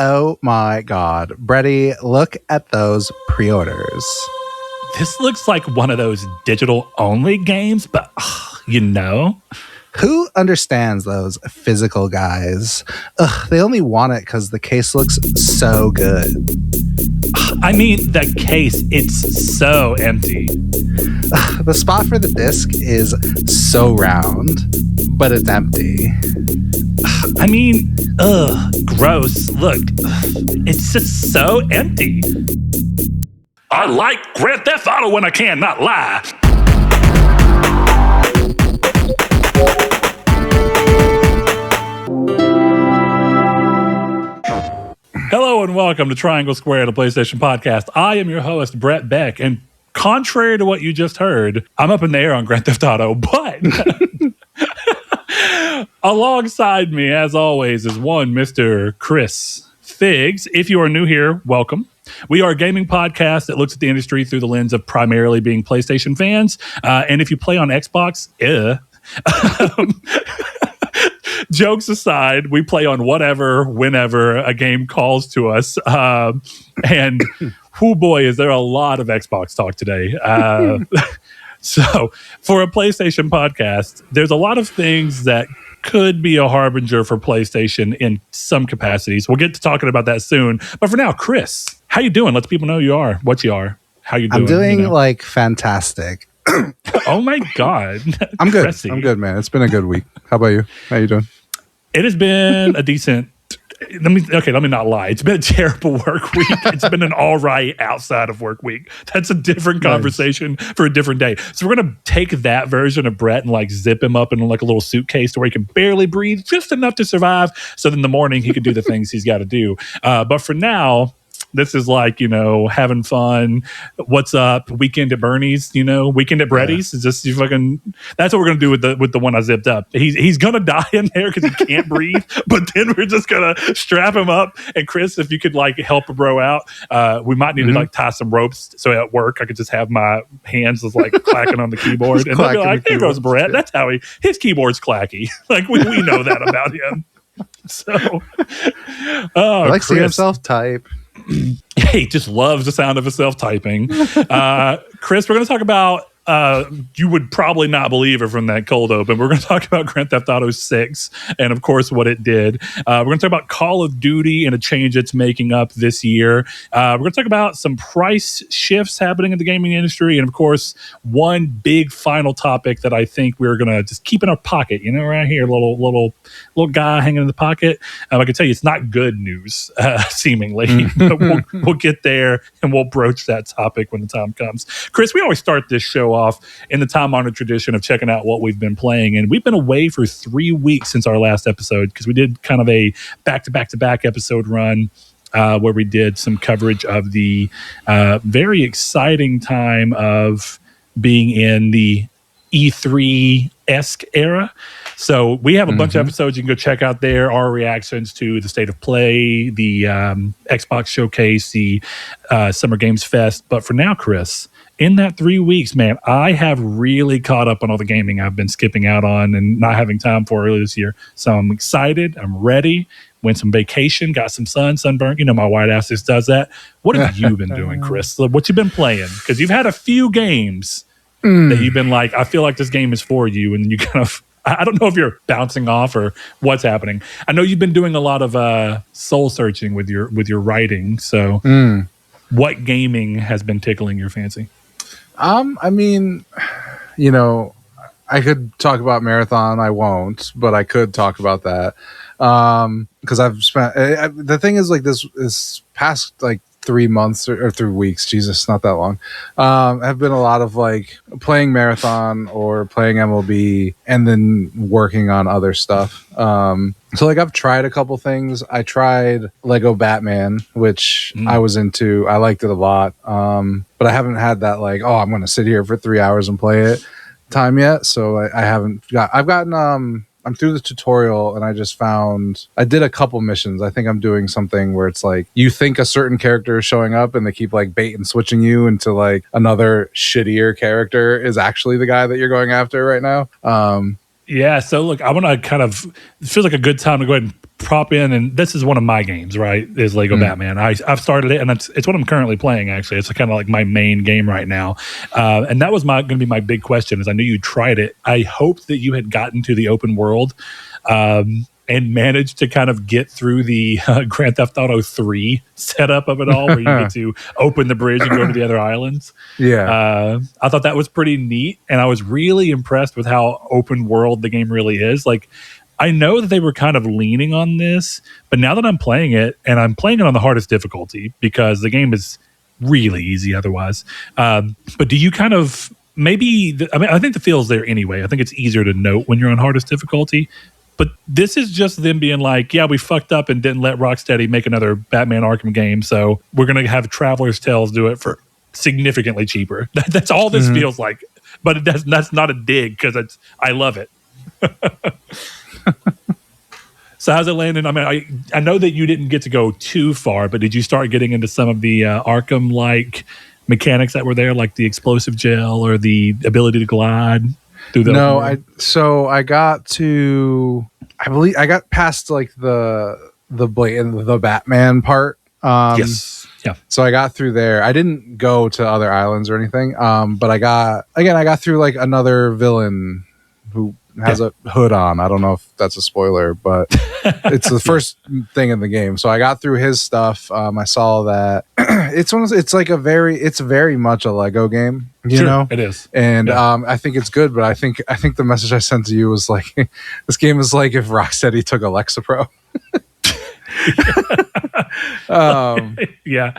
Oh my God. Brady, look at those pre-orders. This looks like one of those digital-only games, but you know. Who understands those physical guys? They only want it because the case looks so good. I mean, the case, it's so empty. The spot for the disc is so round, but it's empty. I mean, gross. Look, it's just so empty. I like Grand Theft Auto when I can, not lie. Hello and welcome to Triangle Square, the PlayStation Podcast. I am your host, Brett Beck, and contrary to what you just heard, I'm up in the air on Grand Theft Auto, but alongside me, as always, is one Mr. Chris Figs. If you are new here, welcome. We are a gaming podcast that looks at the industry through the lens of primarily being PlayStation fans, and if you play on Xbox, jokes aside, we play on whatever, whenever a game calls to us. And whoo boy, is there a lot of Xbox talk today. So for a PlayStation podcast, there's a lot of things that could be a harbinger for PlayStation in some capacities. We'll get to talking about that soon. But for now, Chris, how you doing? Let people know you are, what you are, how you doing. I'm doing like fantastic. Oh my God. I'm good. Cressy. I'm good, man. It's been a good week. How about you? How you doing? It has been a decent, let me not lie. It's been a terrible work week. It's been an all right outside of work week. That's a different conversation for a different day. So we're going to take that version of Brett and like zip him up in like a little suitcase to where he can barely breathe, just enough to survive. So in the morning he can do the things he's got to do. But for now, this is like, having fun. What's up? Weekend at Bernie's, weekend at Bretty's. Is just fucking. That's what we're gonna do with the one I zipped up. He's gonna die in there because he can't breathe. But then we're just gonna strap him up. And Chris, if you could like help a bro out, we might need to like tie some ropes so at work I could just have my hands just like clacking on the keyboard, and they'll be like, "Here goes Brett. That's how his keyboard's clacky." Like we know that about him. So, I like seeing himself type. He just loves the sound of himself typing. Chris, we're going to talk about, you would probably not believe it from that cold open. We're going to talk about Grand Theft Auto 6 and, of course, what it did. We're going to talk about Call of Duty and a change it's making up this year. We're going to talk about some price shifts happening in the gaming industry. And, of course, one big final topic that I think we're going to just keep in our pocket, right here, little guy hanging in the pocket. I can tell you it's not good news, seemingly. But we'll get there and we'll broach that topic when the time comes. Chris, we always start this show off in the time-honored tradition of checking out what we've been playing. And we've been away for 3 weeks since our last episode because we did kind of a back-to-back-to-back episode run where we did some coverage of the very exciting time of being in the E3-esque era. So we have a bunch of episodes you can go check out there, our reactions to the State of Play, the Xbox Showcase, the Summer Games Fest. But for now, Chris, in that 3 weeks, man, I have really caught up on all the gaming I've been skipping out on and not having time for earlier this year. So I'm excited. I'm ready. Went some vacation, got some sunburn. My white ass just does that. What have you been doing, Chris? What you been playing? Because you've had a few games that you've been like, I feel like this game is for you. And you kind of, I don't know if you're bouncing off or what's happening. I know you've been doing a lot of soul searching with your writing. So what gaming has been tickling your fancy? I mean, I could talk about Marathon. I won't, but I could talk about that. Because I've spent, the thing is like this past like 3 months or 3 weeks, Jesus, not that long, have been a lot of like playing Marathon or playing MLB and then working on other stuff. So like I've tried a couple things. I tried Lego Batman, which I was into. I liked it a lot. But I haven't had that like, I'm going to sit here for 3 hours and play it time yet. So I'm through the tutorial and I just found I did a couple missions. I think I'm doing something where it's like you think a certain character is showing up and they keep like bait and switching you into like another shittier character is actually the guy that you're going after right now. Yeah, so look, I want to kind of, it feels like a good time to go ahead and prop in, and this is one of my games, right, is Lego Batman. I've started it, and it's what I'm currently playing, actually. It's kind of like my main game right now. And that was going to be my big question, is I knew you tried it. I hoped that you had gotten to the open world and managed to kind of get through the Grand Theft Auto 3 setup of it all, where you get to open the bridge and go to the other islands. Yeah. I thought that was pretty neat, and I was really impressed with how open world the game really is. Like, I know that they were kind of leaning on this, but now that I'm playing it, and I'm playing it on the hardest difficulty because the game is really easy otherwise. But do you kind of I think the feel's there anyway. I think it's easier to note when you're on hardest difficulty. But this is just them being like, yeah, we fucked up and didn't let Rocksteady make another Batman Arkham game, so we're going to have Traveler's Tales do it for significantly cheaper. That's all this feels like. But that's not a dig, because I love it. So how's it landing? I mean, I know that you didn't get to go too far, but did you start getting into some of the Arkham-like mechanics that were there, like the explosive gel or the ability to glide? I got to, I believe I got past like the Batman part. Yes. Yeah. So I got through there. I didn't go to other islands or anything. But I got through like another villain who has a hood on. I don't know if that's a spoiler, but it's the first thing in the game. So I got through his stuff. I saw that it's very much a Lego game, you know? It is. And I think it's good, but I think the message I sent to you was like, this game is like if Rocksteady took Alexa Pro. Yeah.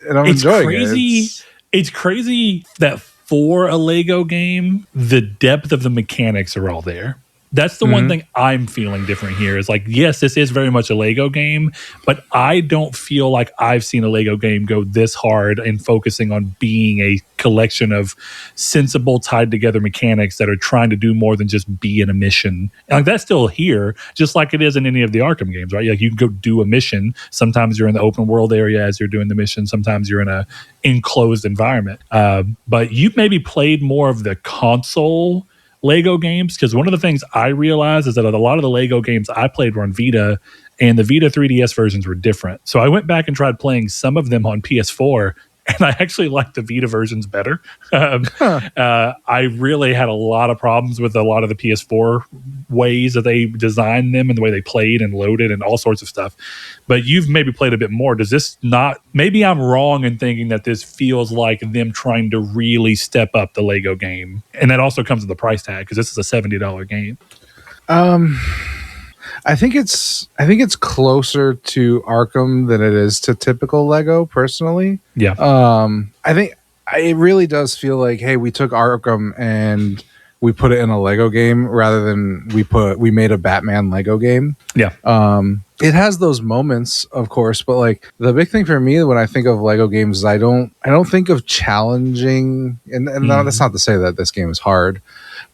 And I'm enjoying it. It's crazy that for a Lego game, the depth of the mechanics are all there. That's the one thing I'm feeling different here is like, yes, this is very much a Lego game, but I don't feel like I've seen a Lego game go this hard and focusing on being a collection of sensible, tied together mechanics that are trying to do more than just be in a mission. And like that's still here, just like it is in any of the Arkham games, right? Like you can go do a mission. Sometimes you're in the open world area as you're doing the mission. Sometimes you're in a enclosed environment. But you've maybe played more of the console Lego games, because one of the things I realized is that a lot of the Lego games I played were on Vita, and the Vita 3DS versions were different. So I went back and tried playing some of them on PS4, and I actually liked the Vita versions better. I really had a lot of problems with a lot of the PS4 ways that they designed them and the way they played and loaded and all sorts of stuff. But you've maybe played a bit more. Does this not... Maybe I'm wrong in thinking that this feels like them trying to really step up the Lego game. And that also comes with the price tag, because this is a $70 game. I think it's closer to Arkham than it is to typical Lego, personally. Yeah. I think it really does feel like, hey, we took Arkham and we put it in a Lego game rather than we made a Batman Lego game. Yeah. It has those moments, of course, but like the big thing for me when I think of Lego games is I don't think of challenging, and that's not to say that this game is hard,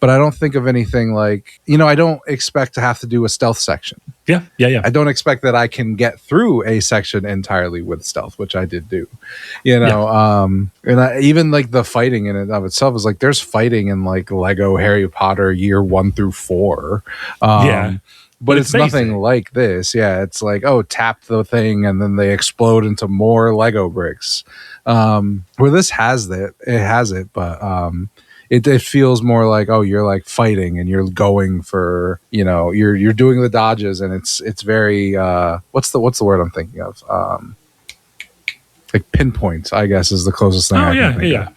but I don't think of anything like, I don't expect to have to do a stealth section. Yeah. I don't expect that I can get through a section entirely with stealth, which I did do, and even like the fighting in it of itself is like, there's fighting in like Lego Harry Potter year 1 through 4. But it's nothing like this. Yeah, it's like, tap the thing and then they explode into more Lego bricks. Where this has it, but it feels more like, you're like fighting and you're going for, you're doing the dodges, and it's very what's the word I'm thinking of? Like pinpoints, I guess, is the closest thing I can think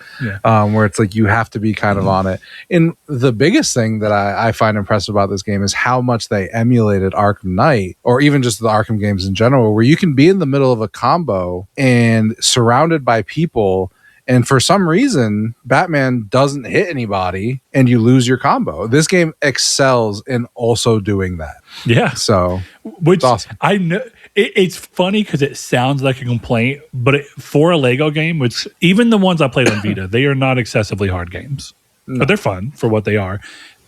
of. Where it's like you have to be kind of on it. And the biggest thing that I find impressive about this game is how much they emulated Arkham Knight, or even just the Arkham games in general, where you can be in the middle of a combo and surrounded by people, and for some reason Batman doesn't hit anybody and you lose your combo. This game excels in also doing that. Yeah. So which awesome. I know it's funny because it sounds like a complaint, but for a Lego game, which even the ones I played on Vita, they are not excessively hard games, but they're fun for what they are.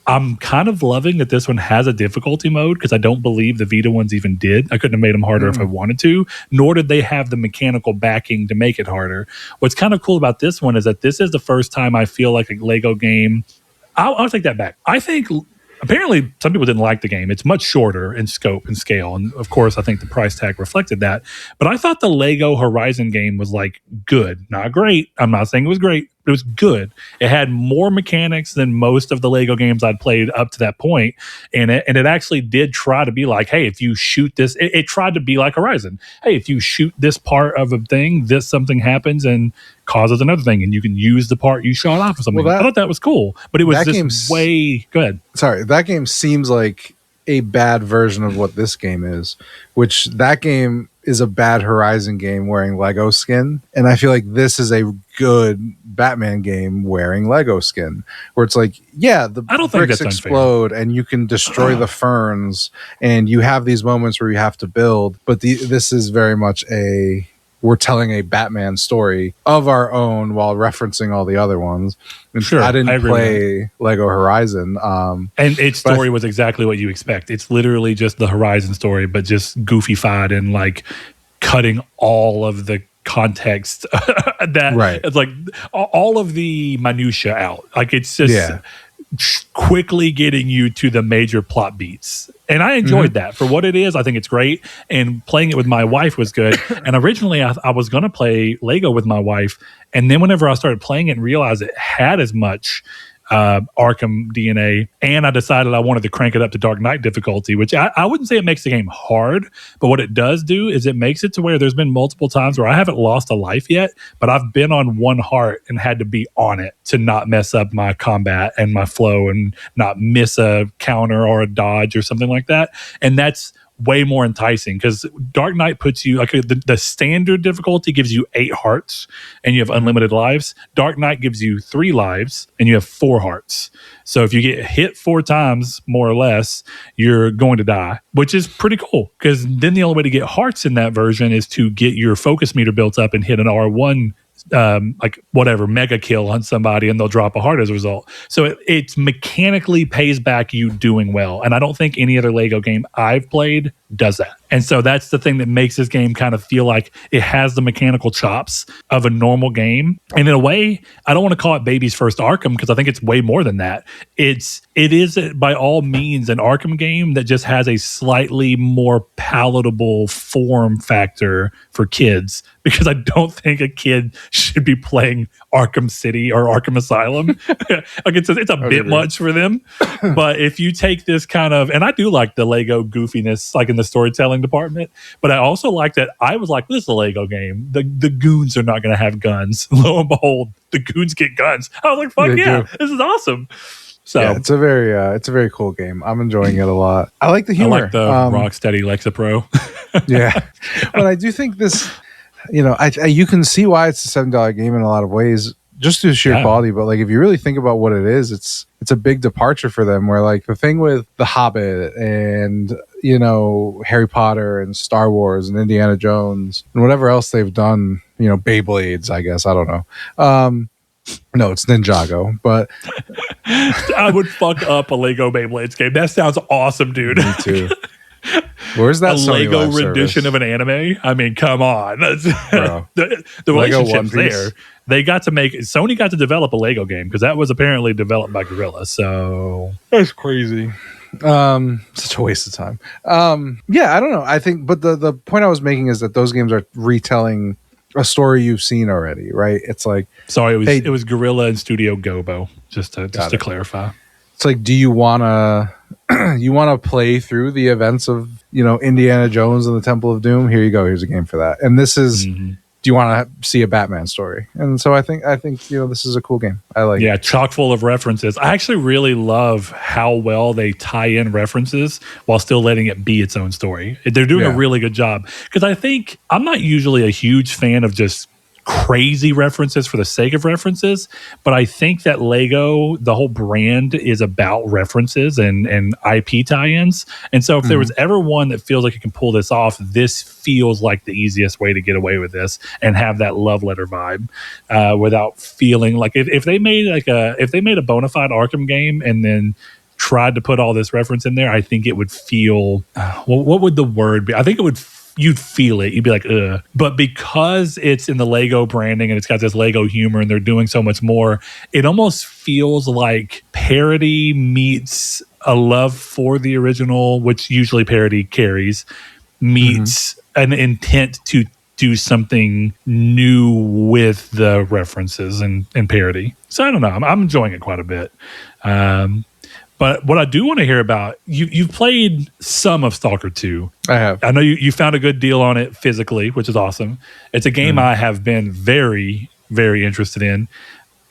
I'm kind of loving that this one has a difficulty mode, because I don't believe the Vita ones even did. I couldn't have made them harder if I wanted to, nor did they have the mechanical backing to make it harder. What's kind of cool about this one is that this is the first time I feel like a Lego game... I'll take that back. I think apparently some people didn't like the game. It's much shorter in scope and scale, and of course I think the price tag reflected that. But I thought the Lego Horizon game was like good, not great. I'm not saying it was great, but it was good. It had more mechanics than most of the Lego games I'd played up to that point, and it actually did try to be like, hey, if you shoot this, it tried to be like Horizon. Hey, if you shoot this part of a thing, this something happens and causes another thing, and you can use the part you shot off of something. I thought that was cool, but it was just way good. Sorry, that game seems like a bad version of what this game is, which that game is a bad Horizon game wearing Lego skin, and I feel like this is a good Batman game wearing Lego skin, where it's like, yeah, the bricks explode and you can destroy the ferns, and you have these moments where you have to build, but this is very much we're telling a Batman story of our own while referencing all the other ones. And sure, I didn't play Lego Horizon. And its story was exactly what you expect. It's literally just the Horizon story, but just goofy-fied and like cutting all of the context it's like all of the minutia out. Like it's just quickly getting you to the major plot beats. And I enjoyed that for what it is. I think it's great. And playing it with my wife was good. And originally I was going to play Lego with my wife. And then whenever I started playing it and realized it had as much Arkham DNA, and I decided I wanted to crank it up to Dark Knight difficulty, which I wouldn't say it makes the game hard, but what it does do is it makes it to where there's been multiple times where I haven't lost a life yet, but I've been on one heart and had to be on it to not mess up my combat and my flow and not miss a counter or a dodge or something like that. And that's way more enticing because Dark Knight puts you like the standard difficulty gives you 8 hearts and you have unlimited lives. Dark Knight gives you 3 lives and you have 4 hearts. So if you get hit 4 times, more or less, you're going to die, which is pretty cool because then the only way to get hearts in that version is to get your focus meter built up and hit an R1 mega kill on somebody, and they'll drop a heart as a result. So it's mechanically pays back you doing well, and I don't think any other Lego game I've played does that. And so that's the thing that makes this game kind of feel like it has the mechanical chops of a normal game. And in a way, I don't want to call it baby's first Arkham because I think it's way more than that. It is by all means an Arkham game that just has a slightly more palatable form factor for kids, because I don't think a kid should be playing Arkham City or Arkham Asylum. Like it's a bit much for them. But if you take this kind of, and I do like the Lego goofiness, like in the storytelling department, but I also like that I was like, this is a Lego game. The goons are not going to have guns. Lo and behold, the goons get guns. I was like, fuck yeah, this is awesome. So yeah, it's a very cool game. I'm enjoying it a lot. I like the humor. I like the Rocksteady Lexapro. Yeah, but I do think this, you can see why it's a $7 game in a lot of ways, just through sheer quality. But like, if you really think about what it is, it's a big departure for them. Where like the thing with The Hobbit and Harry Potter and Star Wars and Indiana Jones and whatever else they've done, Beyblades, I guess, I don't know. No, it's Ninjago, but I would fuck up a Lego Beyblades game. That sounds awesome, dude. Me too. Where's that Lego rendition of an anime? I mean, come on. The relationship's there. They got to Sony got to develop a Lego game because that was apparently developed by Guerrilla. So that's crazy. Such a waste of time. I don't know. I think, but the point I was making is that those games are retelling a story you've seen already, right? It's like, sorry, it was Guerrilla and Studio Gobo. Just to clarify. It's like, do you wanna play through the events of Indiana Jones and the Temple of Doom? Here you go. Here's a game for that. And this is. Do you want to see a Batman story? And so I think this is a cool game. I like it. Yeah, chock full of references. I actually really love how well they tie in references while still letting it be its own story. They're doing a really good job. Because I think I'm not usually a huge fan of just crazy references for the sake of references, but I think that Lego, the whole brand, is about references and IP tie-ins. And so if there was ever one that feels like it can pull this off, this feels like the easiest way to get away with this and have that love letter vibe without feeling like if they made a bona fide Arkham game and then tried to put all this reference in there, I think it would feel what would the word be? I think it would you'd feel it. You'd be like, ugh. But because it's in the Lego branding and it's got this Lego humor and they're doing so much more, it almost feels like parody meets a love for the original, which usually parody carries, meets an intent to do something new with the references and parody. So I don't know. I'm enjoying it quite a bit. But what I do want to hear about, you've played some of Stalker 2. I have. I know you found a good deal on it physically, which is awesome. It's a game I have been very, very interested in.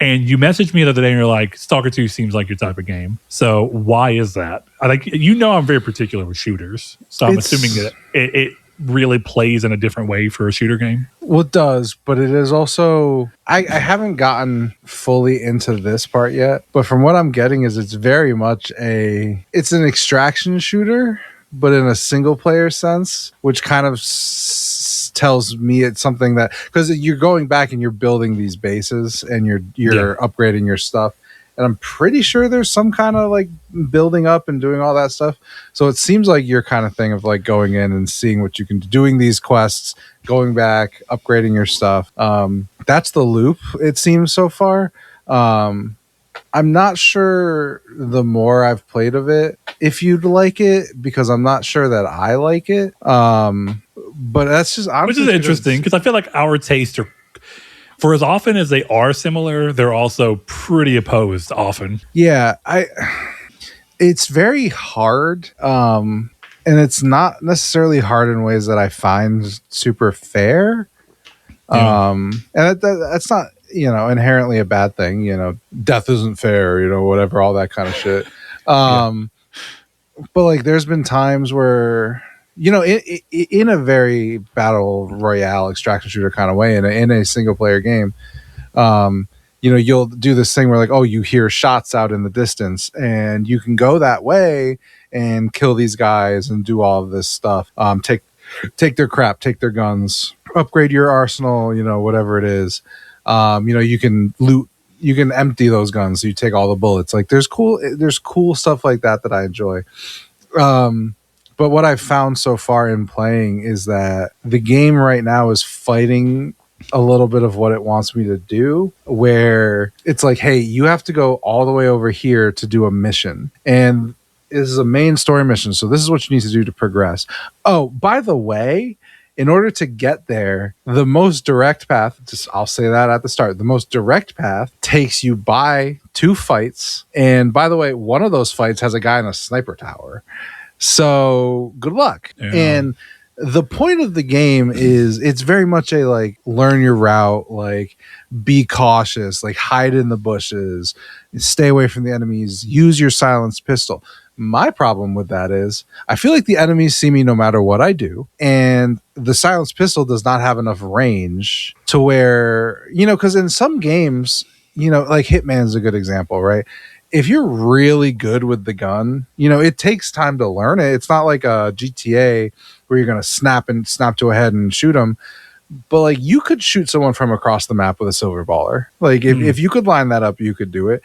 And you messaged me the other day and you're like, Stalker 2 seems like your type of game. So why is that? I'm very particular with shooters. So I'm assuming that it really plays in a different way for a shooter game. Well, it does, but it is also... I haven't gotten fully into this part yet, but from what I'm getting is it's very much it's an extraction shooter, but in a single player sense, which kind of tells me it's something that... Because you're going back and you're building these bases and you're upgrading your stuff. And I'm pretty sure there's some kind of like building up and doing all that stuff. So it seems like your kind of thing of like going in and seeing what you can do, doing these quests, going back, upgrading your stuff. That's the loop, it seems so far. I'm not sure the more I've played of it, if you'd like it, because I'm not sure that I like it. But that's just honestly... Which is interesting, because I feel like our tastes are... For as often as they are similar, they're also pretty opposed often. Yeah, it's very hard. And it's not necessarily hard in ways that I find super fair. Yeah. And that's not, inherently a bad thing. Death isn't fair, whatever, all that kind of shit. But like, there's been times where... in a very battle royale extraction shooter kind of way, in a single player game, you'll do this thing where like, oh, you hear shots out in the distance and you can go that way and kill these guys and do all of this stuff. Take their crap, take their guns, upgrade your arsenal, whatever it is. You can loot, you can empty those guns. So you take all the bullets. Like there's cool stuff like that I enjoy. But what I've found so far in playing is that the game right now is fighting a little bit of what it wants me to do, where it's like, hey, you have to go all the way over here to do a mission. And this is a main story mission. So this is what you need to do to progress. Oh, by the way, in order to get there, the most direct path, I'll say that at the start, the most direct path takes you by 2 fights. And by the way, one of those fights has a guy in a sniper tower. So good luck. Yeah. And the point of the game is it's very much a like learn your route, like be cautious, like hide in the bushes, stay away from the enemies, use your silenced pistol. My problem with that is I feel like the enemies see me no matter what I do. And the silenced pistol does not have enough range to where, because in some games, like Hitman's a good example, right? If you're really good with the gun, it takes time to learn it. It's not like a GTA where you're going to snap to a head and shoot them. But like you could shoot someone from across the map with a silver baller. Like if you could line that up, you could do it.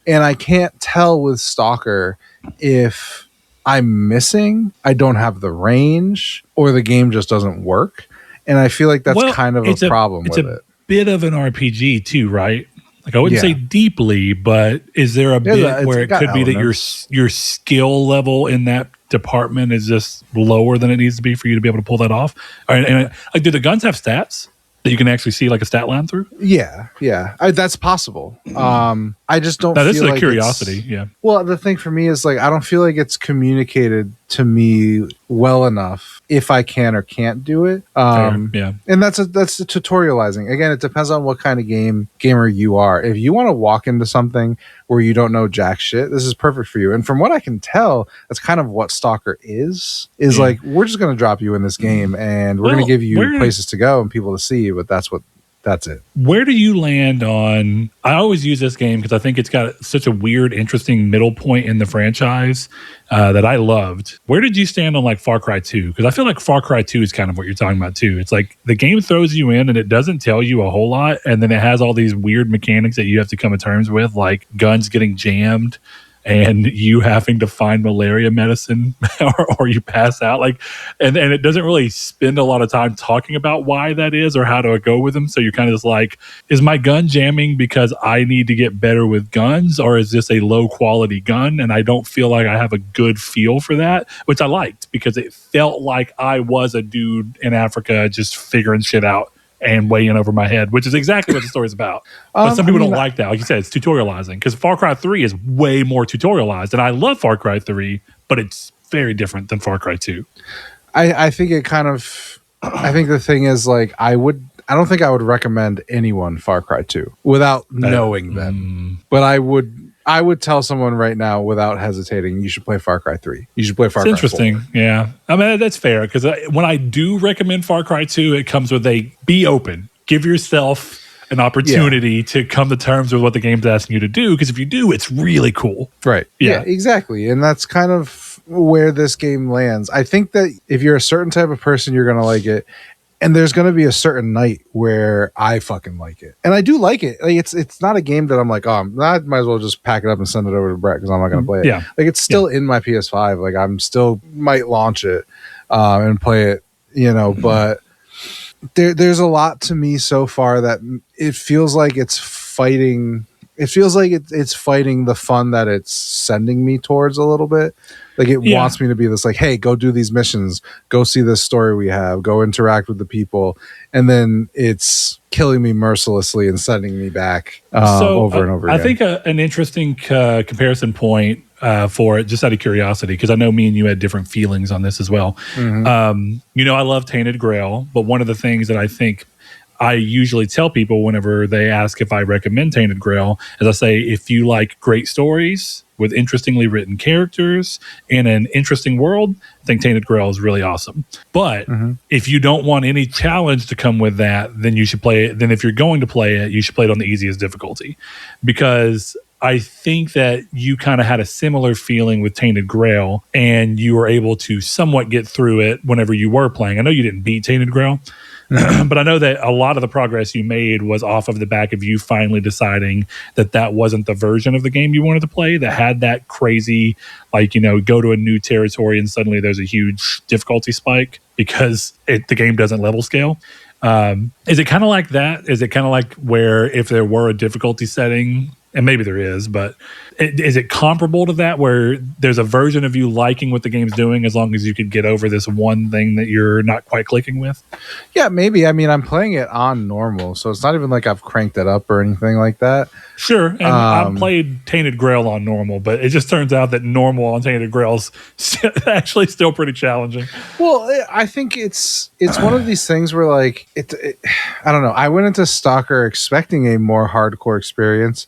And I can't tell with Stalker if I'm missing, I don't have the range, or the game just doesn't work. And I feel like that's kind of a problem with it. It's a bit of an RPG too, right? Like I wouldn't say deeply, but is there a bit where it could be that your skill level in that department is just lower than it needs to be for you to be able to pull that off? And like, do the guns have stats that you can actually see like a stat line through? Yeah, that's possible. I just don't. This is like a curiosity. Yeah. Well, the thing for me is like I don't feel like it's communicated to me well enough if I can or can't do it. Yeah. And that's the tutorializing. Again, it depends on what kind of gamer you are. If you want to walk into something where you don't know jack shit, this is perfect for you. And from what I can tell, that's kind of what Stalker is like, we're just going to drop you in this game and we're going to give you places to go and people to see, but that's it. Where do you land on... I always use this game because I think it's got such a weird, interesting middle point in the franchise that I loved. Where did you stand on like Far Cry 2? Because I feel like Far Cry 2 is kind of what you're talking about too. It's like the game throws you in and it doesn't tell you a whole lot. And then it has all these weird mechanics that you have to come to terms with, like guns getting jammed. and you having to find malaria medicine or you pass out, like, and it doesn't really spend a lot of time talking about why that is or how to go with them. So you're kind of just like, is my gun jamming because I need to get better with guns, or is this a low quality gun? And I don't feel like I have a good feel for that, which I liked because it felt like I was a dude in Africa just figuring shit out and way in over my head, which is exactly what the story's about. But some people don't like that. Like you said, it's tutorializing, because Far Cry 3 is way more tutorialized. And I love Far Cry 3, but it's very different than Far Cry 2. I think it kind of, I think the thing is, like, I don't think I would recommend anyone Far Cry 2 without knowing them. But I would tell someone right now without hesitating, you should play Far Cry 3. You should play Far Cry 4. Interesting. Yeah. I mean, that's fair, because when I do recommend Far Cry 2, it comes with be open. Give yourself an opportunity to come to terms with what the game's asking you to do, because if you do, it's really cool. Right. Yeah, exactly. And that's kind of where this game lands. I think that if you're a certain type of person, you're going to like it. And there's going to be a certain night where I fucking like it. And I do like it. Like, it's not a game that I'm like, oh, I might as well just pack it up and send it over to Brett because I'm not going to play it. Yeah. Like, it's still in my PS5. Like, I'm still might launch it and play it, but there's a lot to me so far that it feels like it's fighting. It feels like it's fighting the fun that it's sending me towards a little bit. Like, it wants me to be this, like, hey, go do these missions, go see this story we have, go interact with the people, and then it's killing me mercilessly and sending me back over and over again. I think an interesting comparison point for it, just out of curiosity, because I know me and you had different feelings on this as well. Mm-hmm. I love Tainted Grail, but one of the things that I think I usually tell people whenever they ask if I recommend Tainted Grail is I say, if you like great stories with interestingly written characters in an interesting world, I think Tainted Grail is really awesome. But if you don't want any challenge to come with that, then you should play it. Then if you're going to play it, you should play it on the easiest difficulty, because I think that you kind of had a similar feeling with Tainted Grail, and you were able to somewhat get through it whenever you were playing. I know you didn't beat Tainted Grail, but I know that a lot of the progress you made was off of the back of you finally deciding that wasn't the version of the game you wanted to play, that had that crazy, like, go to a new territory and suddenly there's a huge difficulty spike because the game doesn't level scale. Is it kind of like that? Is it kind of like where if there were a difficulty setting, and maybe there is, but is it comparable to that, where there's a version of you liking what the game's doing as long as you could get over this one thing that you're not quite clicking with? Yeah, maybe. I mean, I'm playing it on normal, so it's not even like I've cranked it up or anything like that. Sure, and I've played Tainted Grail on normal, but it just turns out that normal on Tainted Grail is actually still pretty challenging. Well, I think it's one of these things where, like, I don't know. I went into Stalker expecting a more hardcore experience.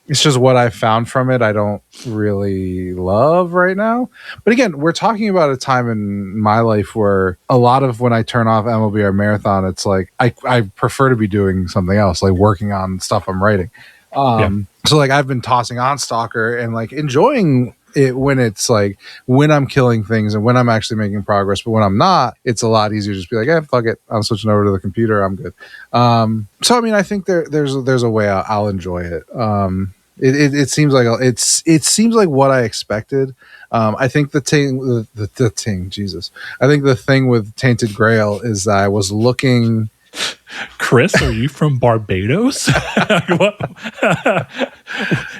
It's just what I found from it I don't really love right now. But again, we're talking about a time in my life where a lot of when I turn off MLB or Marathon, it's like I prefer to be doing something else, like working on stuff I'm writing. So, like, I've been tossing on Stalker and, like, enjoying it when it's like when I'm killing things and when I'm actually making progress. But when I'm not, it's a lot easier to just be like, fuck it, I'm switching over to the computer, I'm good. So I mean, I think there's a way I'll enjoy it. It seems like it seems like what I expected. I think the thing, Jesus, I think the thing with Tainted Grail is that I was looking. Chris, are you from Barbados?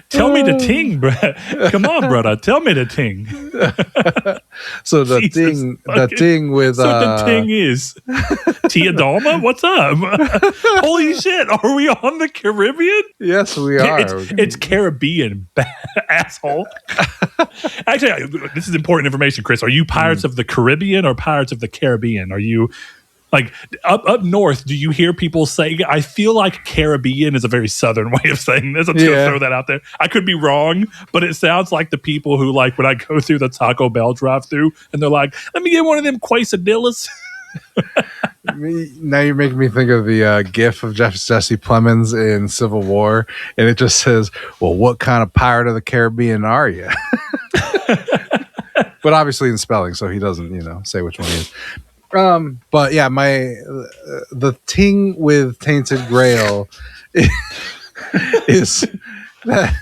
Tell me the ting, Brett. Come on, brother. Tell me the ting. So the thing with the ting is Tia Dalma. What's up? Holy shit! Are we on the Caribbean? Yes, we are. It's Caribbean, asshole. Actually, this is important information, Chris. Are you Pirates of the Caribbean or Pirates of the Caribbean? Are you? Like, up north, do you hear people say, I feel like Caribbean is a very southern way of saying this. I'm just going to throw that out there. I could be wrong, but it sounds like the people who, like, when I go through the Taco Bell drive-thru and they're like, let me get one of them quesadillas. Now you're making me think of the gif of Jesse Plemons in Civil War, and it just says, well, what kind of pirate of the Caribbean are you? But obviously in spelling, so he doesn't, say which one he is. But yeah, the thing with Tainted Grail is that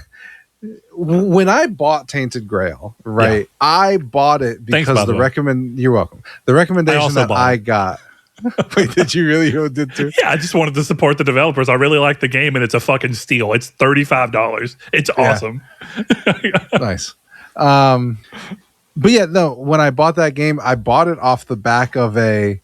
when I bought Tainted Grail, right? Yeah. I bought it because you're welcome. The recommendation that I got. Wait, did you really did too? Yeah, I just wanted to support the developers. I really like the game, and it's a fucking steal. It's $35. It's awesome. Nice. But yeah, no, when I bought that game, I bought it off the back of hey,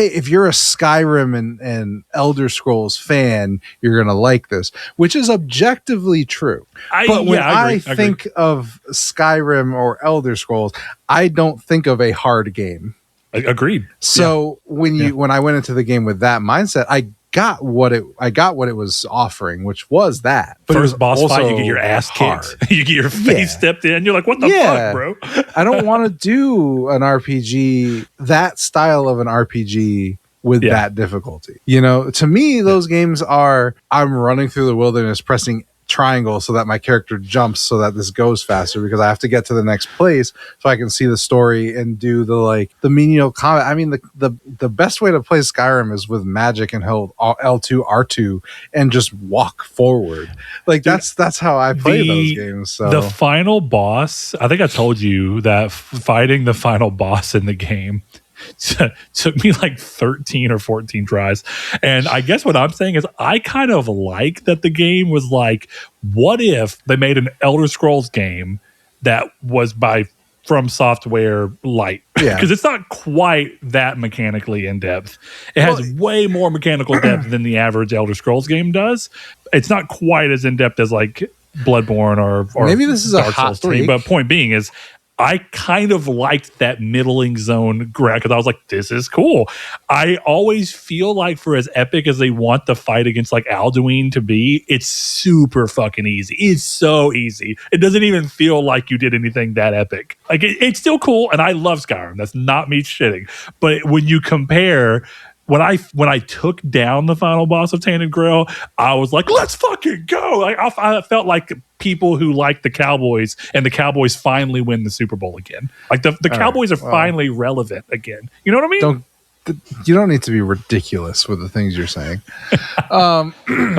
if you're a Skyrim and Elder Scrolls fan, you're going to like this, which is objectively true. But when I think of Skyrim or Elder Scrolls, I don't think of a hard game. Agreed. So when I went into the game with that mindset, I got what it was offering, which was that. But first boss fight, you get your ass kicked. You get your face stepped in. You're like, what the fuck, bro? I don't want to do an RPG, that style of an RPG with that difficulty. You know, to me, those games are, I'm running through the wilderness, pressing triangle so that my character jumps so that this goes faster because I have to get to the next place so I can see the story and do the menial combat. I mean, the best way to play Skyrim is with magic and hold L2 R2 and just walk forward. Like that's how I play those games. So the final boss, I think I told you that fighting the final boss in the game took me like 13 or 14 tries. And I guess what I'm saying is I kind of like that the game was like, what if they made an Elder Scrolls game that was from Software light? Because it's not quite that mechanically in depth. It has way more mechanical depth than the average Elder Scrolls game does. It's not quite as in depth as like Bloodborne or maybe this is Dark a hot Souls 3. But point being is, I kind of liked that middling zone grab because I was like, this is cool. I always feel like for as epic as they want the fight against like Alduin to be, it's super fucking easy. It's so easy. It doesn't even feel like you did anything that epic. Like it's still cool, and I love Skyrim. That's not me shitting. But when you compare, when I took down the final boss of Tainted Grail, I was like, let's fucking go. Like I felt like people who like the Cowboys, and the Cowboys finally win the Super Bowl again. Like the Cowboys are finally relevant again. You know what I mean? You don't need to be ridiculous with the things you're saying. I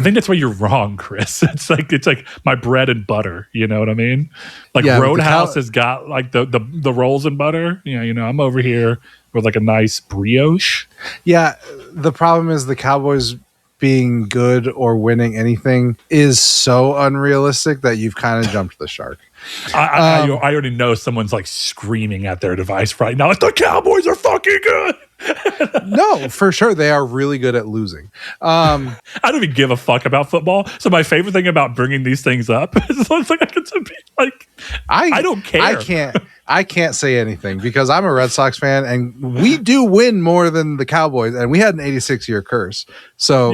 think that's where you're wrong, Chris. It's like my bread and butter. You know what I mean? Like Roadhouse has got like the rolls and butter. You know, I'm over here with like a nice brioche. Yeah, the problem is the Cowboys being good or winning anything is so unrealistic that you've kind of jumped the shark. I already know someone's like screaming at their device right now. Like, the Cowboys are fucking good. No, for sure. They are really good at losing. I don't even give a fuck about football. So my favorite thing about bringing these things up is it's like I get to be like, I don't care. I can't say anything because I'm a Red Sox fan and we do win more than the Cowboys, and we had an 86-year curse. So,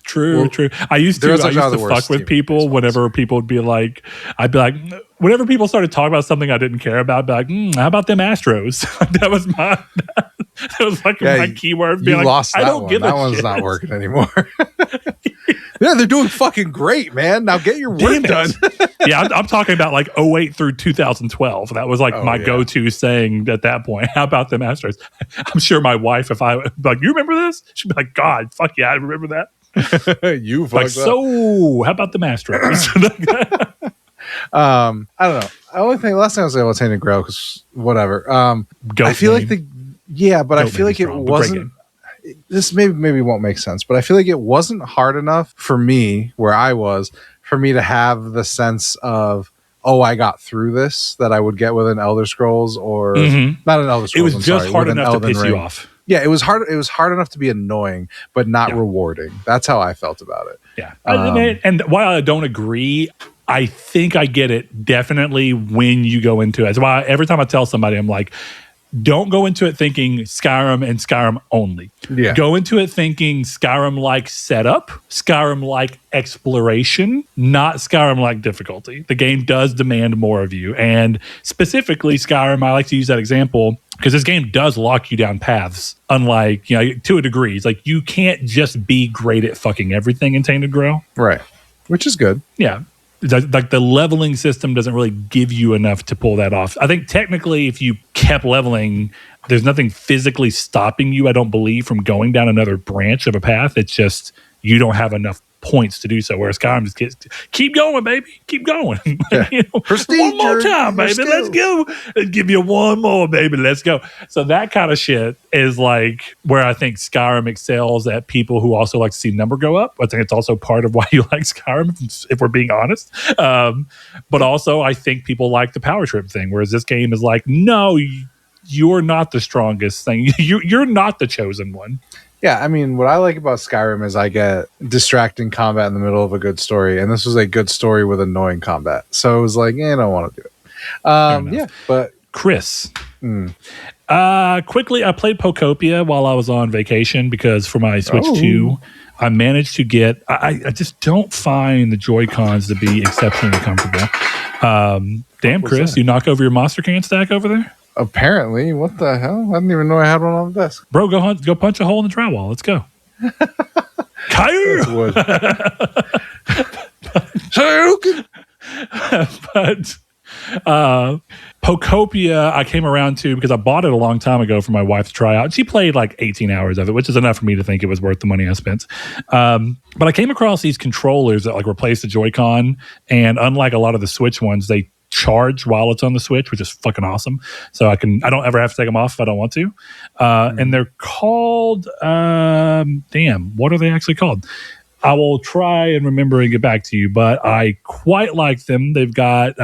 True. I used to fuck with people whenever people would be like, I'd be like, whenever people started talking about something I didn't care about, I'd be like, how about them Astros? that was my keyword. You lost that I don't one. give that a one's shit. not working anymore. Yeah, they're doing fucking great, man. Now get your work done. Yeah, I'm talking about like 2008 through 2012. That was like my go-to saying at that point. How about them Astros? I'm sure my wife, if I like, you remember this? She'd be like, God, fuck yeah, I remember that. You like, so how about the Astros? I don't know. The only thing, last thing I was saying about Tainted Grail, because whatever. I feel like I feel like it wasn't. This maybe won't make sense, but I feel like it wasn't hard enough for me where I was for me to have the sense of, oh, I got through this that I would get with an Elder Scrolls or not an Elder Scrolls. It was hard enough to piss you off. Yeah, it was hard. It was hard enough to be annoying, but not rewarding. That's how I felt about it. Yeah, and while I don't agree, I think I get it definitely when you go into it. That's why every time I tell somebody, I'm like, don't go into it thinking Skyrim and Skyrim only. Yeah. Go into it thinking Skyrim-like setup, Skyrim-like exploration, not Skyrim-like difficulty. The game does demand more of you. And specifically Skyrim, I like to use that example because this game does lock you down paths, unlike, to a degree. It's like you can't just be great at fucking everything in Tainted Grail. Right. Which is good. Yeah. Like the leveling system doesn't really give you enough to pull that off. I think technically if you kept leveling, there's nothing physically stopping you, I don't believe, from going down another branch of a path. It's just you don't have enough points to do so. Whereas Skyrim just gets keep going, baby, keep going. Yeah. One more time, baby, let's go. Let's give you one more, baby, let's go. So that kind of shit is like where I think Skyrim excels at people who also like to see number go up. I think it's also part of why you like Skyrim, if we're being honest. But also, I think people like the power trip thing, whereas this game is like, no, you're not the strongest thing. You're not the chosen one. Yeah, I mean, what I like about Skyrim is I get distracting combat in the middle of a good story, and this was a good story with annoying combat. So it was like, I don't want to do it. Yeah, but Chris. Quickly, I played Pokopia while I was on vacation because for my Switch 2, I managed to get... I just don't find the Joy-Cons to be exceptionally comfortable. Damn, Chris, you knock over your Monster Can stack over there? Apparently. What the hell? I didn't even know I had one on the desk. Bro, go punch a hole in the drywall. Let's go. But Pokopia I came around to because I bought it a long time ago for my wife to try out. She played like 18 hours of it, which is enough for me to think it was worth the money I spent. But I came across these controllers that like replace the Joy-Con, and unlike a lot of the Switch ones, they charge while it's on the Switch, which is fucking awesome. So I don't ever have to take them off if I don't want to. And they're called what are they actually called? I will try and remember and get back to you, but I quite like them. They've got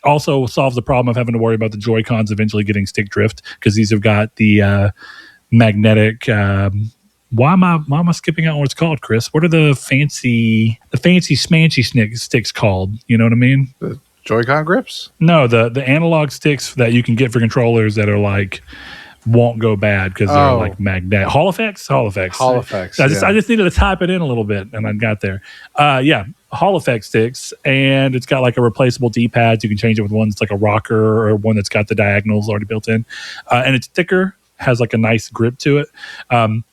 also solves the problem of having to worry about the Joy-Cons eventually getting stick drift, because these have got the magnetic why am I skipping out what it's called, Chris? What are the fancy smanchy sticks called? You know what I mean? The Joy-Con grips? No, the analog sticks that you can get for controllers that are like won't go bad because they're like magnetic. Hall effects. I just needed to type it in a little bit and I got there. Hall effect sticks, and it's got like a replaceable D-pad. You can change it with one that's like a rocker or one that's got the diagonals already built in, and it's thicker. Has like a nice grip to it.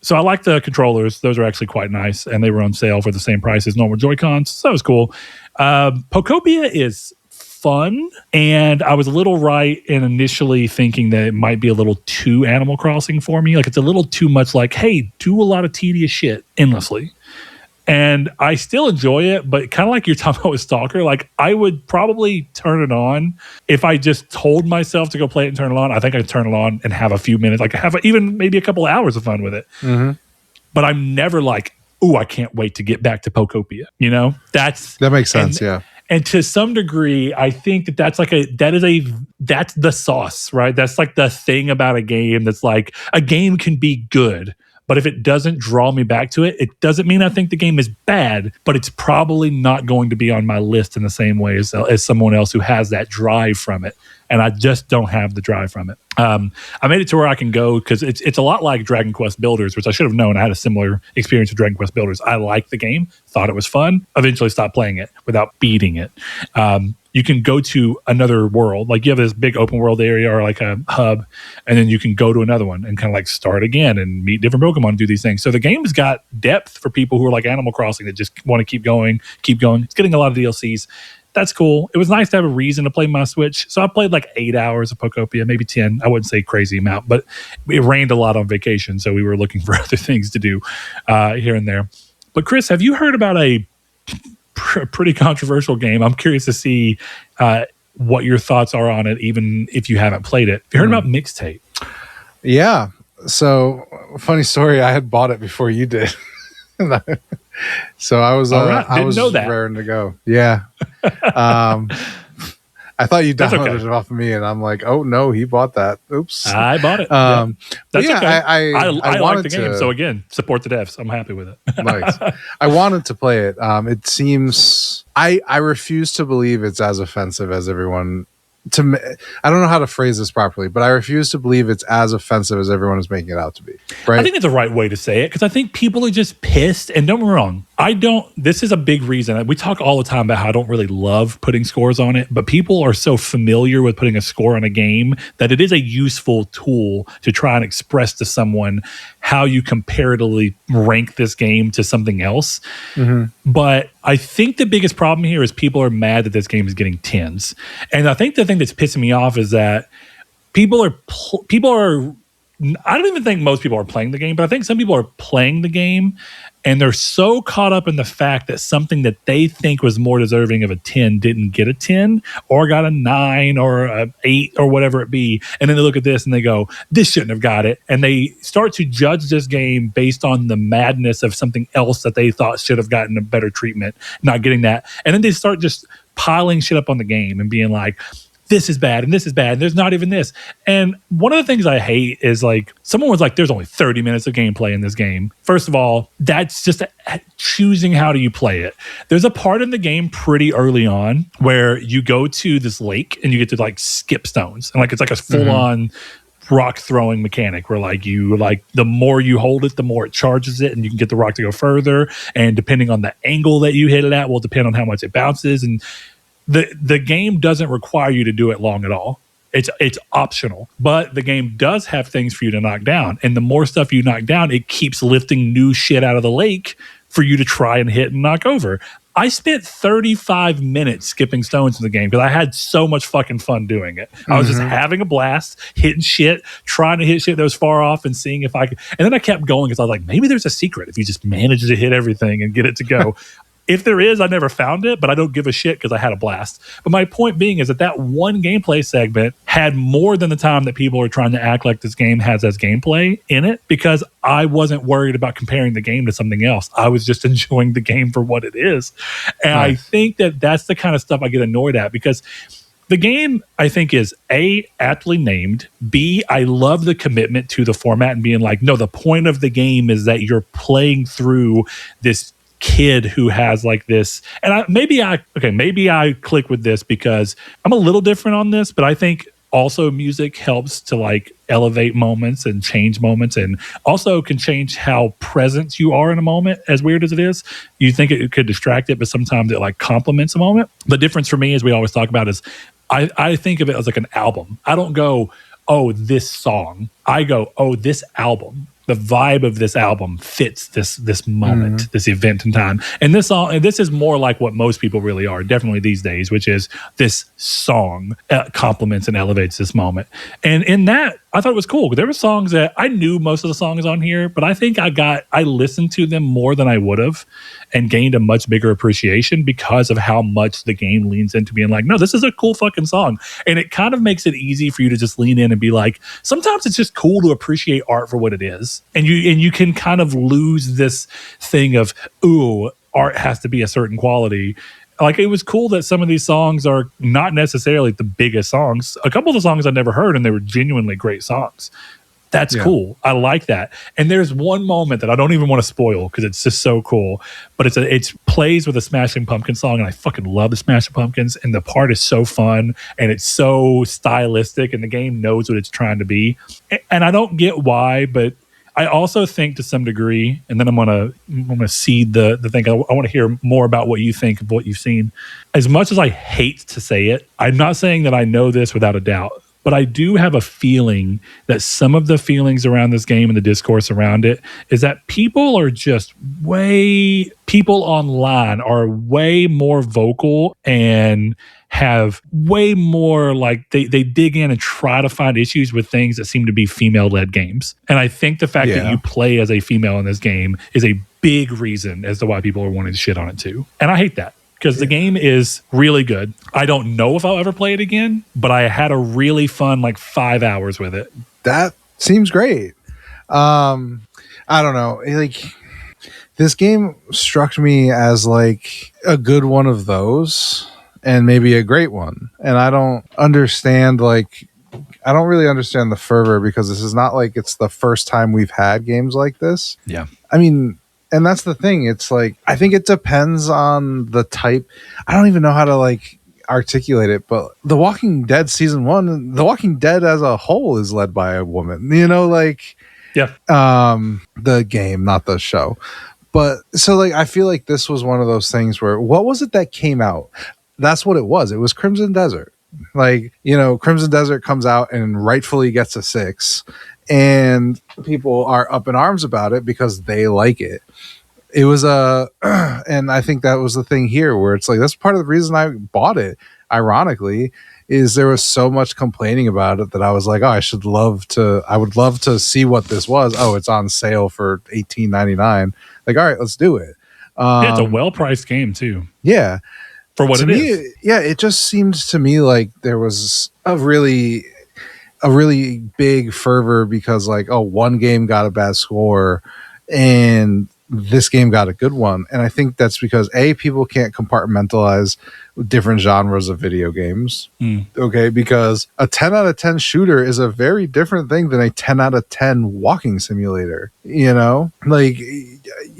So I like the controllers. Those are actually quite nice, and they were on sale for the same price as normal Joy-Cons. So that was cool. Pokopia is fun, and I was a little right in initially thinking that it might be a little too Animal Crossing for me. Like it's a little too much like, hey, do a lot of tedious shit endlessly. And I still enjoy it, but kind of like you're talking about with Stalker, like I would probably turn it on if I just told myself to go play it and turn it on. I think I'd turn it on and have a few minutes, like even maybe a couple of hours of fun with it. Mm-hmm. But I'm never like, ooh, I can't wait to get back to Pokopia. You know, that makes sense. Yeah. And to some degree, I think that's the sauce, right? That's like the thing about a game that's like a game can be good, but if it doesn't draw me back to it, it doesn't mean I think the game is bad, but it's probably not going to be on my list in the same way as someone else who has that drive from it. And I just don't have the drive from it. I made it to where I can go because it's a lot like Dragon Quest Builders, which I should have known. I had a similar experience with Dragon Quest Builders. I liked the game, thought it was fun, eventually stopped playing it without beating it. You can go to another world. Like you have this big open world area or like a hub, and then you can go to another one and kind of like start again and meet different Pokemon and do these things. So the game's got depth for people who are like Animal Crossing that just want to keep going. It's getting a lot of DLCs. That's cool. It was nice to have a reason to play my Switch. So I played like 8 hours of Pokopia, maybe 10. I wouldn't say crazy amount, but it rained a lot on vacation. So we were looking for other things to do here and there. But Chris, have you heard about a pretty controversial game? I'm curious to see what your thoughts are on it, even if you haven't played it. Have you heard about Mixtape? Yeah. So funny story. I had bought it before you did. So I was raring to go. Yeah. I thought you downloaded it off of me, and I'm like, oh no, he bought that. Oops. I bought it. That's okay. I like the game. So again, support the devs. I'm happy with it. Nice. I wanted to play it. It seems I refuse to believe it's as offensive as everyone. To me, I don't know how to phrase this properly, but I refuse to believe it's as offensive as everyone is making it out to be. Right? I think that's the right way to say it, because I think people are just pissed. And don't get me wrong, this is a big reason. We talk all the time about how I don't really love putting scores on it, but people are so familiar with putting a score on a game that it is a useful tool to try and express to someone how you comparatively rank this game to something else. Mm-hmm. But I think the biggest problem here is people are mad that this game is getting 10s. And I think the thing that's pissing me off is that people are I don't even think most people are playing the game, but I think some people are playing the game and they're so caught up in the fact that something that they think was more deserving of a 10 didn't get a 10 or got a 9 or a 8 or whatever it be. And then they look at this and they go, this shouldn't have got it. And they start to judge this game based on the madness of something else that they thought should have gotten a better treatment, not getting that. And then they start just piling shit up on the game and being like, this is bad and this is bad and there's not even this. And one of the things I hate is like someone was like, there's only 30 minutes of gameplay in this game. First of all, that's just choosing how do you play it. There's a part in the game pretty early on where you go to this lake and you get to like skip stones. And like it's like a full-on rock throwing mechanic where like you like the more you hold it, the more it charges it and you can get the rock to go further. And depending on the angle that you hit it at will depend on how much it bounces. And the game doesn't require you to do it long at all. It's optional, but the game does have things for you to knock down. And the more stuff you knock down, it keeps lifting new shit out of the lake for you to try and hit and knock over. I spent 35 minutes skipping stones in the game because I had so much fucking fun doing it. I was just having a blast, hitting shit, trying to hit shit that was far off and seeing if I could. And then I kept going because I was like, maybe there's a secret if you just manage to hit everything and get it to go. If there is, I never found it, but I don't give a shit because I had a blast. But my point being is that one gameplay segment had more than the time that people are trying to act like this game has as gameplay in it, because I wasn't worried about comparing the game to something else. I was just enjoying the game for what it is. And I think that that's the kind of stuff I get annoyed at, because the game, I think, is A, aptly named. B, I love the commitment to the format and being like, no, the point of the game is that you're playing through this kid who has like this, and maybe I click with this because I'm a little different on this, but I think also music helps to like elevate moments and change moments, and also can change how present you are in a moment. As weird as it is, you think it could distract it, but sometimes it like complements a moment. The difference for me, as we always talk about, is I think of it as like an album. I don't go, oh, this song. I go, oh, this album. The vibe of this album fits this moment, this event in time. And this is more like what most people really are, definitely these days, which is this song complements and elevates this moment. And in that, I thought it was cool. There were songs that I knew most of the songs on here, but I think I listened to them more than I would have and gained a much bigger appreciation because of how much the game leans into being like, no, this is a cool fucking song. And it kind of makes it easy for you to just lean in and be like, sometimes it's just cool to appreciate art for what it is. And you can kind of lose this thing of, ooh, art has to be a certain quality. Like, it was cool that some of these songs are not necessarily the biggest songs. A couple of the songs I never heard, and they were genuinely great songs. That's cool. I like that. And there's one moment that I don't even want to spoil because it's just so cool. But it plays with a Smashing Pumpkins song, and I fucking love the Smashing Pumpkins. And the part is so fun, and it's so stylistic, and the game knows what it's trying to be. And I don't get why, but I also think to some degree, and then I'm gonna seed the thing. I want to hear more about what you think of what you've seen. As much as I hate to say it, I'm not saying that I know this without a doubt, but I do have a feeling that some of the feelings around this game and the discourse around it is that people online are way more vocal and have way more like they dig in and try to find issues with things that seem to be female-led games. And I think the fact that you play as a female in this game is a big reason as to why people are wanting to shit on it too. And I hate that because the game is really good. I don't know if I'll ever play it again, but I had a really fun like 5 hours with it. That seems great. I don't know. Like, this game struck me as like a good one of those, and maybe a great one. And I don't really understand the fervor, because this is not like it's the first time we've had games like this. Yeah. I mean, and that's the thing. It's like, I think it depends on the type. I don't even know how to like articulate it, but The Walking Dead season 1, The Walking Dead as a whole is led by a woman, like, the game, not the show. But so like, I feel like this was one of those things where, what was it that came out? That's what it was. It was Crimson Desert. Like, Crimson Desert comes out and rightfully gets a 6, and people are up in arms about it because they like it. It was and I think that was the thing here, where it's like, that's part of the reason I bought it, ironically, is there was so much complaining about it that I was like, oh, I would love to see what this was. Oh, it's on sale for $18.99. Like, all right, let's do it. Yeah, it's a well-priced game too. Yeah. For what it is. It just seemed to me like there was a really big fervor because like, oh, one game got a bad score and this game got a good one. And I think that's because people can't compartmentalize different genres of video games. Okay, because a 10 out of 10 shooter is a very different thing than a 10 out of 10 walking simulator. You know, like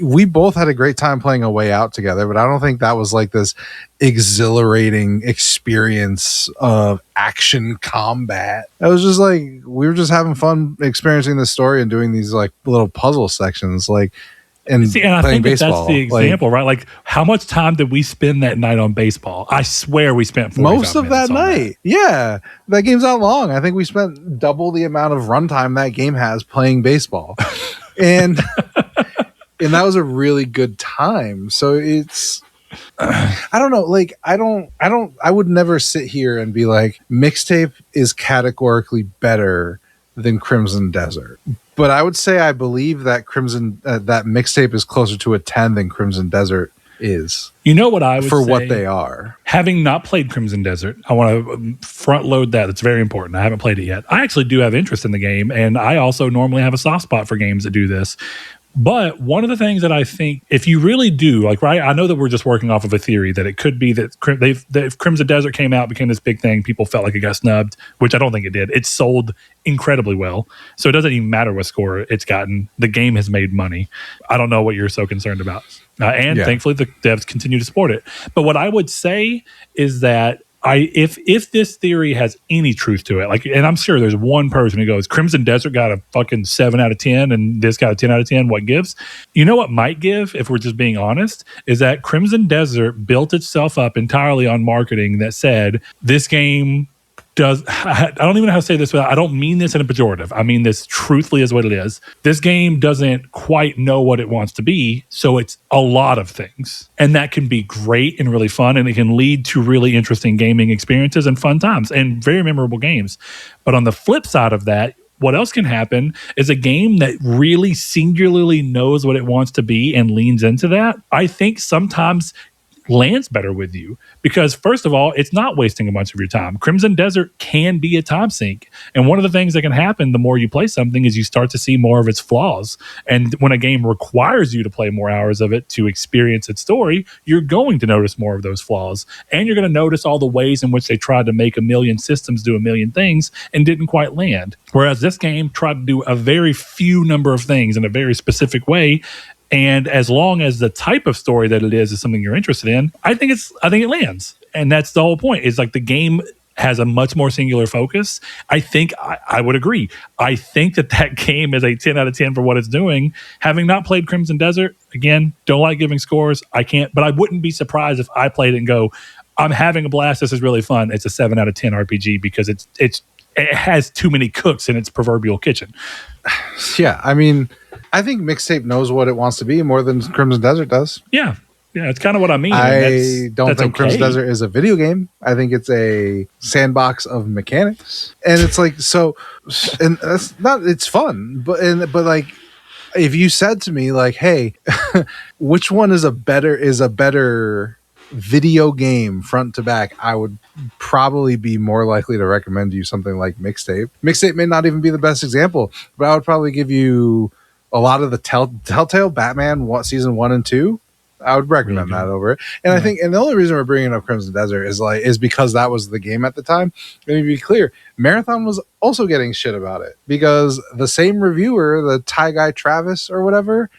we both had a great time playing A Way Out together, but I don't think that was like this exhilarating experience of action combat. It was just like we were just having fun experiencing the story and doing these like little puzzle sections, like. And I think baseball. That's the example, right? Like, how much time did we spend that night on baseball? I swear we spent most of that night. Yeah, that game's not long. I think we spent double the amount of runtime that game has playing baseball, and and that was a really good time. So it's. I don't know. Like, I would never sit here and be like, Mixtape is categorically better than Crimson Desert. But I would say I believe that that Mixtape is closer to a 10 than Crimson Desert is. You know what I would for say, what they are. Having not played Crimson Desert, I want to front load that. That's very important. I haven't played it yet. I actually do have interest in the game, and I also normally have a soft spot for games that do this. But one of the things that I think, if you really do, like, right, I know that we're just working off of a theory that it could be that if Crimson Desert came out, became this big thing, people felt like it got snubbed, which I don't think it did. It sold incredibly well. So it doesn't even matter what score it's gotten. The game has made money. I don't know what you're so concerned about. Thankfully, the devs continue to support it. But what I would say is that if this theory has any truth to it, like, and I'm sure there's one person who goes, Crimson Desert got a fucking 7 out of 10 and this got a 10 out of 10, what gives? You know what might give, if we're just being honest, is that Crimson Desert built itself up entirely on marketing that said this game I don't even know how to say this without, I don't mean this in a pejorative. I mean this truthfully as what it is. This game doesn't quite know what it wants to be, so it's a lot of things. And that can be great and really fun, and it can lead to really interesting gaming experiences and fun times and very memorable games. But on the flip side of that, what else can happen is a game that really singularly knows what it wants to be and leans into that, I think sometimes lands better with you because, first of all, it's not wasting a bunch of your time. Crimson Desert can be a time sink, and one of the things that can happen the more you play something is you start to see more of its flaws. And when a game requires you to play more hours of it to experience its story, you're going to notice more of those flaws, and you're going to notice all the ways in which they tried to make a million systems do a million things and didn't quite land. Whereas this game tried to do a very few number of things in a very specific way. And as long as the type of story that it is something you're interested in, I think it lands. And that's the whole point. Is like the game has a much more singular focus. I think I would agree. I think that game is a 10 out of 10 for what it's doing. Having not played Crimson Desert, again, don't like giving scores. I can't, but I wouldn't be surprised if I played it and go, I'm having a blast. This is really fun. It's a 7 out of 10 RPG because it has too many cooks in its proverbial kitchen. Yeah, I mean, I think Mixtape knows what it wants to be more than Crimson Desert does. Yeah, it's kind of what I mean. I don't think okay. Crimson Desert is a video game. I think it's a sandbox of mechanics, and it's like so. And that's not. It's fun, but like, if you said to me like, "Hey, which one is a better video game front to back," I would probably be more likely to recommend you something like Mixtape. Mixtape may not even be the best example, but I would probably give you a lot of the Telltale Batman season 1 and 2. I would recommend that over it. And I think, and the only reason we're bringing up Crimson Desert is because that was the game at the time. Let me be clear, Marathon was also getting shit about it because the same reviewer, the Thai guy Travis or whatever,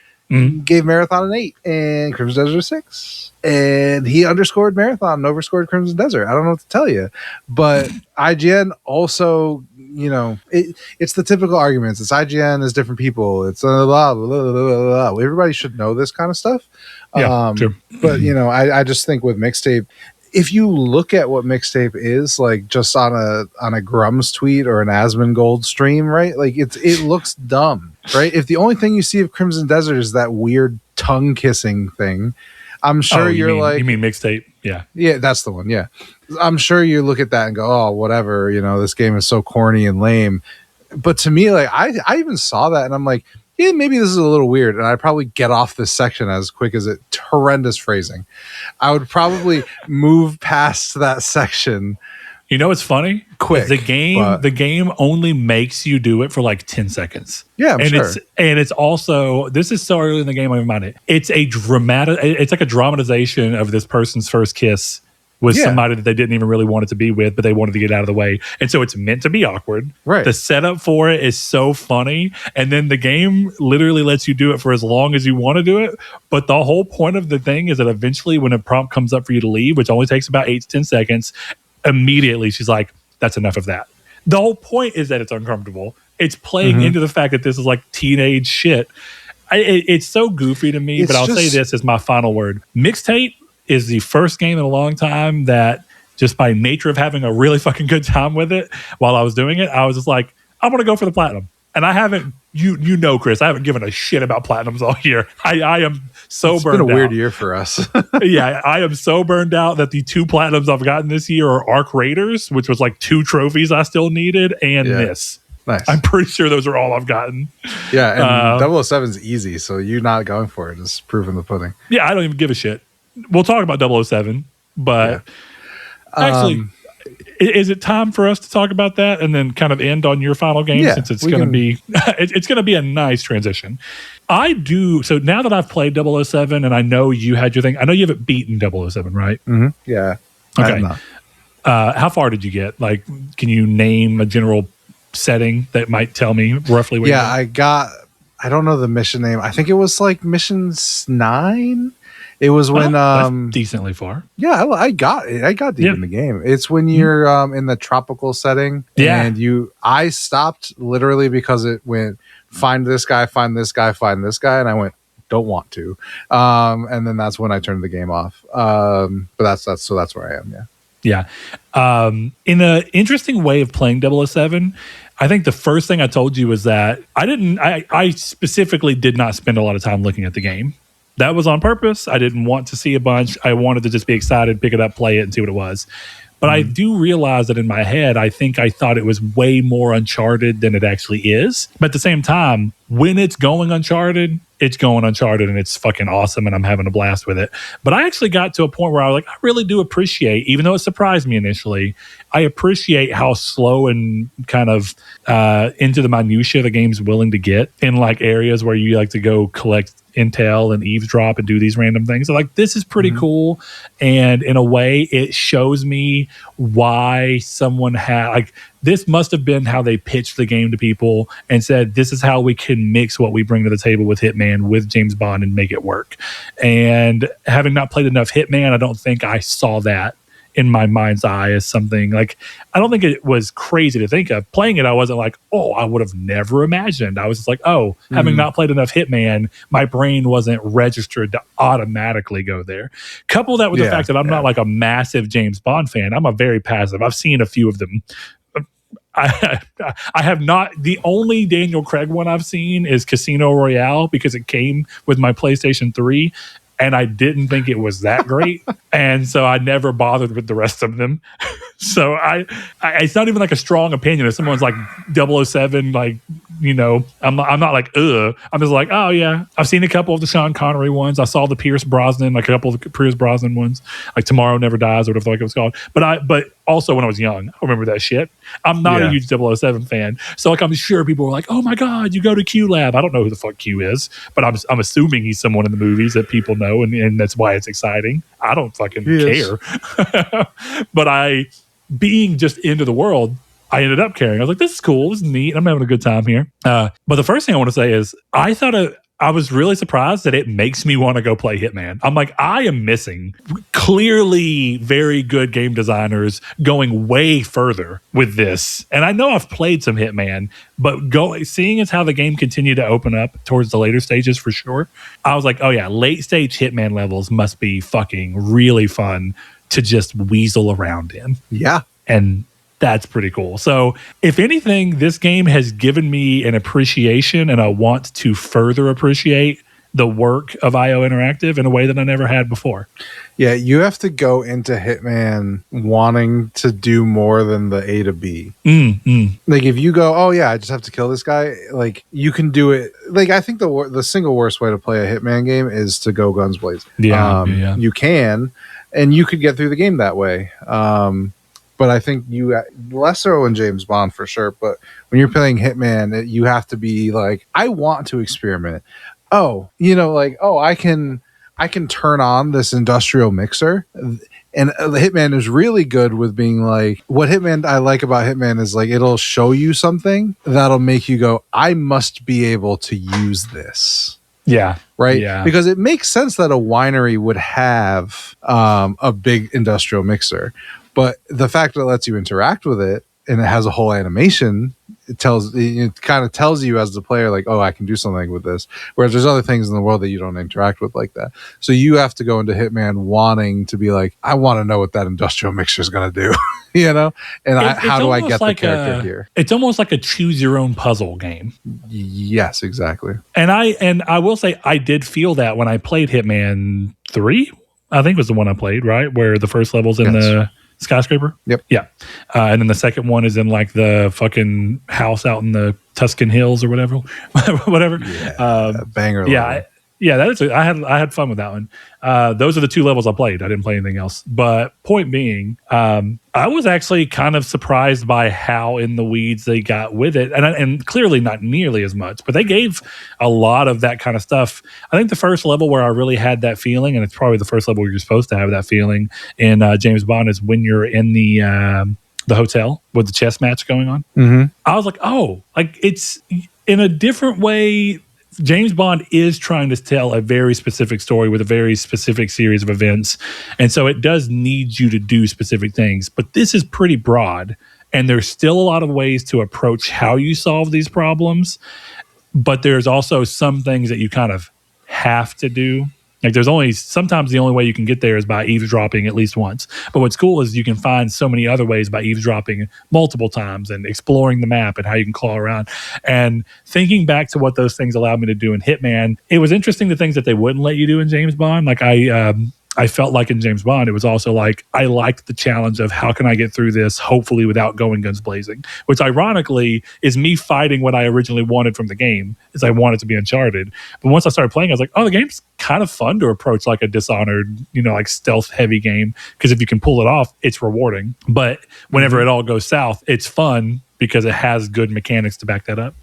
gave Marathon an 8 and Crimson Desert a 6. And he underscored Marathon and overscored Crimson Desert. I don't know what to tell you. But IGN also, you know, it's the typical arguments. It's IGN is different people. It's blah, blah, blah, blah, blah, blah. Everybody should know this kind of stuff. Yeah, true. But, you know, I just think with Mixtape, if you look at what Mixtape is, like just on a Grums tweet or an Asmongold stream, right? Like it looks dumb, right? If the only thing you see of Crimson Desert is that weird tongue kissing thing, I'm sure you you're mean Mixtape? Yeah. Yeah, that's the one. Yeah. I'm sure you look at that and go, oh, whatever, this game is so corny and lame. But to me, like, I even saw that and I'm like, yeah, maybe this is a little weird. And I'd probably get off this section as quick as it. Horrendous phrasing. I would probably move past that section. You know what's funny? Quick. The game only makes you do it for like 10 seconds. Yeah, I'm sure. It's also, this is so early in the game, I remind it. It's like a dramatization of this person's first kiss with somebody that they didn't even really want it to be with, but they wanted to get out of the way. And so it's meant to be awkward. Right. The setup for it is so funny. And then the game literally lets you do it for as long as you want to do it. But the whole point of the thing is that eventually when a prompt comes up for you to leave, which only takes about 8 to 10 seconds, immediately she's like, that's enough of that. The whole point is that it's uncomfortable. It's playing into the fact that this is like teenage shit. It's so goofy to me, but I'll say this as my final word. Mixtape is the first game in a long time that just by nature of having a really fucking good time with it while I was doing it, I was just like, I'm going to go for the platinum. And I haven't, Chris, I haven't given a shit about platinums all year. I am so burned out. It's been a weird year for us. Yeah, I am so burned out that the 2 platinums I've gotten this year are Arc Raiders, which was like 2 trophies I still needed, and this. Nice. I'm pretty sure those are all I've gotten. Yeah, and 007 is easy, so you not going for it is proof in the pudding. Yeah, I don't even give a shit. We'll talk about 007, but actually, is it time for us to talk about that and then kind of end on your final game since it's going to be it's going to be a nice transition. I do. So now that I've played 007 and I know you had your thing, I know you haven't beaten 007, right? Mm-hmm. Yeah. Okay. How far did you get? Like, can you name a general setting that might tell me roughly what I don't know the mission name. I think it was like mission 9. It was when that's decently far. Yeah, I got it. I got deep in the game. It's when you're in the tropical setting. Yeah. And I stopped literally because it went find this guy, find this guy, find this guy, and I went, don't want to. And then that's when I turned the game off. But that's where I am, Yeah. In an interesting way of playing 007, I think the first thing I told you was that I specifically did not spend a lot of time looking at the game. That was on purpose. I didn't want to see a bunch. I wanted to just be excited, pick it up, play it, and see what it was. But I do realize that in my head, I think I thought it was way more Uncharted than it actually is. But at the same time, when it's going Uncharted, and it's fucking awesome and I'm having a blast with it. But I actually got to a point where I was like, I really do appreciate, even though it surprised me initially, I appreciate how slow and kind of into the minutia the game's willing to get in like areas where you like to go collect intel and eavesdrop and do these random things. So like, this is pretty cool. And in a way, it shows me why someone had like, this must have been how they pitched the game to people and said, this is how we can mix what we bring to the table with Hitman, with James Bond, and make it work. And having not played enough Hitman, I don't think I saw that in my mind's eye as something like, I don't think it was crazy to think of. Playing it, I wasn't like, oh, I would have never imagined. I was just like, oh, having not played enough Hitman, my brain wasn't registered to automatically go there. Couple that with the fact that I'm not like a massive James Bond fan. I'm a very passive. I've seen a few of them. I have not. The only Daniel Craig one I've seen is Casino Royale because it came with my PlayStation 3 and I didn't think it was that great. And so I never bothered with the rest of them. So it's not even like a strong opinion. If someone's like 007, like, I'm not like, ugh. I'm just like, oh yeah. I've seen a couple of the Sean Connery ones. I saw the Pierce Brosnan, like a couple of the Pierce Brosnan ones, like Tomorrow Never Dies or whatever it was called. But also when I was young, I remember that shit. I'm not a huge 007 fan. So like, I'm sure people were like, oh my God, you go to Q Lab. I don't know who the fuck Q is, but I'm assuming he's someone in the movies that people know. And that's why it's exciting. I don't fucking care. But being just into the world, I ended up caring. I was like, this is cool. This is neat. I'm having a good time here. But the first thing I want to say is I was really surprised that it makes me want to go play Hitman. I'm like, I am missing clearly very good game designers going way further with this. And I know I've played some Hitman, but seeing as how the game continued to open up towards the later stages for sure, I was like, oh yeah, late stage Hitman levels must be fucking really fun to just weasel around in. Yeah. And that's pretty cool. So if anything, this game has given me an appreciation and I want to further appreciate the work of IO Interactive in a way that I never had before. Yeah, you have to go into Hitman wanting to do more than the A to B. Like if you go, oh yeah, I just have to kill this guy, like you can do it. Like I think the single worst way to play a Hitman game is to go guns blazing. Yeah. You can, and you could get through the game that way. But I think less so in James Bond for sure. But when you're playing Hitman, you have to be like, I want to experiment. Oh, I can turn on this industrial mixer. And the Hitman is really good with being like, what I like about Hitman is like, it'll show you something that'll make you go, I must be able to use this. Yeah. Right. Yeah. Because it makes sense that a winery would have a big industrial mixer. But the fact that it lets you interact with it and it has a whole animation, it kind of tells you as the player, like, oh, I can do something with this. Whereas there's other things in the world that you don't interact with like that. So you have to go into Hitman wanting to be like, I want to know what that industrial mixture is going to do, And how do I get the character here? It's almost like a choose your own puzzle game. Yes, exactly. And I will say I did feel that when I played Hitman 3. I think it was the one I played, right? Where the first level's in the skyscraper. Yep. Yeah. And then the second one is in like the fucking house out in the Tuscan Hills or whatever. Whatever. Yeah, banger. Yeah. I had fun with that one. Those are the 2 levels I played. I didn't play anything else. But point being, I was actually kind of surprised by how in the weeds they got with it. And clearly not nearly as much, but they gave a lot of that kind of stuff. I think the first level where I really had that feeling, and it's probably the first level where you're supposed to have that feeling in James Bond, is when you're in the hotel with the chess match going on. Mm-hmm. I was like, oh, like it's in a different way. James Bond is trying to tell a very specific story with a very specific series of events. And so it does need you to do specific things. But this is pretty broad. And there's still a lot of ways to approach how you solve these problems. But there's also some things that you kind of have to do. Like sometimes the only way you can get there is by eavesdropping at least once. But what's cool is you can find so many other ways by eavesdropping multiple times and exploring the map and how you can claw around. And thinking back to what those things allowed me to do in Hitman, it was interesting the things that they wouldn't let you do in James Bond. Like I felt like in James Bond, it was also like, I liked the challenge of how can I get through this, hopefully without going guns blazing, which ironically is me fighting what I originally wanted from the game, is I wanted to be Uncharted. But once I started playing, I was like, oh, the game's kind of fun to approach like a Dishonored, like stealth heavy game. Because if you can pull it off, it's rewarding. But whenever it all goes south, it's fun because it has good mechanics to back that up.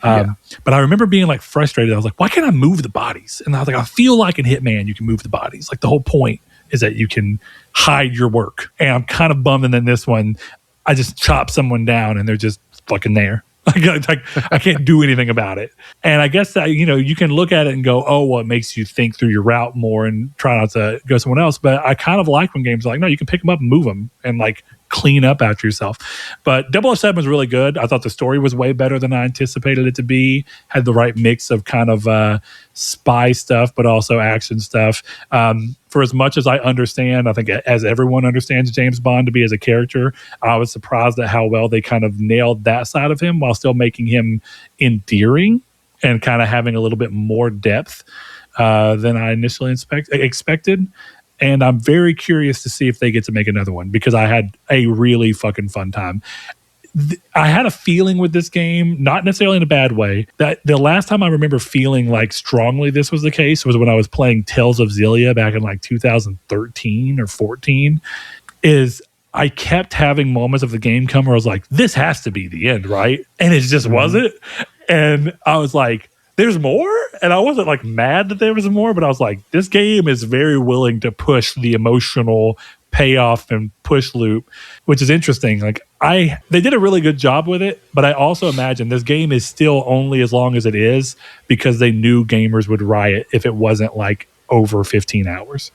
But I remember being like frustrated. I was like, why can't I move the bodies? And I was like, I feel like in Hitman, you can move the bodies. Like the whole point is that you can hide your work. And I'm kind of bummed. And then this one, I just chop someone down and they're just fucking there. Like I can't do anything about it. And I guess that, you can look at it and go, oh, well, it makes you think through your route more and try not to go someone else. But I kind of like when games are like, no, you can pick them up and move them and like clean up after yourself. But 007 was really good. I thought the story was way better than I anticipated it to be. Had the right mix of kind of spy stuff, but also action stuff. For as much as I understand, I think as everyone understands James Bond to be as a character, I was surprised at how well they kind of nailed that side of him while still making him endearing and kind of having a little bit more depth than I initially expected. And I'm very curious to see if they get to make another one because I had a really fucking fun time. I had a feeling with this game, not necessarily in a bad way, that the last time I remember feeling like strongly this was the case was when I was playing Tales of Xillia back in like 2013 or 14, is I kept having moments of the game come where I was like, this has to be the end, right? And it just wasn't. And I was like, there's more? And I wasn't like mad that there was more, but I was like, this game is very willing to push the emotional payoff and push loop, which is interesting. Like they did a really good job with it, but I also imagine this game is still only as long as it is because they knew gamers would riot if it wasn't like over 15 hours.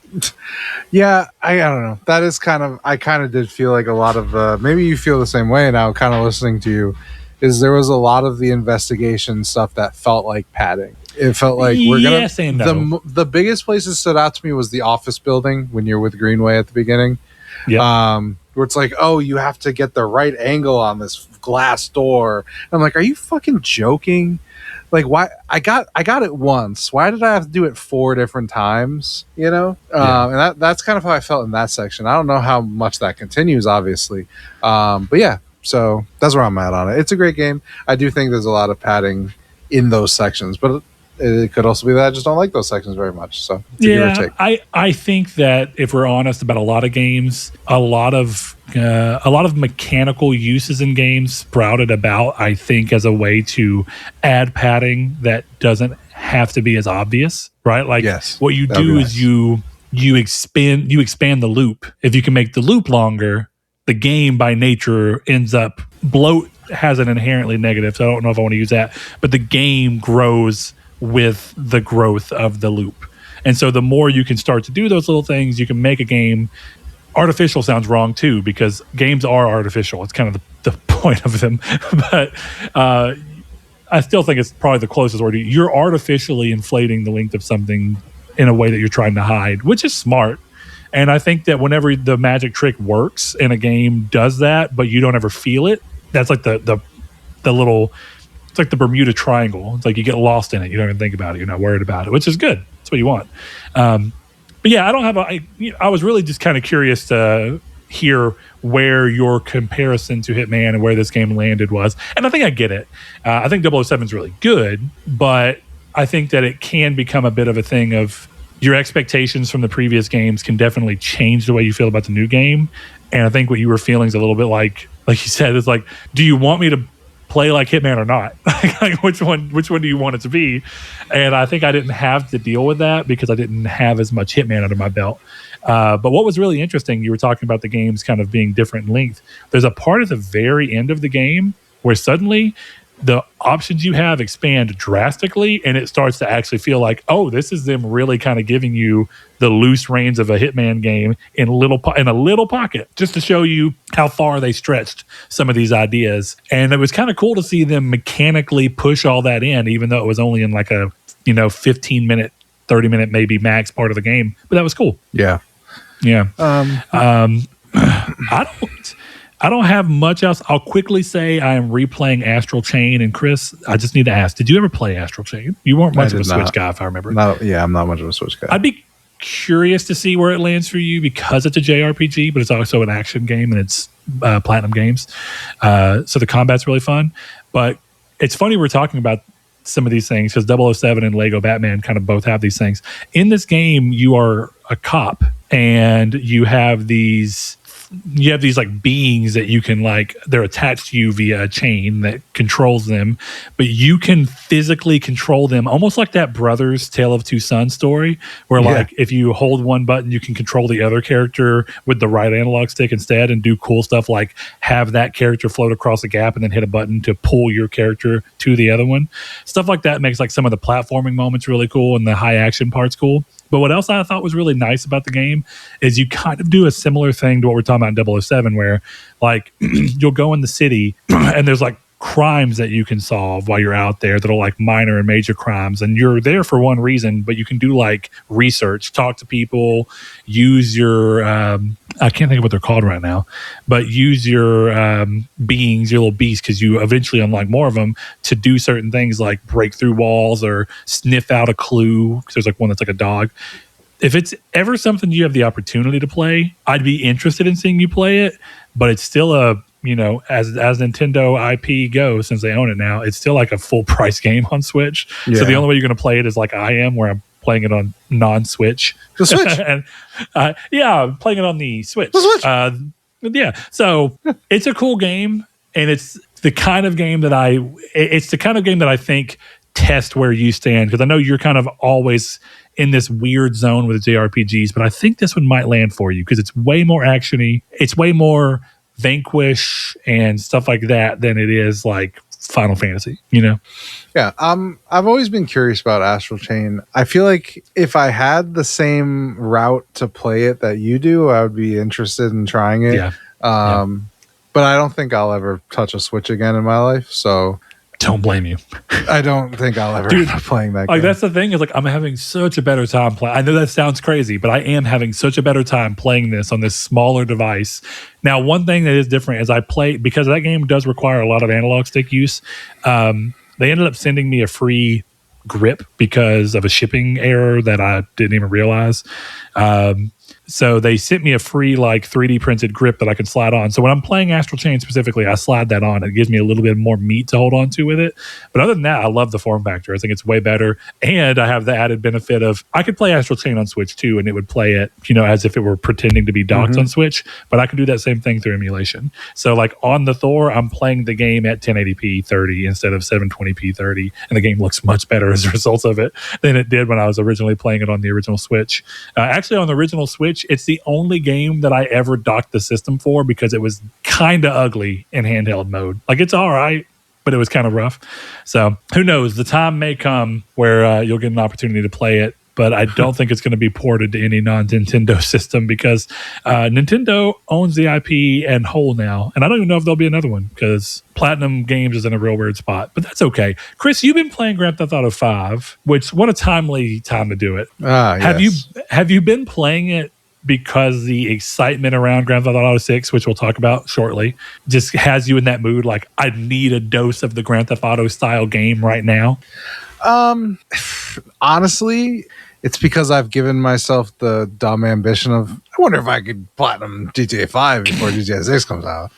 Yeah, I don't know. That is I kind of did feel like a lot of maybe you feel the same way now kind of listening to you, is there was a lot of the investigation stuff that felt like padding. It felt like yes and no. The biggest place that stood out to me was the office building when you're with Greenway at the beginning. Yeah. Where it's like, oh, you have to get the right angle on this glass door. And I'm like, are you fucking joking? like, why I got it once. Why did I have to do it 4 different times? You know, and that's kind of how I felt in that section. I don't know how much that continues, obviously, but yeah. So that's where I'm at on it. It's a great game. I do think there's a lot of padding in those sections, but it could also be that I just don't like those sections very much. So it's a give or take. I think that if we're honest about a lot of games, a lot of mechanical uses in games sprouted about, I think, as a way to add padding that doesn't have to be as obvious, right? Like, yes, what you do is you expand the loop. If you can make the loop longer, the game by nature ends up bloat has an inherently negative, so I don't know if I want to use that, but the game grows with the growth of the loop. And so the more you can start to do those little things, you can make a game. Artificial sounds wrong too, because games are artificial. It's kind of the point of them. But I still think it's probably the closest word. You're artificially inflating the length of something in a way that you're trying to hide, which is smart. And I think that whenever the magic trick works in a game does that, but you don't ever feel it, that's like the little, it's like the Bermuda Triangle. It's like you get lost in it. You don't even think about it. You're not worried about it, which is good. That's what you want. But yeah, I was really just kind of curious to hear where your comparison to Hitman and where this game landed was. And I think I get it. I think 007 is really good, but I think that it can become a bit of a thing of your expectations from the previous games can definitely change the way you feel about the new game. And I think what you were feeling is a little bit like you said, it's like, do you want me to play like Hitman or not? Like, which one do you want it to be? And I think I didn't have to deal with that because I didn't have as much Hitman under my belt. But what was really interesting, you were talking about the games kind of being different in length. There's a part at the very end of the game where suddenly the options you have expand drastically, and it starts to actually feel like, oh, this is them really kind of giving you the loose reins of a Hitman game in a little pocket, just to show you how far they stretched some of these ideas. And it was kind of cool to see them mechanically push all that in, even though it was only in like a 15-minute, 30-minute maybe max part of the game. But that was cool. Yeah. I don't have much else. I'll quickly say I am replaying Astral Chain. And Chris, I just need to ask, did you ever play Astral Chain? You weren't much of a Switch guy, if I remember. I'm not much of a Switch guy. I'd be curious to see where it lands for you because it's a JRPG, but it's also an action game and it's Platinum Games. So the combat's really fun. But it's funny we're talking about some of these things because 007 and Lego Batman kind of both have these things. In this game, you are a cop and you have these like beings that you can, like, they're attached to you via a chain that controls them, but you can physically control them, almost like that Brothers Tale of Two Sons story where like if you hold one button you can control the other character with the right analog stick instead and do cool stuff like have that character float across a gap and then hit a button to pull your character to the other one. Stuff like that makes like some of the platforming moments really cool and the high action parts cool. But what else I thought was really nice about the game is you kind of do a similar thing to what we're talking about in 007, where like you'll go in the city and there's like crimes that you can solve while you're out there that are like minor and major crimes. And you're there for one reason, but you can do like research, talk to people, use your, I can't think of what they're called right now, but use your beings, your little beasts, because you eventually unlock more of them to do certain things like break through walls or sniff out a clue. Because there's like one that's like a dog. If it's ever something you have the opportunity to play, I'd be interested in seeing you play it, but it's still a, as Nintendo IP goes, since they own it now, it's still like a full price game on Switch. Yeah. So the only way you're going to play it is like I am, where I'm playing it on non-Switch. The Switch? And, I'm playing it on the Switch. The Switch. So it's a cool game, and it's the kind of game that I think test where you stand, because I know you're kind of always in this weird zone with JRPGs, but I think this one might land for you because it's way more actiony. It's way more Vanquish and stuff like that than it is like Final Fantasy, Yeah. I've always been curious about Astral Chain. I feel like if I had the same route to play it that you do, I would be interested in trying it. Yeah. But I don't think I'll ever touch a Switch again in my life. So don't blame you. I don't think I'll ever end up playing that game. Like, that's the thing, is like I'm having such a better time playing. I know that sounds crazy, but I am having such a better time playing this on this smaller device. Now, one thing that is different is I play, because that game does require a lot of analog stick use. That They ended up sending me a free grip because of a shipping error that I didn't even realize. So they sent me a free like 3D printed grip that I could slide on. So when I'm playing Astral Chain specifically, I slide that on. It gives me a little bit more meat to hold on to with it. But other than that, I love the form factor. I think it's way better. And I have the added benefit of I could play Astral Chain on Switch too, and it would play it, as if it were pretending to be docked on Switch. But I can do that same thing through emulation. So like on the Thor, I'm playing the game at 1080p 30 instead of 720p 30. And the game looks much better as a result of it than it did when I was originally playing it on the original Switch. Actually, on the original Switch, it's the only game that I ever docked the system for because it was kind of ugly in handheld mode. Like, it's all right, but it was kind of rough. So who knows? The time may come where you'll get an opportunity to play it, but I don't think it's going to be ported to any non-Nintendo system because Nintendo owns the IP and whole now. And I don't even know if there'll be another one because Platinum Games is in a real weird spot, but that's okay. Chris, you've been playing Grand Theft Auto 5, which what a timely time to do it. Yes. Have you been playing it because the excitement around Grand Theft Auto 6, which we'll talk about shortly, just has you in that mood like, I need a dose of the Grand Theft Auto style game right now? Honestly, it's because I've given myself the dumb ambition of, I wonder if I could platinum GTA 5 before GTA 6 comes out.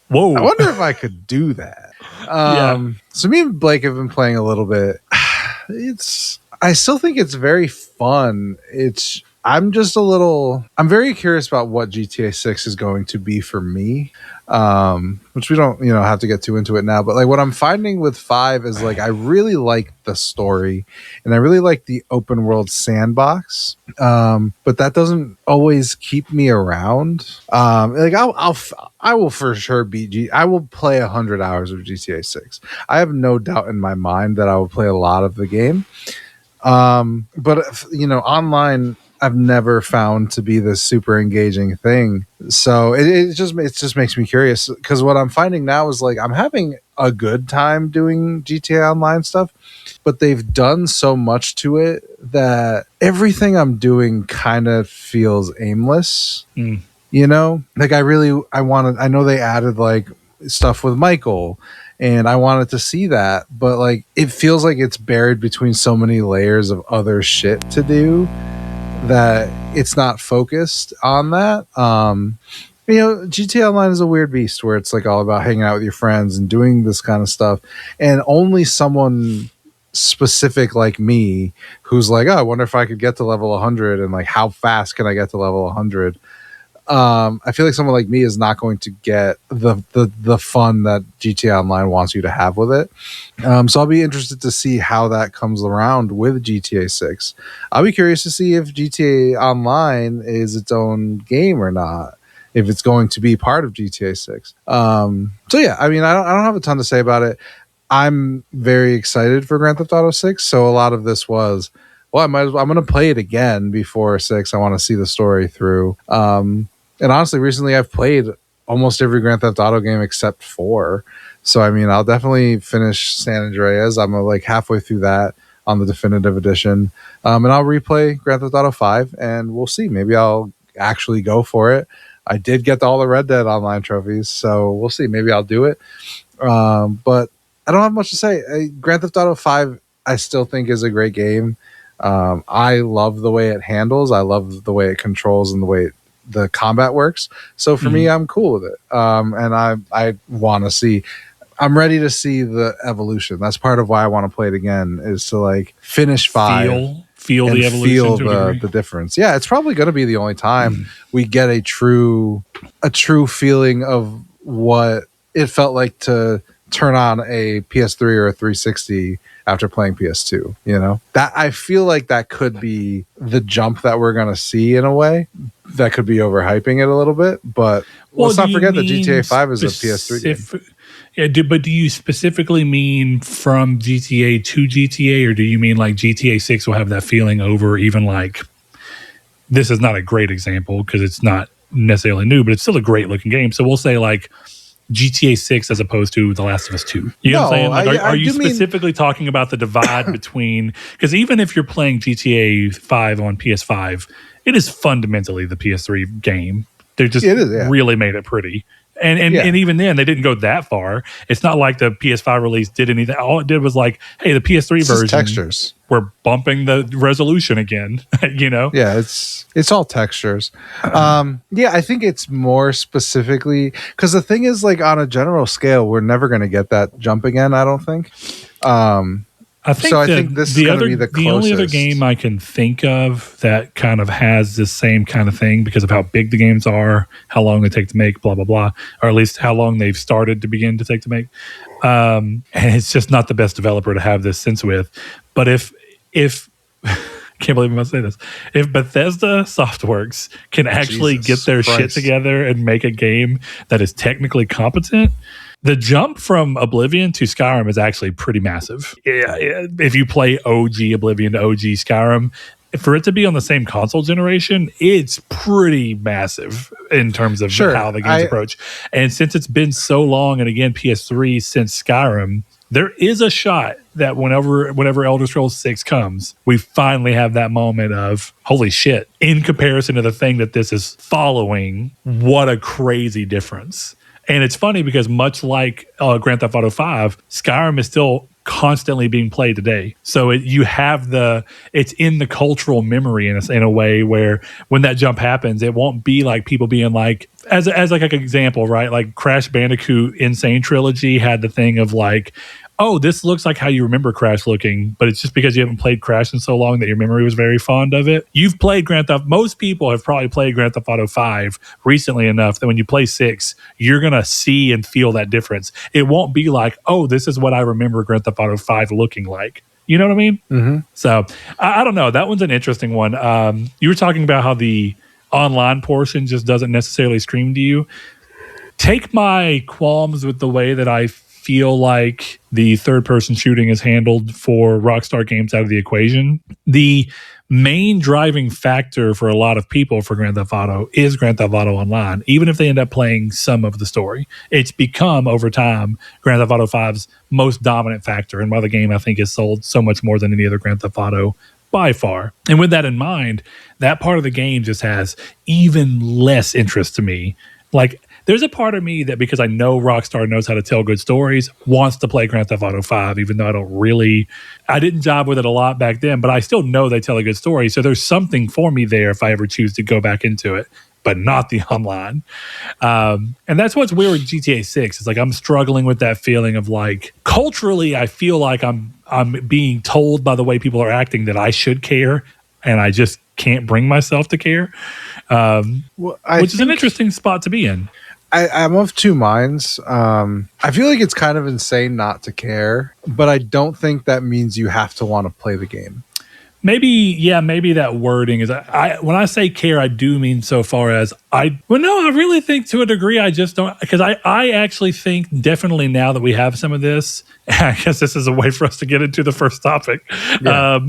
Whoa. I wonder if I could do that. So me and Blake have been playing a little bit. I still think it's very fun. I'm very curious about what GTA 6 is going to be for me, which we don't, have to get too into it now. But like what I'm finding with 5 is like, I really like the story and I really like the open world sandbox. But that doesn't always keep me around. Like I will for sure I will play 100 hours of GTA 6. I have no doubt in my mind that I will play a lot of the game. But online, I've never found to be this super engaging thing. So it just makes me curious because what I'm finding now is like I'm having a good time doing GTA Online stuff, but they've done so much to it that everything I'm doing kind of feels aimless. Like I know they added like stuff with Michael and I wanted to see that, but like it feels like it's buried between so many layers of other shit to do that it's not focused on that. GTA Online is a weird beast where it's like all about hanging out with your friends and doing this kind of stuff, and only someone specific like me who's like, oh, I wonder if I could get to level 100 and like how fast can I get to level 100. I feel like someone like me is not going to get the fun that GTA Online wants you to have with it. So I'll be interested to see how that comes around with GTA 6. I'll be curious to see if GTA Online is its own game or not, if it's going to be part of GTA 6. So yeah, I mean, I don't have a ton to say about it. I'm very excited for Grand Theft Auto 6. So a lot of this was, well, I'm going to play it again before 6. I want to see the story through. And honestly, recently I've played almost every Grand Theft Auto game except 4. So, I mean, I'll definitely finish San Andreas. I'm like halfway through that on the definitive edition. And I'll replay Grand Theft Auto 5 and we'll see. Maybe I'll actually go for it. I did get all the Red Dead Online trophies, so we'll see. Maybe I'll do it. But I don't have much to say. Grand Theft Auto 5, I still think is a great game. I love the way it handles. I love the way it controls and the way the combat works. So for me, I'm cool with it. And I want to see, I'm ready to see the evolution. That's part of why I want to play it again, is to like finish 5. Feel the evolution, feel the difference. Yeah, it's probably going to be the only time we get a true feeling of what it felt like to turn on a PS3 or a 360 after playing PS2. That I feel like that could be the jump that we're going to see in a way. That could be overhyping it a little bit, but let's not forget that GTA 5 is a PS3 game. Yeah, but do you specifically mean from GTA to GTA, or do you mean like GTA 6 will have that feeling over even like, this is not a great example because it's not necessarily new, but it's still a great looking game. So we'll say like GTA 6 as opposed to The Last of Us 2. You know what I'm saying? Like, are you specifically talking about the divide between, because even if you're playing GTA 5 on PS5, it is fundamentally the PS3 game. They just really made it pretty. And even then, they didn't go that far. It's not like the PS5 release did anything. All it did was like, hey, the PS3 version, textures. We're bumping the resolution again. Yeah, it's all textures. I think it's more specifically because the thing is, like, on a general scale, we're never going to get that jump again. I don't think. I think this is going to be the closest. The only other game I can think of that kind of has this same kind of thing because of how big the games are, how long they take to make, blah, blah, blah, or at least how long they've started to begin to take to make. And it's just not the best developer to have this sense with. But if can't believe I'm about to say this, if Bethesda Softworks can actually get their shit together and make a game that is technically competent, the jump from Oblivion to Skyrim is actually pretty massive. If you play OG Oblivion to OG Skyrim, for it to be on the same console generation, it's pretty massive in terms of how the games approach. And since it's been so long, and again, PS3 since Skyrim, there is a shot that whenever Elder Scrolls 6 comes, we finally have that moment of, holy shit, in comparison to the thing that this is following, what a crazy difference. And it's funny because much like Grand Theft Auto 5, Skyrim is still constantly being played today. So it's in the cultural memory in a way where when that jump happens, it won't be like people being like, as like an example, right? Like Crash Bandicoot Insane Trilogy had the thing of like, oh, this looks like how you remember Crash looking, but it's just because you haven't played Crash in so long that your memory was very fond of it. You've played Grand Theft. Most people have probably played Grand Theft Auto 5 recently enough that when you play 6, you're going to see and feel that difference. It won't be like, oh, this is what I remember Grand Theft Auto 5 looking like. You know what I mean? Mm-hmm. So I don't know. That one's an interesting one. You were talking about how the online portion just doesn't necessarily scream to you. Take my qualms with the way that I feel like the third-person shooting is handled for Rockstar games out of the equation. The main driving factor for a lot of people for Grand Theft Auto is Grand Theft Auto Online, even if they end up playing some of the story. It's become, over time, Grand Theft Auto 5's most dominant factor, and why the game, I think, is sold so much more than any other Grand Theft Auto by far. And with that in mind, that part of the game just has even less interest to me. Like, there's a part of me that, because I know Rockstar knows how to tell good stories, wants to play Grand Theft Auto 5, even though I didn't jive with it a lot back then, but I still know they tell a good story. So there's something for me there if I ever choose to go back into it, but not the online. And that's what's weird with GTA 6. It's like I'm struggling with that feeling of like, culturally, I feel like I'm being told by the way people are acting that I should care, and I just can't bring myself to care, which is an interesting spot to be in. I'm of two minds. I feel like it's kind of insane not to care, but I don't think that means you have to want to play the game. Maybe that wording is, when I say care, I do mean so far as I really think to a degree I just don't, because I actually think definitely now that we have some of this, I guess this is a way for us to get into the first topic. Yeah.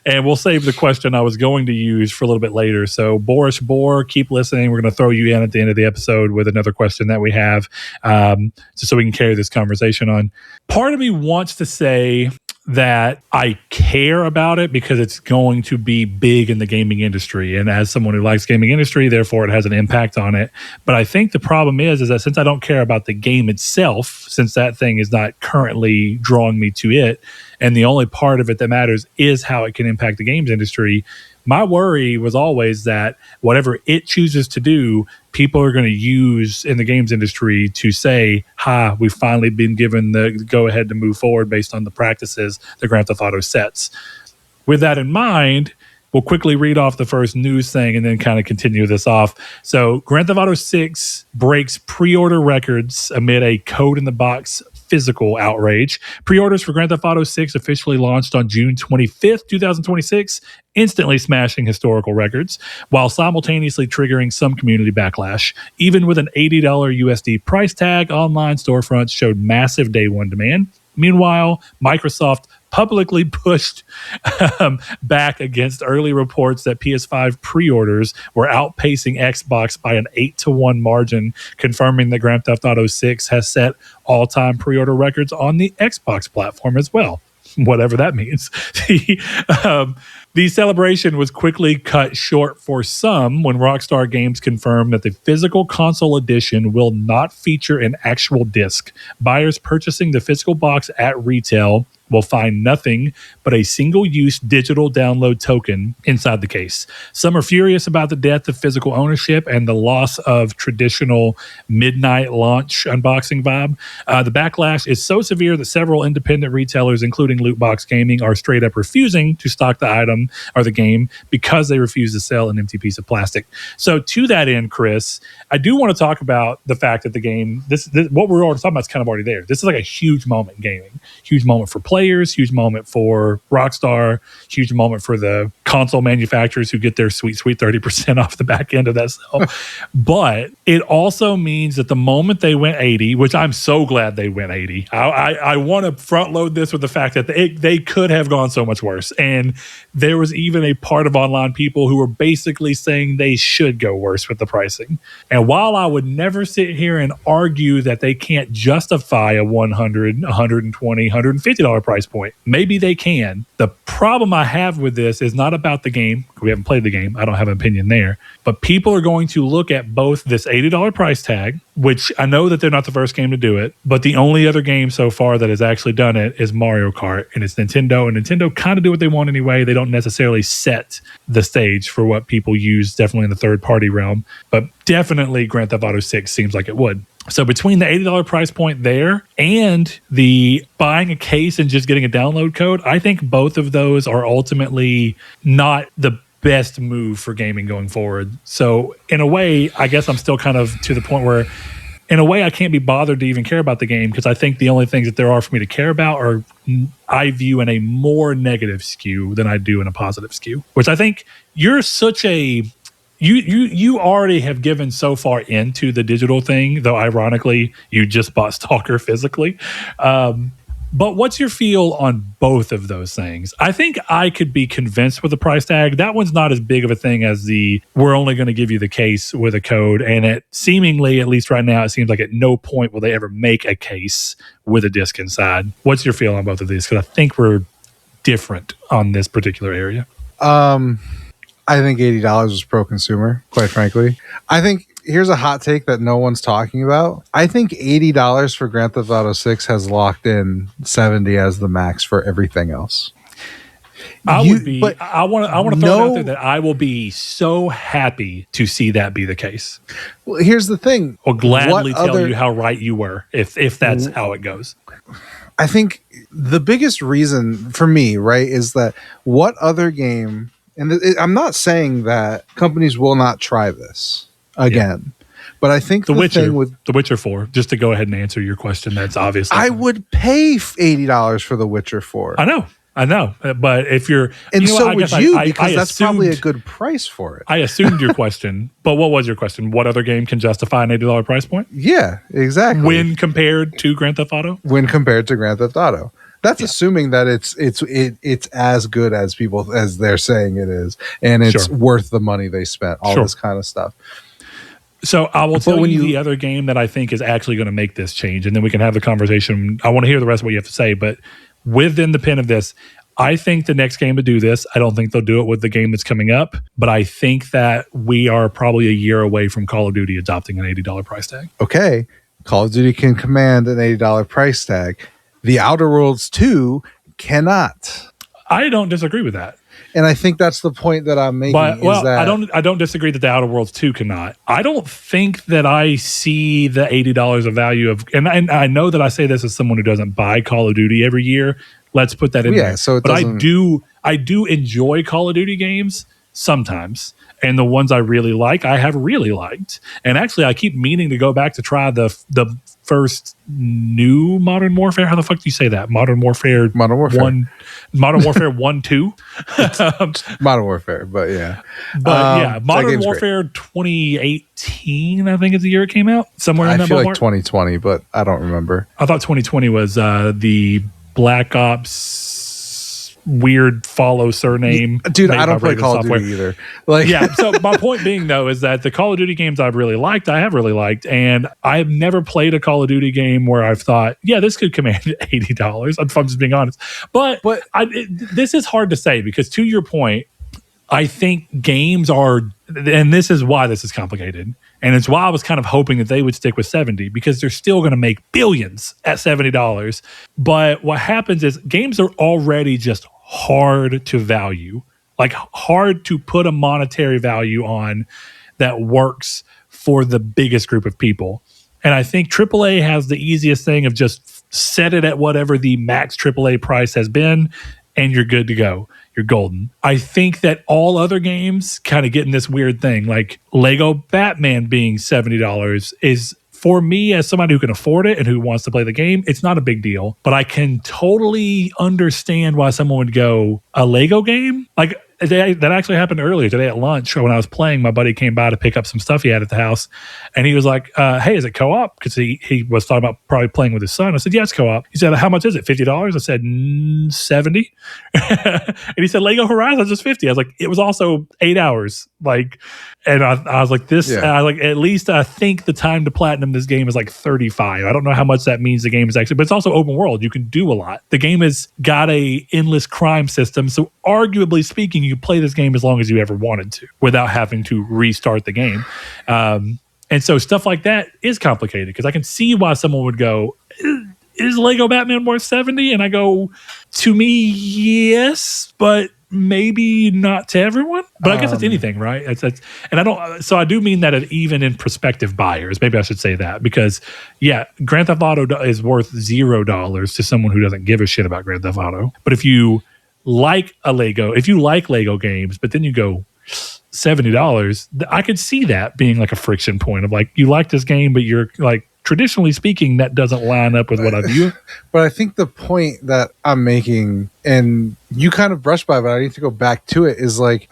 And we'll save the question I was going to use for a little bit later. So Boris Bohr, keep listening. We're going to throw you in at the end of the episode with another question that we have, just so we can carry this conversation on. Part of me wants to say that I care about it because it's going to be big in the gaming industry. And as someone who likes gaming industry, therefore it has an impact on it. But I think the problem is that since I don't care about the game itself, since that thing is not currently drawing me to it, and the only part of it that matters is how it can impact the games industry, my worry was always that whatever it chooses to do, people are going to use in the games industry to say, we've finally been given the go-ahead to move forward based on the practices the Grand Theft Auto sets. With that in mind, we'll quickly read off the first news thing and then kind of continue this off. So Grand Theft Auto 6 breaks pre-order records amid a code-in-the-box physical outrage. Pre-orders for Grand Theft Auto 6 officially launched on June 25th, 2026, instantly smashing historical records, while simultaneously triggering some community backlash. Even with an $80 USD price tag, online storefronts showed massive day one demand. Meanwhile, Microsoft publicly pushed back against early reports that PS5 pre-orders were outpacing Xbox by an 8-1 margin, confirming that Grand Theft Auto 6 has set all-time pre-order records on the Xbox platform as well. whatever that means. The celebration was quickly cut short for some when Rockstar Games confirmed that the physical console edition will not feature an actual disc. Buyers purchasing the physical box at retail will find nothing but a single-use digital download token inside the case. Some are furious about the death of physical ownership and the loss of traditional midnight launch unboxing vibe. The backlash is so severe that several independent retailers, including Lootbox Gaming, are straight up refusing to stock the item or the game because they refuse to sell an empty piece of plastic. So to that end, Chris, I do want to talk about the fact that the game, this what we're already talking about is kind of already there. This is like a huge moment in gaming. Huge moment for players, huge moment for Rockstar, huge moment for the console manufacturers who get their sweet 30% off the back end of that sale. But it also means that the moment they went 80, which I'm so glad they went 80, I want to front load this with the fact that they could have gone so much worse. And there was even a part of online people who were basically saying they should go worse with the pricing. And while I would never sit here and argue that they can't justify a $100, $120, $150 price point, maybe they can. The problem I have with this is not about the game. We haven't played the game. I don't have an opinion there. But people are going to look at both this $80 price tag, which I know that they're not the first game to do it, but the only other game so far that has actually done it is Mario Kart, and it's Nintendo, and Nintendo kind of do what they want anyway. They don't necessarily set the stage for what people use, definitely in the third-party realm, but definitely Grand Theft Auto 6 seems like it would. So between the $80 price point there and the buying a case and just getting a download code, I think both of those are ultimately not the best move for gaming going forward. So in a way, I guess I'm still kind of to the point where in a way I can't be bothered to even care about the game because I think the only things that there are for me to care about are I view in a more negative skew than I do in a positive skew, which I think you're such a... You already have given so far into the digital thing, though ironically, you just bought Stalker physically. But what's your feel on both of those things? I think I could be convinced with the price tag. That one's not as big of a thing as the we're only going to give you the case with a code. And it seemingly, at least right now, it seems like at no point will they ever make a case with a disc inside. What's your feel on both of these? Because I think we're different on this particular area. I think $80 was pro-consumer, quite frankly. I think, here's a hot take that no one's talking about. I think $80 for Grand Theft Auto 6 has locked in $70 as the max for everything else. I want to throw it out there that I will be so happy to see that be the case. Well, here's the thing. I'll gladly tell you how right you were if that's how it goes. I think the biggest reason for me, right, is that what other game... And I'm not saying that companies will not try this again, but I think The Witcher 4, just to go ahead and answer your question, that's obviously... I would pay $80 for The Witcher 4. I know. But if you're... And so would you, because that's probably a good price for it. I assumed your question, but what was your question? What other game can justify an $80 price point? Yeah, exactly. When compared to Grand Theft Auto? When compared to Grand Theft Auto. That's assuming that it's as good as people as they're saying it is, and it's worth the money they spent. All this kind of stuff. So I will tell you the other game that I think is actually going to make this change, and then we can have the conversation. I want to hear the rest of what you have to say, but within the pin of this, I think the next game to do this, I don't think they'll do it with the game that's coming up, but I think that we are probably a year away from Call of Duty adopting an $80 price tag. Okay, Call of Duty can command an $80 price tag. The Outer Worlds 2 cannot. I don't disagree with that. And I think that's the point that I'm making. I don't disagree that the Outer Worlds 2 cannot. I don't think that I see the $80 of value of, and I know that I say this as someone who doesn't buy Call of Duty every year. Let's put that in there. So but I do enjoy Call of Duty games sometimes. And the ones I really like, I have really liked. And actually, I keep meaning to go back to try the first new Modern Warfare. How the fuck do you say that? Modern Warfare 1, Modern Warfare 1, 2? Modern Warfare, but yeah. But Modern Warfare 2018, I think is the year it came out. Somewhere in that ballpark. I feel like 2020, but I don't remember. I thought 2020 was the Black Ops weird follow surname. Dude, I don't play Call of Duty either. Like, yeah. So my point being, though, is that the Call of Duty games I've really liked, I have really liked, and I've never played a Call of Duty game where I've thought, yeah, this could command $80. If I'm just being honest. But this is hard to say because, to your point, I think games are, and this is why this is complicated. And it's why I was kind of hoping that they would stick with 70 because they're still going to make billions at $70. But what happens is games are already just hard to value, like hard to put a monetary value on that works for the biggest group of people. And I think AAA has the easiest thing of just set it at whatever the max AAA price has been, and you're good to go. You're golden. I think that all other games kind of get in this weird thing, like Lego Batman being $70 is, for me as somebody who can afford it and who wants to play the game, it's not a big deal. But I can totally understand why someone would go, a Lego game? Like, that actually happened earlier today at lunch when I was playing. My buddy came by to pick up some stuff he had at the house, and he was like, hey, is it co-op? Because he was talking about probably playing with his son. I said, yeah, it's co-op. He said, how much is it? $50? I said, 70. And he said, Lego Horizons is 50. I was like, it was also 8 hours. Like, and I was like, this, like, at least I think the time to platinum this game is like 35. I don't know how much that means the game is actually, but it's also open world. You can do a lot. The game has got a endless crime system. So arguably speaking, you play this game as long as you ever wanted to without having to restart the game. And so stuff like that is complicated because I can see why someone would go, is Lego Batman worth 70? And I go, to me, yes, but maybe not to everyone. But I guess it's anything, right? And I don't. So I do mean that even in prospective buyers. Maybe I should say that because, yeah, Grand Theft Auto is worth $0 to someone who doesn't give a shit about Grand Theft Auto. But if you like Lego games, but then you go $70, I could see that being like a friction point of like, you like this game, but you're like, traditionally speaking, that doesn't line up with what I view. But I think the point that I'm making, and you kind of brushed by, but I need to go back to it, is like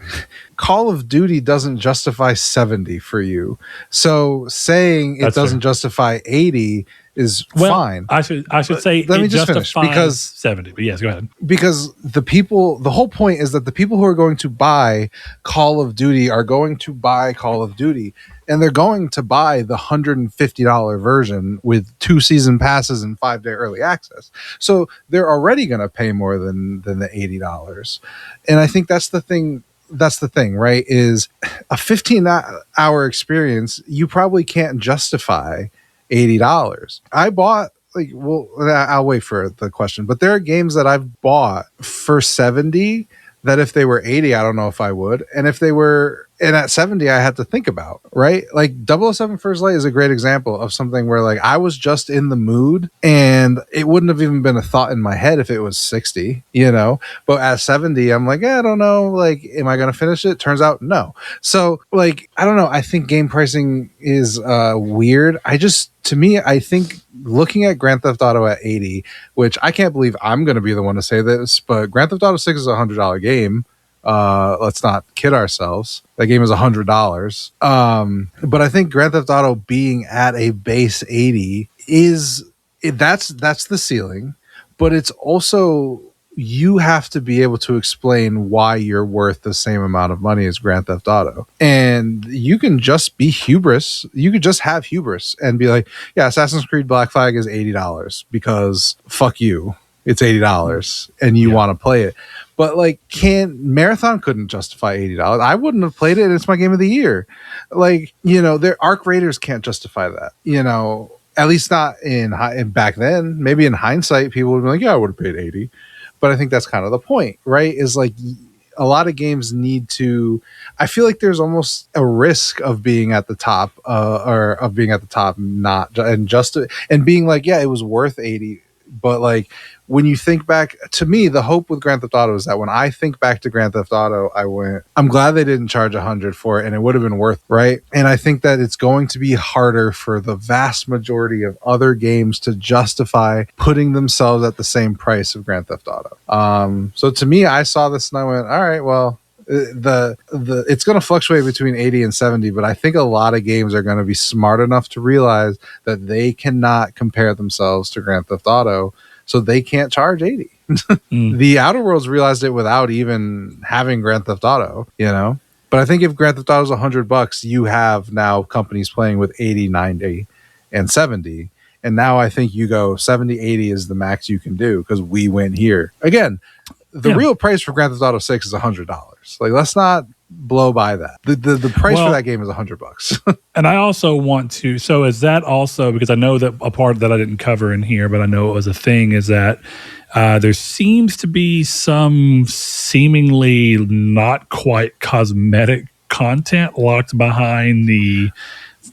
Call of Duty doesn't justify 70 for you. So saying it doesn't justify 80 is fine. I should say let me just finish because 70. But yes, go ahead. Because the whole point is that the people who are going to buy Call of Duty are going to buy Call of Duty, and they're going to buy the $150 version with 2 season passes and 5-day early access. So they're already going to pay more than the $80. And I think that's the thing. That's the thing, right? Is a 15-hour experience, you probably can't justify $80. I bought, like, well, I'll wait for the question, but there are games that I've bought for 70 that if they were 80, I don't know if I would. And if they were, and at 70, I had to think about, right? Like 007 First Light is a great example of something where like I was just in the mood and it wouldn't have even been a thought in my head if it was 60, you know? But at 70, I'm like, I don't know. Like, am I going to finish it? Turns out, no. So like, I don't know. I think game pricing is weird. To me, I think looking at Grand Theft Auto at 80, which I can't believe I'm going to be the one to say this, but Grand Theft Auto 6 is a $100 game. Let's not kid ourselves. That game is $100. But I think Grand Theft Auto being at a base 80 that's the ceiling, but it's also, you have to be able to explain why you're worth the same amount of money as Grand Theft Auto. And you can just be hubris. You could just have hubris and be like, yeah, Assassin's Creed Black Flag is $80 because fuck you. It's $80 and you want to play it. But like, Marathon couldn't justify $80. I wouldn't have played it, and it's my game of the year. Like, you know, their Arc Raiders can't justify that, you know, at least not in back then. Maybe in hindsight, people would be like, yeah, I would have paid 80. But I think that's kind of the point, right? Is like a lot of games need to, I feel like there's almost a risk of being at the top or of being at the top, and being like, yeah, it was worth 80. But like, when you think back, to me, the hope with Grand Theft Auto is that when I think back to Grand Theft Auto, I'm glad they didn't charge 100 for it, and it would have been worth, right? And I think that it's going to be harder for the vast majority of other games to justify putting themselves at the same price of Grand Theft Auto. So to me, I saw this and I went, all right, well, it's going to fluctuate between 80 and 70, but I think a lot of games are going to be smart enough to realize that they cannot compare themselves to Grand Theft Auto, so they can't charge 80. The Outer Worlds realized it without even having Grand Theft Auto, you know? But I think if Grand Theft Auto is $100, you have now companies playing with 80, 90, and 70. And now I think you go 70, 80 is the max you can do because we went here. Again, the real price for Grand Theft Auto 6 is $100. Like, let's not blow by that. The price for that game is $100. And I also want to, so is that also, because I know that a part that I didn't cover in here, but I know it was a thing, is that there seems to be some seemingly not quite cosmetic content locked behind the,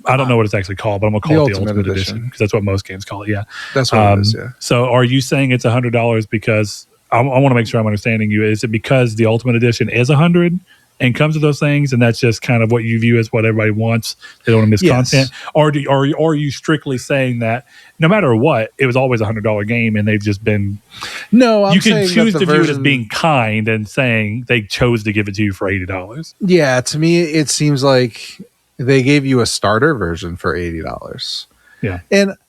I don't know what it's actually called, but I'm going to call it the Ultimate Edition because that's what most games call it. Yeah. That's what it is. Yeah. So are you saying it's $100 because I want to make sure I'm understanding you? Is it because the Ultimate Edition is 100 and comes with those things, and that's just kind of what you view as what everybody wants? They don't want to miss content, or are you strictly saying that no matter what, it was always $100 game, and they've just been? No, I'm you can saying choose to view it as being kind and saying they chose to give it to you for $80. Yeah, to me, it seems like they gave you a starter version for $80. Yeah,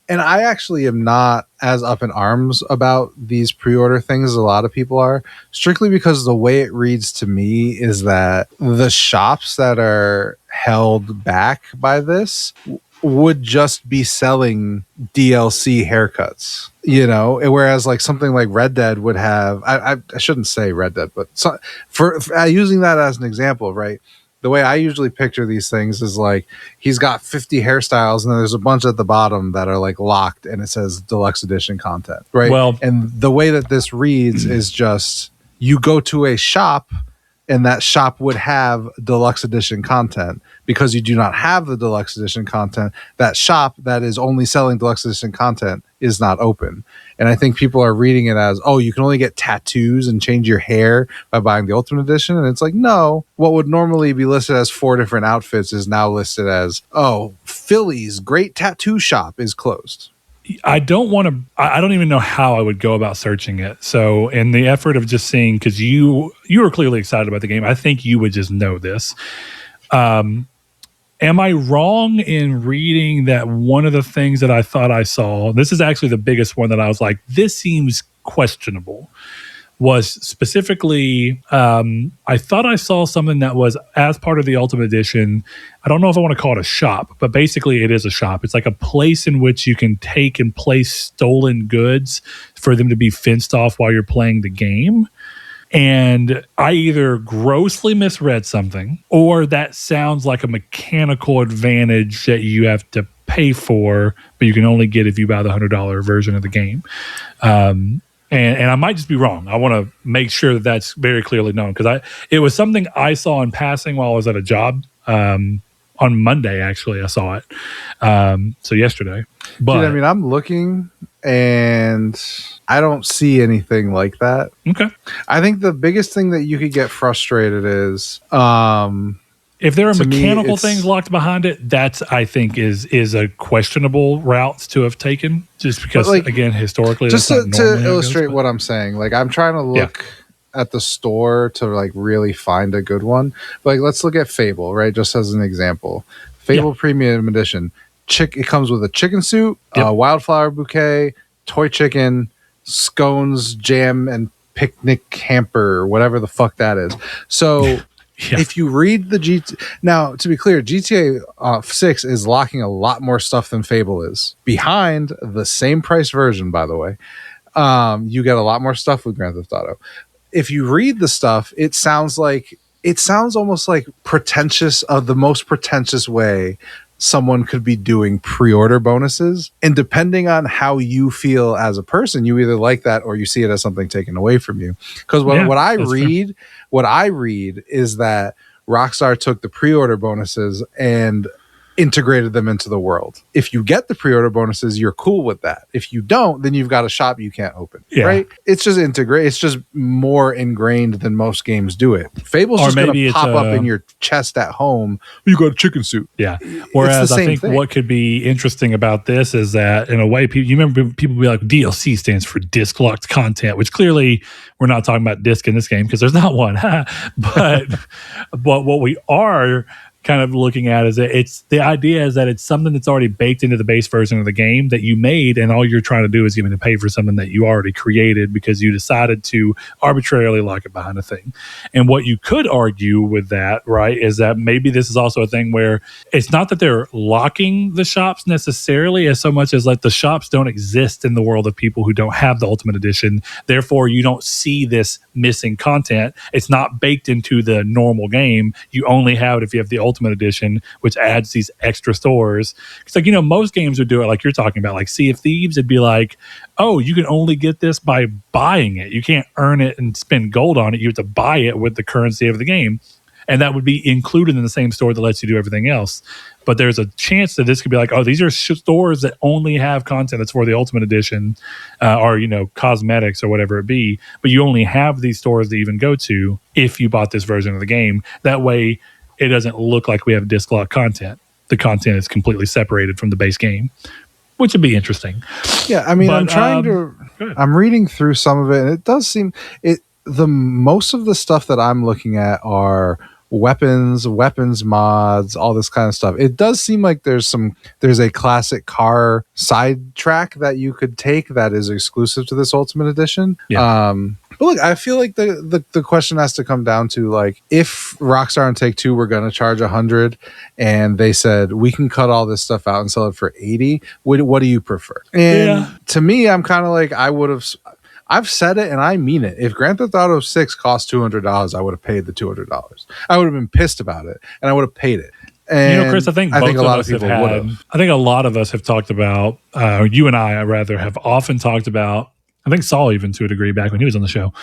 and I actually am not as up in arms about these pre-order things as a lot of people are, strictly because the way it reads to me is that the shops that are held back by this would just be selling DLC haircuts, you know, whereas like something like Red Dead would have, I shouldn't say Red Dead, but for using that as an example, right? The way I usually picture these things is like he's got 50 hairstyles and then there's a bunch at the bottom that are like locked and it says deluxe edition content, right? Well, and the way that this reads is just you go to a shop and that shop would have deluxe edition content. Because you do not have the deluxe edition content, that shop that is only selling deluxe edition content is not open. And I think people are reading it as, oh, you can only get tattoos and change your hair by buying the Ultimate Edition. And it's like, no, what would normally be listed as 4 different outfits is now listed as, oh, Philly's great tattoo shop is closed. I don't even know how I would go about searching it. So in the effort of just seeing, because you were clearly excited about the game, I think you would just know this. Am I wrong in reading that one of the things that I thought I saw, this is actually the biggest one that I was like, this seems questionable, was specifically, I thought I saw something that was as part of the Ultimate Edition. I don't know if I want to call it a shop, but basically it is a shop. It's like a place in which you can take and place stolen goods for them to be fenced off while you're playing the game. And I either grossly misread something or that sounds like a mechanical advantage that you have to pay for, but you can only get if you buy the $100 version of the game. And I might just be wrong. I want to make sure that that's very clearly known because it was something I saw in passing while I was at a job. On Monday, actually, I saw it. So yesterday. But dude, I mean, I'm looking and I don't see anything like that. Okay. I think the biggest thing that you could get frustrated is if there are mechanical things locked behind it, that's, I think, is a questionable route to have taken. Just because, like, again, historically, just to illustrate what I'm saying, like I'm trying to look at the store to like really find a good one. But like, let's look at Fable, right? Just as an example, Fable Premium Edition. It comes with a chicken suit, a wildflower bouquet, toy chicken, scones, jam, and picnic hamper, or whatever the fuck that is. So if you read the now, to be clear, GTA 6 is locking a lot more stuff than Fable is. Behind the same price version, by the way, you get a lot more stuff with Grand Theft Auto. If you read the stuff, it sounds almost like pretentious, of the most pretentious way someone could be doing pre-order bonuses. And depending on how you feel as a person, you either like that or you see it as something taken away from you. Because what I read is that Rockstar took the pre-order bonuses and integrated them into the world. If you get the pre-order bonuses, you're cool with that. If you don't, then you've got a shop you can't open. Right? It's just It's just more ingrained than most games do it. Fable's just going to pop up in your chest at home. You got a chicken suit. Yeah. Whereas I think what could be interesting about this is that in a way, you remember people be like, DLC stands for disc locked content, which clearly we're not talking about disc in this game because there's not one. But what we are kind of looking at is that it's the idea is that it's something that's already baked into the base version of the game that you made, and all you're trying to do is give me to pay for something that you already created because you decided to arbitrarily lock it behind a thing. And what you could argue with that, right, is that maybe this is also a thing where it's not that they're locking the shops necessarily as so much as like the shops don't exist in the world of people who don't have the Ultimate Edition. Therefore, you don't see this missing content. It's not baked into the normal game. You only have it if you have the Ultimate Edition, which adds these extra stores. It's like, most games would do it like you're talking about, like Sea of Thieves. It'd be like, oh, you can only get this by buying it. You can't earn it and spend gold on it. You have to buy it with the currency of the game. And that would be included in the same store that lets you do everything else. But there's a chance that this could be like, oh, these are stores that only have content that's for the Ultimate Edition or, cosmetics or whatever it be. But you only have these stores to even go to if you bought this version of the game. That way, it doesn't look like we have disc lock content. The content is completely separated from the base game, which would be interesting. Yeah, I mean, but, I'm reading through some of it, and it does seem the most of the stuff that I'm looking at are weapons mods, all this kind of stuff. It does seem like there's a classic car sidetrack that you could take that is exclusive to this Ultimate Edition. Yeah. But look, I feel like the question has to come down to, like, if Rockstar and Take-Two were going to charge $100 and they said we can cut all this stuff out and sell it for $80, what do you prefer? And to me, I'm kind of like, I've said it and I mean it. If Grand Theft Auto 6 cost $200, I would have paid the $200. I would have been pissed about it and I would have paid it. And Chris, I think a lot of people would have. I think a lot of us have talked about, you and I rather, have often talked about, I think Saul even to a degree back when he was on the show.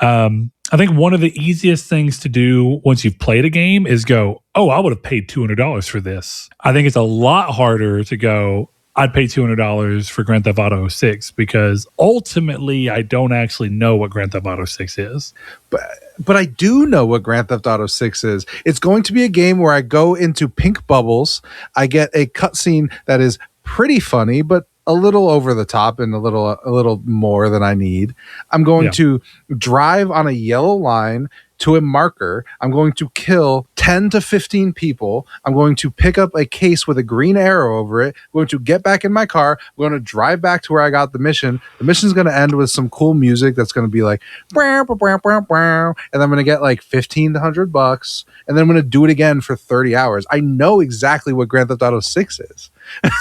I think one of the easiest things to do once you've played a game is go, oh, I would have paid $200 for this. I think it's a lot harder to go, I'd pay $200 for Grand Theft Auto 6 because ultimately I don't actually know what Grand Theft Auto 6 is. But I do know what Grand Theft Auto 6 is. It's going to be a game where I go into pink bubbles. I get a cutscene that is pretty funny, but a little over the top and a little more than I need. I'm going to drive on a yellow line to a marker. I'm going to kill 10 to 15 people. I'm going to pick up a case with a green arrow over it. I'm going to get back in my car. I'm going to drive back to where I got the mission. The mission's going to end with some cool music that's going to be like, and I'm going to get like $15 to $100, and then I'm going to do it again for 30 hours. I know exactly what Grand Theft Auto 6 is.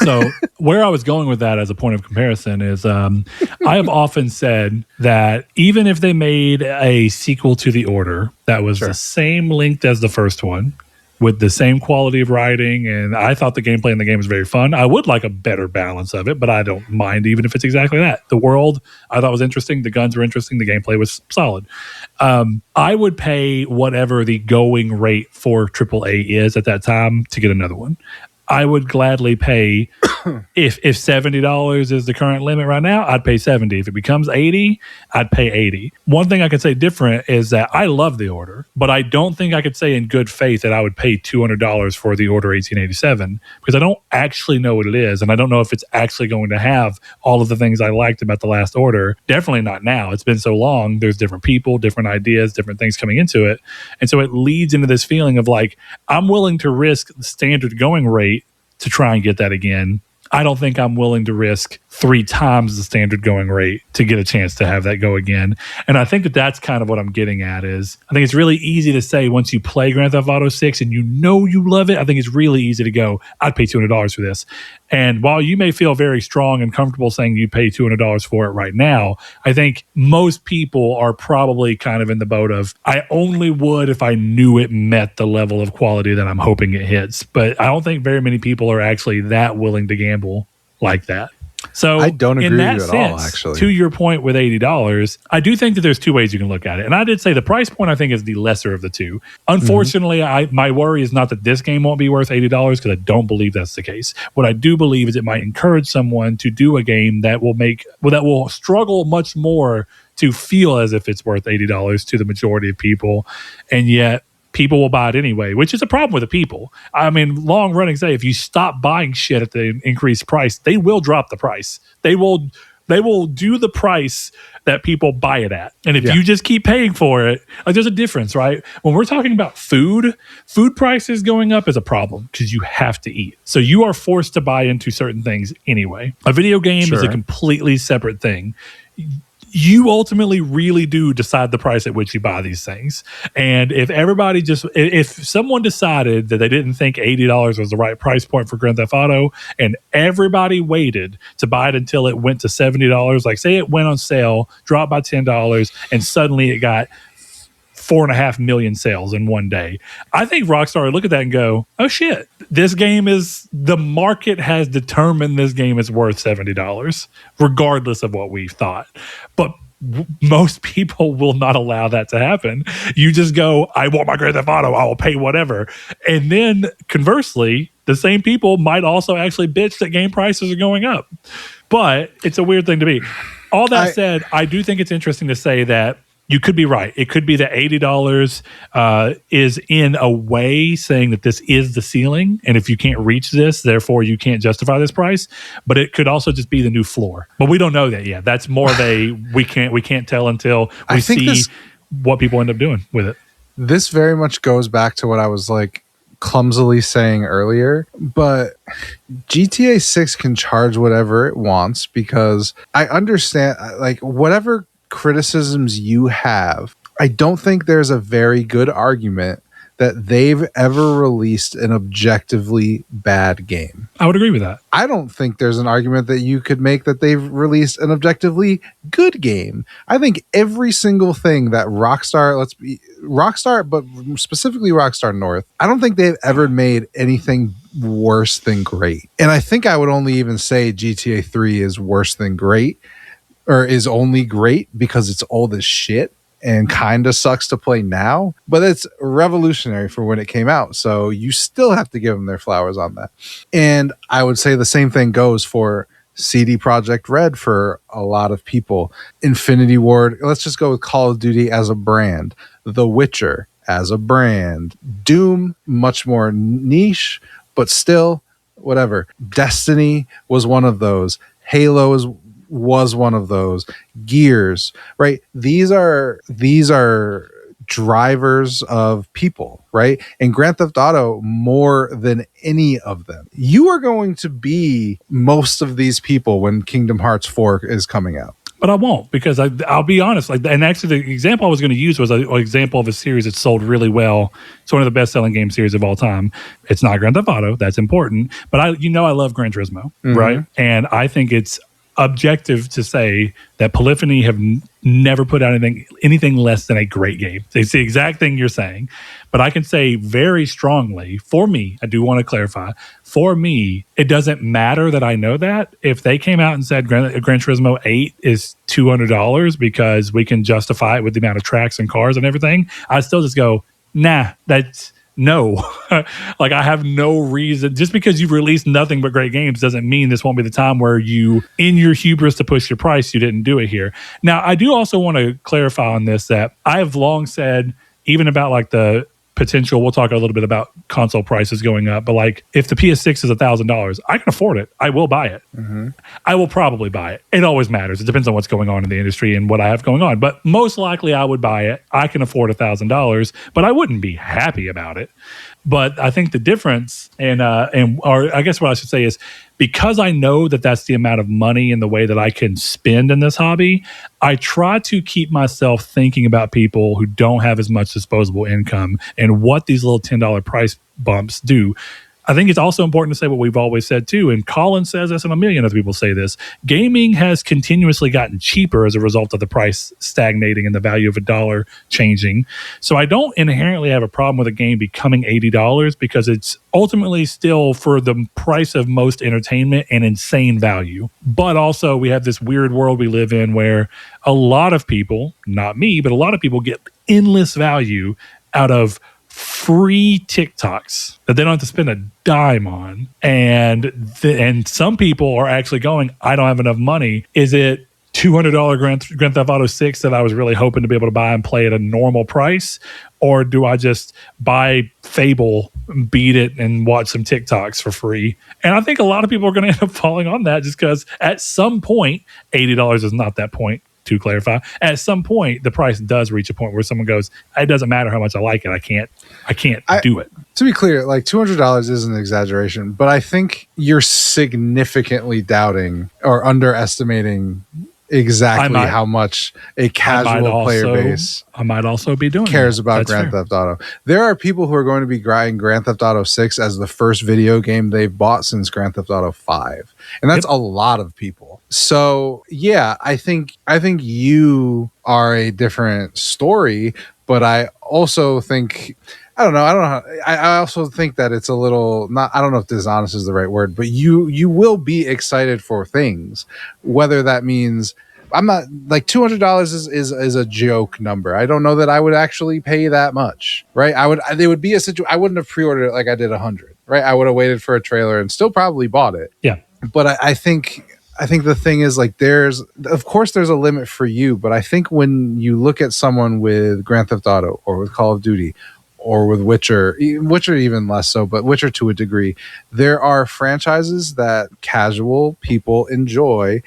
So where I was going with that as a point of comparison is I have often said that even if they made a sequel to The Order that was the same length as the first one with the same quality of writing, and I thought the gameplay in the game was very fun. I would like a better balance of it, but I don't mind even if it's exactly that. The world I thought was interesting. The guns were interesting. The gameplay was solid. I would pay whatever the going rate for AAA is at that time to get another one. I would gladly pay if $70 is the current limit right now, I'd pay $70. If it becomes $80, I'd pay $80. One thing I could say different is that I love The Order, but I don't think I could say in good faith that I would pay $200 for The Order 1887 because I don't actually know what it is, and I don't know if it's actually going to have all of the things I liked about The Last Order. Definitely not now. It's been so long. There's different people, different ideas, different things coming into it, and so it leads into this feeling of like, I'm willing to risk the standard going rate to try and get that again. I don't think I'm willing to risk 3 times the standard going rate to get a chance to have that go again. And I think that that's kind of what I'm getting at is I think it's really easy to say once you play Grand Theft Auto 6 and you know you love it, I think it's really easy to go, I'd pay $200 for this. And while you may feel very strong and comfortable saying you pay $200 for it right now, I think most people are probably kind of in the boat of, I only would if I knew it met the level of quality that I'm hoping it hits. But I don't think very many people are actually that willing to gamble like that. So I don't agree in that with you sense, at all, actually. To your point with $80, I do think that there's 2 ways you can look at it. And I did say the price point, I think, is the lesser of the 2. Unfortunately, my worry is not that this game won't be worth $80 because I don't believe that's the case. What I do believe is it might encourage someone to do a game that will struggle much more to feel as if it's worth $80 to the majority of people. And yet people will buy it anyway, which is a problem with the people. I mean, long running say, if you stop buying shit at the increased price, they will drop the price. They'll They will do the price that people buy it at. And if Yeah. you just keep paying for it, like there's a difference, right? When we're talking about food prices going up is a problem because you have to eat. So you are forced to buy into certain things anyway. A video game is a completely separate thing. You ultimately really do decide the price at which you buy these things. And if someone decided that they didn't think $80 was the right price point for Grand Theft Auto and everybody waited to buy it until it went to $70, like say it went on sale, dropped by $10, and suddenly it got 4.5 million sales in one day. I think Rockstar would look at that and go, oh shit, the market has determined this game is worth $70, regardless of what we've thought. But most people will not allow that to happen. You just go, I want my Grand Theft Auto, I will pay whatever. And then conversely, the same people might also actually bitch that game prices are going up. But it's a weird thing to be. All that said, I do think it's interesting to say that you could be right. It could be that $80 is in a way saying that this is the ceiling. And if you can't reach this, therefore you can't justify this price. But it could also just be the new floor. But we don't know that yet. That's more of a we can't tell until we see what people end up doing with it. This very much goes back to what I was like clumsily saying earlier. But GTA 6 can charge whatever it wants because I understand like whatever criticisms you have, I don't think there's a very good argument that they've ever released an objectively bad game. I would agree with that. I don't think there's an argument that you could make that they've released an objectively good game. I think every single thing that Rockstar, but specifically Rockstar North, I don't think they've ever made anything worse than great. And I think I would only even say GTA 3 is worse than great, or is only great because it's old as shit and kind of sucks to play now, but it's revolutionary for when it came out. So you still have to give them their flowers on that. And I would say the same thing goes for CD Projekt Red for a lot of people. Infinity Ward, let's just go with Call of Duty as a brand. The Witcher as a brand. Doom, much more niche, but still, whatever. Destiny was one of those. Halo was one of those. Gears, right? These are drivers of people, right? And Grand Theft Auto more than any of them. You are going to be most of these people when Kingdom Hearts 4 is coming out. But I won't, because I'll be honest. And actually, the example I was going to use was an example of a series that sold really well. It's one of the best-selling game series of all time. It's not Grand Theft Auto. That's important. But I love Gran Turismo, right? And I think it's objective to say that Polyphony have never put out anything less than a great game. It's the exact thing you're saying. But I can say very strongly, for me, I do want to clarify, for me, it doesn't matter that I know that. If they came out and said Gran Turismo 8 is $200 because we can justify it with the amount of tracks and cars and everything, I'd still just go, nah, that's... No, like I have no reason. Just because you've released nothing but great games doesn't mean this won't be the time where you, in your hubris to push your price, you didn't do it here. Now, I do also want to clarify on this that I have long said, even about like the potential, we'll talk a little bit about console prices going up, but like if the PS6 is $1,000, I can afford it. I will buy it. I will probably buy it. It always matters. It depends on what's going on in the industry and what I have going on, but most likely I would buy it. I can afford $1,000, but I wouldn't be happy about it. But I think the difference, or I guess what I should say is, because I know that that's the amount of money and the way that I can spend in this hobby, I try to keep myself thinking about people who don't have as much disposable income and what these little $10 price bumps do. I think it's also important to say what we've always said too, and Colin says this and a million other people say this. Gaming has continuously gotten cheaper as a result of the price stagnating and the value of a dollar changing. So I don't inherently have a problem with a game becoming $80 because it's ultimately still for the price of most entertainment and insane value. But also we have this weird world we live in where a lot of people, not me, but a lot of people get endless value out of free TikToks that they don't have to spend a dime on. And some people are actually going, I don't have enough money. Is it $200 Grand Theft Auto 6 that I was really hoping to be able to buy and play at a normal price? Or do I just buy Fable, beat it, and watch some TikToks for free? And I think a lot of people are going to end up falling on that just because at some point, $80 is not that point. To clarify, at some point, the price does reach a point where someone goes, it doesn't matter how much I like it. I can't do it. To be clear, like $200 is an exaggeration, but I think you're significantly doubting or underestimating exactly how much a casual player base I might also be doing cares about Grand Theft Auto. There are people who are going to be buying Grand Theft Auto 6 as the first video game they've bought since Grand Theft Auto 5. And that's a lot of people. So yeah, I think you are a different story, but I also think I don't know. I also think that it's a little not. I don't know if dishonest is the right word, but you will be excited for things, whether that means I'm not like $200 is a joke number. I don't know that I would actually pay that much, right? There would be a situation. I wouldn't have pre-ordered it like I did 100, right? I would have waited for a trailer and still probably bought it. Yeah, but I think the thing is like of course there's a limit for you, but I think when you look at someone with Grand Theft Auto or with Call of Duty or with Witcher even less so, but Witcher to a degree, there are franchises that casual people enjoy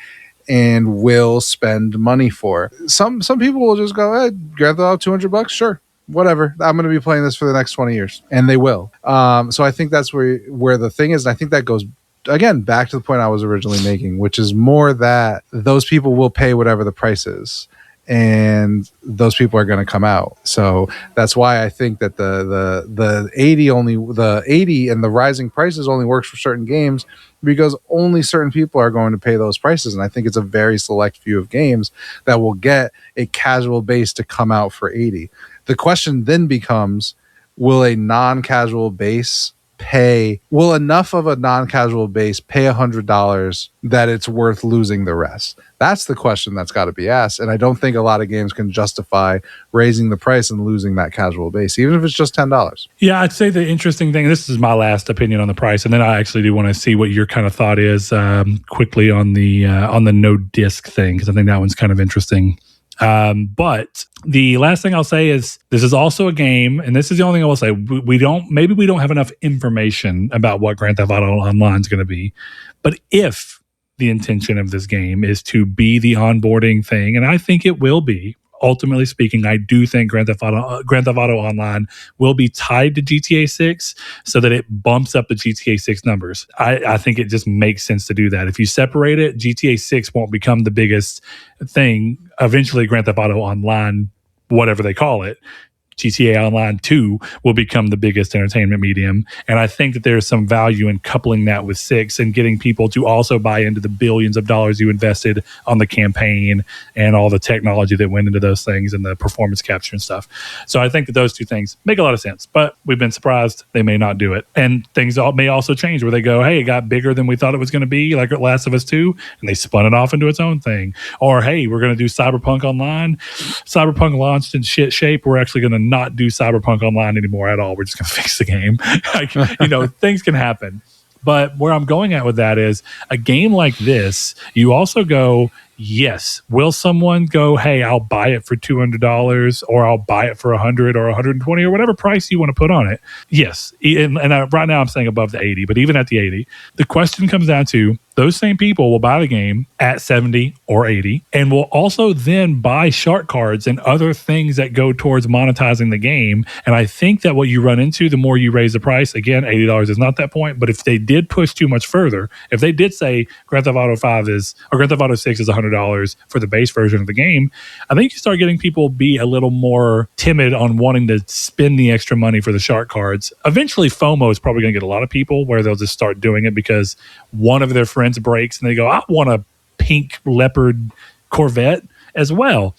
and will spend money for. Some people will just go, Grand Theft Auto $200, sure, whatever. I'm going to be playing this for the next 20 years, and they will. So I think that's where the thing is. And I think that goes again back to the point I was originally making, which is more that those people will pay whatever the price is. And those people are going to come out. So that's why I think that the 80 and the rising prices only works for certain games, because only certain people are going to pay those prices. And I think it's a very select few of games that will get a casual base to come out for 80. The question then becomes, will enough of a non-casual base pay $100 that it's worth losing the rest? That's the question that's got to be asked. And I don't think a lot of games can justify raising the price and losing that casual base, even if it's just $10. Yeah, I'd say the interesting thing, this is my last opinion on the price, and then I actually do want to see what your kind of thought is quickly on the no disc thing, because I think that one's kind of interesting. But the last thing I'll say is this is also a game, and this is the only thing I will say. We don't have enough information about what Grand Theft Auto Online is going to be. But if the intention of this game is to be the onboarding thing, and I think it will be, ultimately speaking, I do think Grand Theft Auto Online will be tied to GTA 6 so that it bumps up the GTA 6 numbers. I think it just makes sense to do that. If you separate it, GTA 6 won't become the biggest thing. Eventually, Grand Theft Auto Online, whatever they call it, GTA Online 2 will become the biggest entertainment medium. And I think that there's some value in coupling that with 6 and getting people to also buy into the billions of dollars you invested on the campaign and all the technology that went into those things and the performance capture and stuff. So I think that those two things make a lot of sense, but we've been surprised they may not do it. And things may also change where they go, hey, it got bigger than we thought it was going to be, like Last of Us 2, and they spun it off into its own thing. Or, hey, we're going to do Cyberpunk Online. Cyberpunk launched in shit shape. We're actually going to not do Cyberpunk Online anymore at all. We're just going to fix the game. Things can happen. But where I'm going at with that is a game like this, you also go, yes, will someone go, hey, I'll buy it for $200 or I'll buy it for $100 or $120 or whatever price you want to put on it? Yes. And right now I'm saying above the 80, but even at the 80, the question comes down to those same people will buy the game at 70 or 80 and will also then buy shark cards and other things that go towards monetizing the game. And I think that what you run into, the more you raise the price, again, $80 is not that point, but if they did push too much further, if they did say Grand Theft Auto 5 or Grand Theft Auto 6 is $100 for the base version of the game, I think you start getting people be a little more timid on wanting to spend the extra money for the shark cards. Eventually, FOMO is probably going to get a lot of people where they'll just start doing it because one of their friends breaks and they go, I want a pink leopard Corvette as well.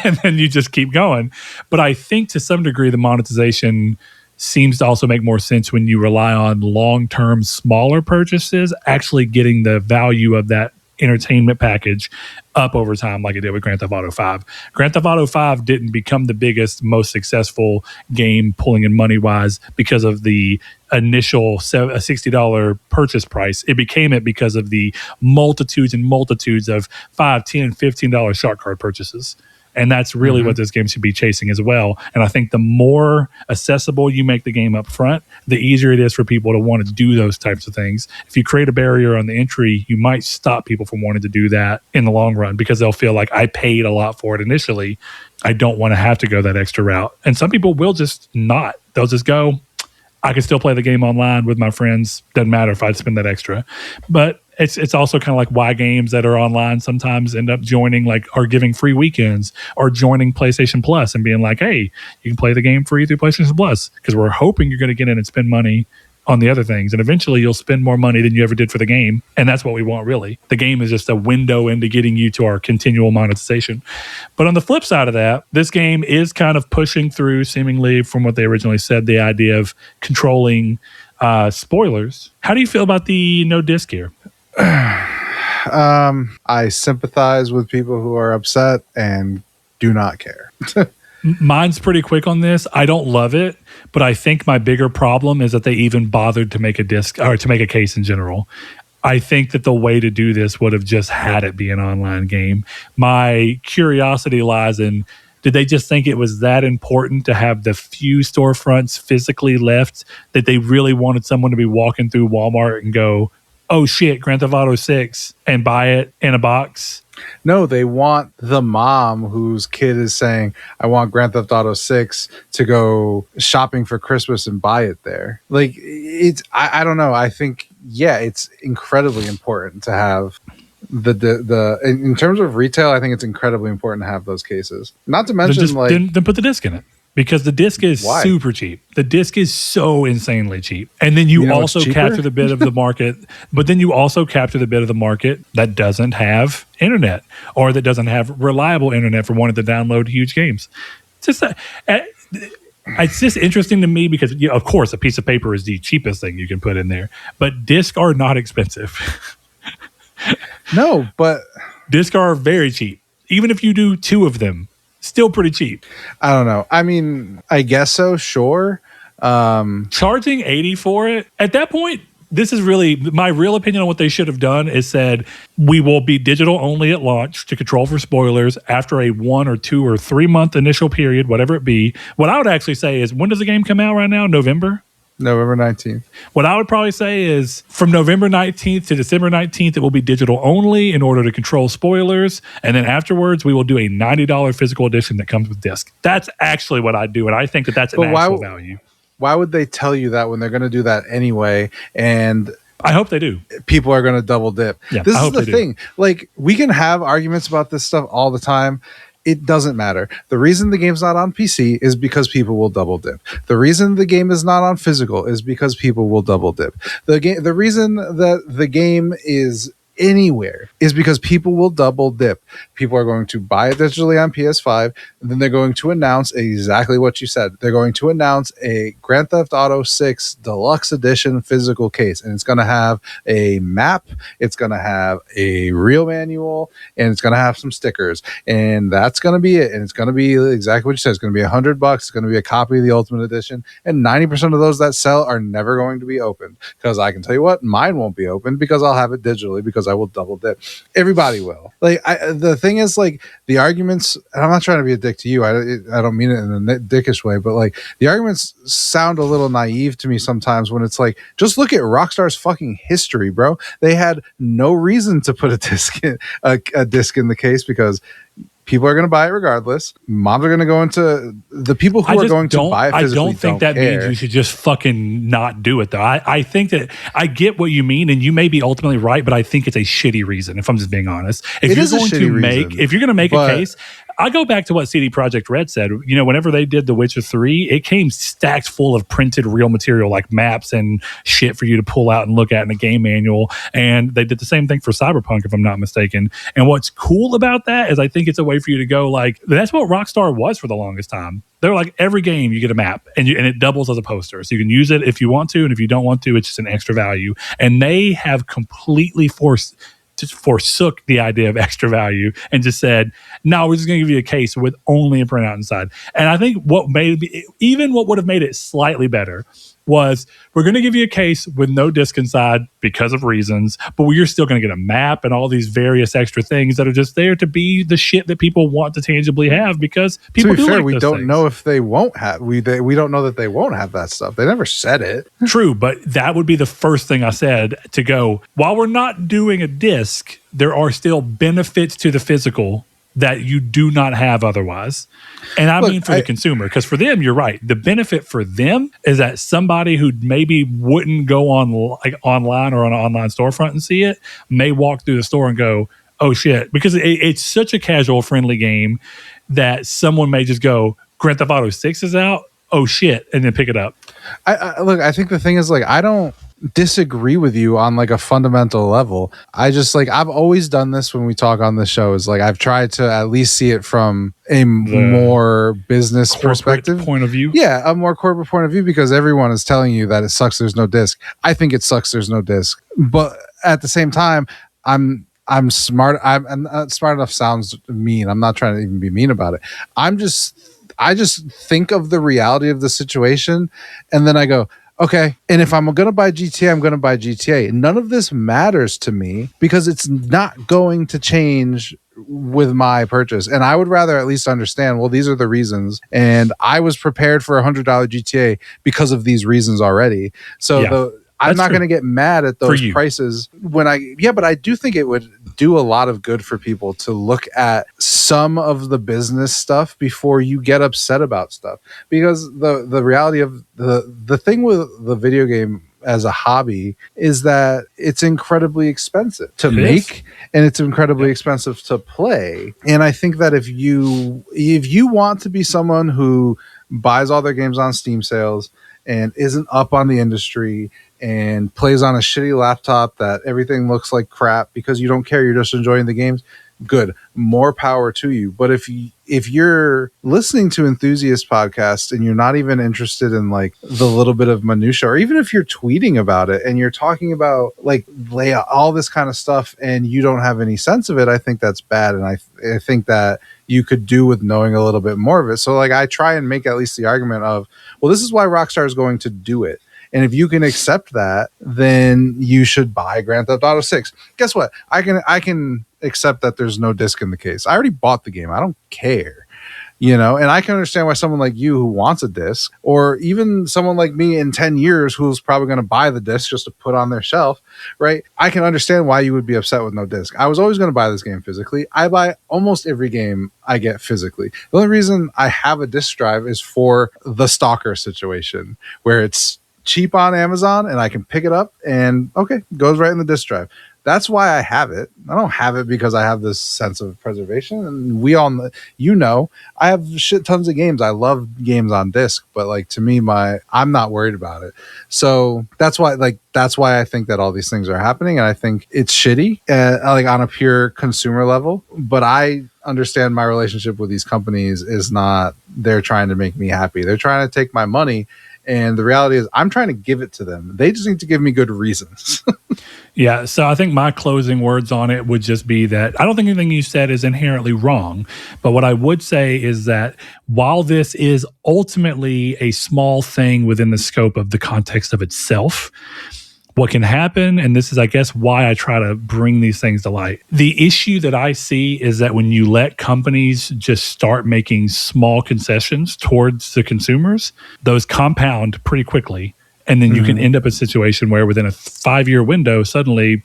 And then you just keep going. But I think to some degree, the monetization seems to also make more sense when you rely on long-term, smaller purchases, actually getting the value of that entertainment package up over time like it did with Grand Theft Auto 5. Grand Theft Auto 5 didn't become the biggest, most successful game pulling in money-wise because of the initial $60 purchase price. It became it because of the multitudes and multitudes of $5, $10, $15 shark card purchases. And that's really what this game should be chasing as well. And I think the more accessible you make the game up front, the easier it is for people to want to do those types of things. If you create a barrier on the entry, you might stop people from wanting to do that in the long run because they'll feel like I paid a lot for it initially. I don't want to have to go that extra route. And some people will just not. They'll just go, I can still play the game online with my friends. Doesn't matter if I spend that extra. But it's also kind of like why games that are online sometimes end up joining, like, are giving free weekends or joining PlayStation Plus and being like, hey, you can play the game free through PlayStation Plus, because we're hoping you're going to get in and spend money on the other things. And eventually you'll spend more money than you ever did for the game. And that's what we want, really. The game is just a window into getting you to our continual monetization. But on the flip side of that, this game is kind of pushing through, seemingly from what they originally said, the idea of controlling spoilers. How do you feel about the no disc here? I sympathize with people who are upset and do not care. Mine's pretty quick on this. I don't love it, but I think my bigger problem is that they even bothered to make a disc or to make a case in general. I think that the way to do this would have just had it be an online game. My curiosity lies in, did they just think it was that important to have the few storefronts physically left that they really wanted someone to be walking through Walmart and go, oh shit, Grand Theft Auto 6, and buy it in a box? No, they want the mom whose kid is saying, I want Grand Theft Auto 6 to go shopping for Christmas and buy it there. Like, it's, I don't know. I think, yeah, it's incredibly important to have the in terms of retail, I think it's incredibly important to have those cases. Not to mention, then put the disc in it. Because the disc is super cheap. The disc is so insanely cheap. And then you also capture the bit of the market, but then you also capture the bit of the market that doesn't have internet or that doesn't have reliable internet for wanting to download huge games. It's just it's just interesting to me because, of course, a piece of paper is the cheapest thing you can put in there, but discs are not expensive. No, but discs are very cheap. Even if you do 2 of them, still pretty cheap. I don't know. I mean, I guess so, sure. Charging $80 for it, at that point, this is really my real opinion on what they should have done is said, we will be digital only at launch to control for spoilers after a 1 or 2 or 3 month initial period, whatever it be. What I would actually say is, when does the game come out right now? November 19th. What I would probably say is from November 19th to December 19th, it will be digital only in order to control spoilers. And then afterwards, we will do a $90 physical edition that comes with disc. That's actually what I'd do. And I think that that's an actual value. Why would they tell you that when they're going to do that anyway? And I hope they do. People are going to double dip. Yeah, this is the thing. Like, we can have arguments about this stuff all the time. It doesn't matter. The reason the game's not on PC is because people will double dip. The reason the game is not on physical is because people will double dip. The reason that the game is anywhere is because people will double dip. People are going to buy it digitally on PS5, and then they're going to announce exactly what you said. They're going to announce a Grand Theft Auto 6 Deluxe Edition physical case, and it's going to have a map, it's going to have a real manual, and it's going to have some stickers, and that's going to be it. And it's going to be exactly what you said. It's going to be $100. It's going to be a copy of the Ultimate Edition, and 90% of those that sell are never going to be opened, because I can tell you what, mine won't be opened because I'll have it digitally, because I will double dip. Everybody will. Like, the thing is, like, the arguments, and I'm not trying to be a dick to you, I don't mean it in a dickish way, but like, the arguments sound a little naive to me sometimes when it's like, just look at Rockstar's fucking history, bro. They had no reason to put a disc in the case because people are going to buy it regardless. Moms are going to go into the people who are going to buy it physically. I don't think that means you should just fucking not do it, though. I think that I get what you mean, and you may be ultimately right, but I think it's a shitty reason, if I'm just being honest. If you're going to make a case, I go back to what CD Projekt Red said. You know, whenever they did The Witcher 3, it came stacked full of printed real material like maps and shit for you to pull out and look at in a game manual. And they did the same thing for Cyberpunk, if I'm not mistaken. And what's cool about that is I think it's a way for you to go, like, that's what Rockstar was for the longest time. They're like, every game you get a map and it doubles as a poster. So you can use it if you want to, and if you don't want to, it's just an extra value. And they have completely forsook the idea of extra value and just said, no, we're just going to give you a case with only a printout inside. And I think what would have made it slightly better was, we're going to give you a case with no disc inside because of reasons, but you're still going to get a map and all these various extra things that are just there to be the shit that people want to tangibly have because people to be do fair, like we those don't things. know if they won't have. We don't know that they won't have that stuff. They never said it. True, but that would be the first thing I said to go, while we're not doing a disc, there are still benefits to the physical that you do not have otherwise. And I mean for the consumer, because for them, you're right. The benefit for them is that somebody who maybe wouldn't go on like online or on an online storefront and see it may walk through the store and go, oh shit, because it's such a casual friendly game that someone may just go, Grand Theft Auto 6 is out, oh shit, and then pick it up. Look, I think the thing is, like, I don't disagree with you on like a fundamental level. I just, like, I've always done this when we talk on the show, is like I've tried to at least see it from a more business perspective point of view. Yeah, a more corporate point of view, because everyone is telling you that it sucks there's no disc. I think it sucks there's no disc, but at the same time, I'm smart. I'm smart enough sounds mean. I'm not trying to even be mean about it. I just think of the reality of the situation, and then I go, okay, and if I'm going to buy GTA, I'm going to buy GTA. None of this matters to me because it's not going to change with my purchase. And I would rather at least understand, well, these are the reasons, and I was prepared for $100 GTA because of these reasons already. So I'm not going to get mad at those prices but I do think it would do a lot of good for people to look at some of the business stuff before you get upset about stuff, because the reality of the thing with the video game as a hobby is that it's incredibly expensive to make, and it's incredibly expensive to play. And I think that if you want to be someone who buys all their games on Steam sales and isn't up on the industry and plays on a shitty laptop that everything looks like crap because you don't care, you're just enjoying the games, good, more power to you. But if you're listening to Enthusiast Podcast and you're not even interested in like the little bit of minutia, or even if you're tweeting about it and you're talking about like layout, all this kind of stuff, and you don't have any sense of it, I think that's bad. And I think that you could do with knowing a little bit more of it. So like I try and make at least the argument of, well, this is why Rockstar is going to do it. And if you can accept that, then you should buy Grand Theft Auto 6. Guess what? I can accept that there's no disc in the case. I already bought the game. I don't care. And I can understand why someone like you who wants a disc, or even someone like me in 10 years who's probably going to buy the disc just to put on their shelf, right? I can understand why you would be upset with no disc. I was always going to buy this game physically. I buy almost every game I get physically. The only reason I have a disc drive is for the Stalker situation, where it's cheap on Amazon and I can pick it up and goes right in the disc drive. That's why I have it. I don't have it because I have this sense of preservation. And we all know, I have shit tons of games. I love games on disc, but like to me, I'm not worried about it. So that's why I think that all these things are happening. And I think it's shitty, like on a pure consumer level. But I understand my relationship with these companies is not, they're trying to make me happy. They're trying to take my money. And the reality is I'm trying to give it to them. They just need to give me good reasons. Yeah. So I think my closing words on it would just be that I don't think anything you said is inherently wrong. But what I would say is that while this is ultimately a small thing within the scope of the context of itself, what can happen, and this is, I guess, why I try to bring these things to light. The issue that I see is that when you let companies just start making small concessions towards the consumers, those compound pretty quickly. And then you can end up in a situation where within a 5-year window, suddenly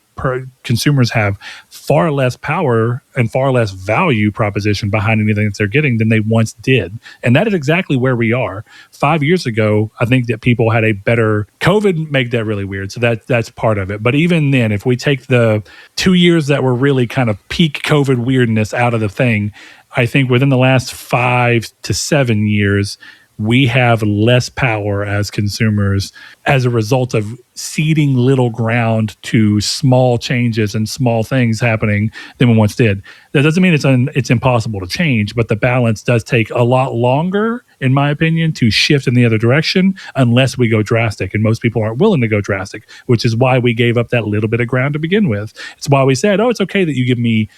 consumers have far less power and far less value proposition behind anything that they're getting than they once did. And that is exactly where we are. 5 years ago, I think that people had a better... COVID made that really weird. So that's part of it. But even then, if we take the 2 years that were really kind of peak COVID weirdness out of the thing, I think within the last 5 to 7 years, we have less power as consumers as a result of ceding little ground to small changes and small things happening than we once did. That doesn't mean it's impossible to change, but the balance does take a lot longer, in my opinion, to shift in the other direction unless we go drastic. And most people aren't willing to go drastic, which is why we gave up that little bit of ground to begin with. It's why we said, it's okay that you give me...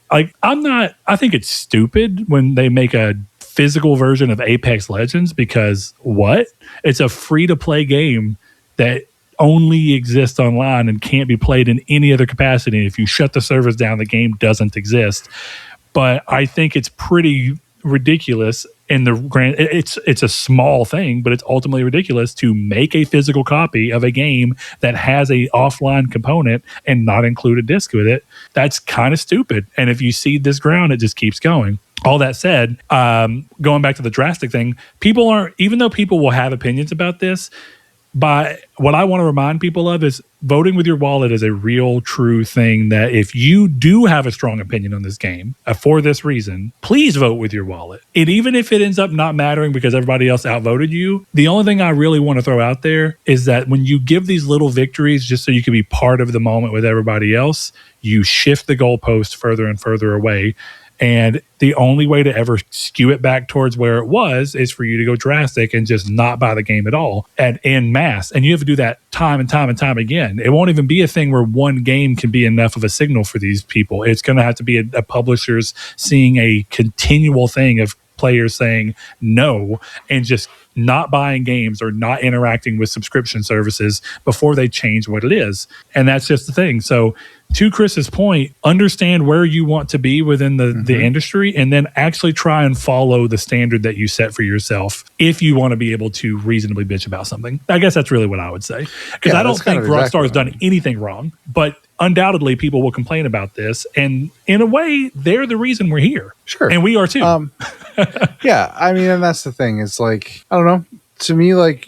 I think it's stupid when they make a physical version of Apex Legends because what? It's a free-to-play game that only exists online and can't be played in any other capacity. If you shut the servers down, the game doesn't exist. But I think it's pretty ridiculous in the grand. It's a small thing, but it's ultimately ridiculous to make a physical copy of a game that has a offline component and not include a disc with it. That's kind of stupid. And if you seed this ground, it just keeps going. All that said, going back to the drastic thing, people aren't, even though people will have opinions about this, but what I want to remind people of is voting with your wallet is a real, true thing that if you do have a strong opinion on this game for this reason, please vote with your wallet. And even if it ends up not mattering because everybody else outvoted you, the only thing I really want to throw out there is that when you give these little victories just so you can be part of the moment with everybody else, you shift the goalpost further and further away. And the only way to ever skew it back towards where it was is for you to go drastic and just not buy the game at all and en masse. And you have to do that time and time and time again. It won't even be a thing where one game can be enough of a signal for these people. It's going to have to be a publisher's seeing a continual thing of players saying no and just not buying games or not interacting with subscription services before they change what it is. And that's just the thing. So to Chris's point, understand where you want to be within the industry and then actually try and follow the standard that you set for yourself if you want to be able to reasonably bitch about something. I guess that's really what I would say. Because I don't think Rockstar has done anything wrong, but undoubtedly people will complain about this. And in a way, they're the reason we're here. Sure. And we are too. Yeah, I mean, and that's the thing. It's like, I don't know. To me, like,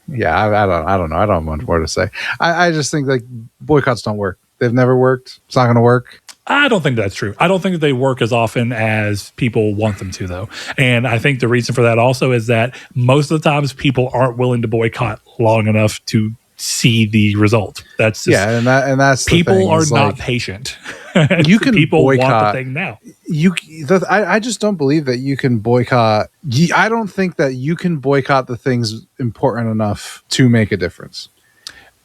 yeah, I don't know. I don't have much more to say. I just think like boycotts don't work. They've never worked. It's not going to work. I don't think that's true. I don't think that they work as often as people want them to, though. And I think the reason for that also is that most of the times people aren't willing to boycott long enough to see the result. That's just, yeah, and that's people the thing, are not like, patient. You can people boycott, want the thing now. I just don't believe that you can boycott. I don't think that you can boycott the things important enough to make a difference.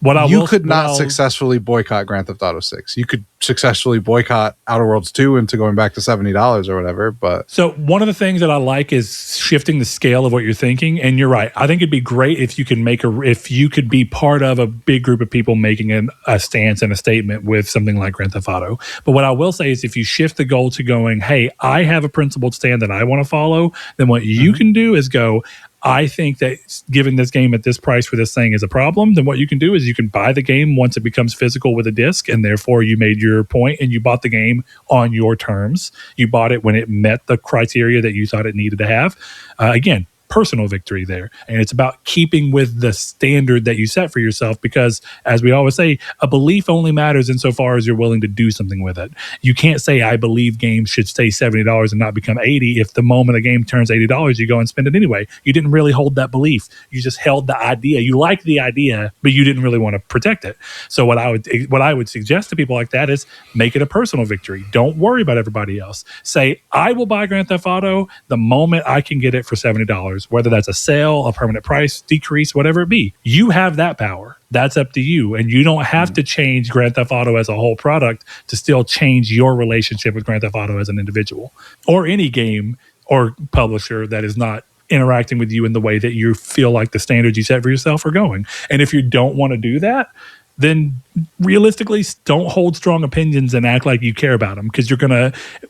You could not successfully boycott Grand Theft Auto 6. You could successfully boycott Outer Worlds 2 into going back to $70 or whatever. But so one of the things that I like is shifting the scale of what you're thinking. And you're right. I think it'd be great if you can if you could be part of a big group of people making a stance and a statement with something like Grand Theft Auto. But what I will say is if you shift the goal to going, hey, I have a principled stand that I want to follow, then what you can do is go, I think that giving this game at this price for this thing is a problem. Then what you can do is you can buy the game once it becomes physical with a disc, and therefore you made your point and you bought the game on your terms. You bought it when it met the criteria that you thought it needed to have. Again, personal victory there. And it's about keeping with the standard that you set for yourself because, as we always say, a belief only matters insofar as you're willing to do something with it. You can't say, I believe games should stay $70 and not become $80 if the moment a game turns $80, you go and spend it anyway. You didn't really hold that belief. You just held the idea. You liked the idea, but you didn't really want to protect it. So what I would suggest to people like that is make it a personal victory. Don't worry about everybody else. Say, I will buy Grand Theft Auto the moment I can get it for $70. Whether that's a sale, a permanent price decrease, whatever it be. You have that power. That's up to you. And you don't have to change Grand Theft Auto as a whole product to still change your relationship with Grand Theft Auto as an individual. Or any game or publisher that is not interacting with you in the way that you feel like the standards you set for yourself are going. And if you don't want to do that, then realistically don't hold strong opinions and act like you care about them because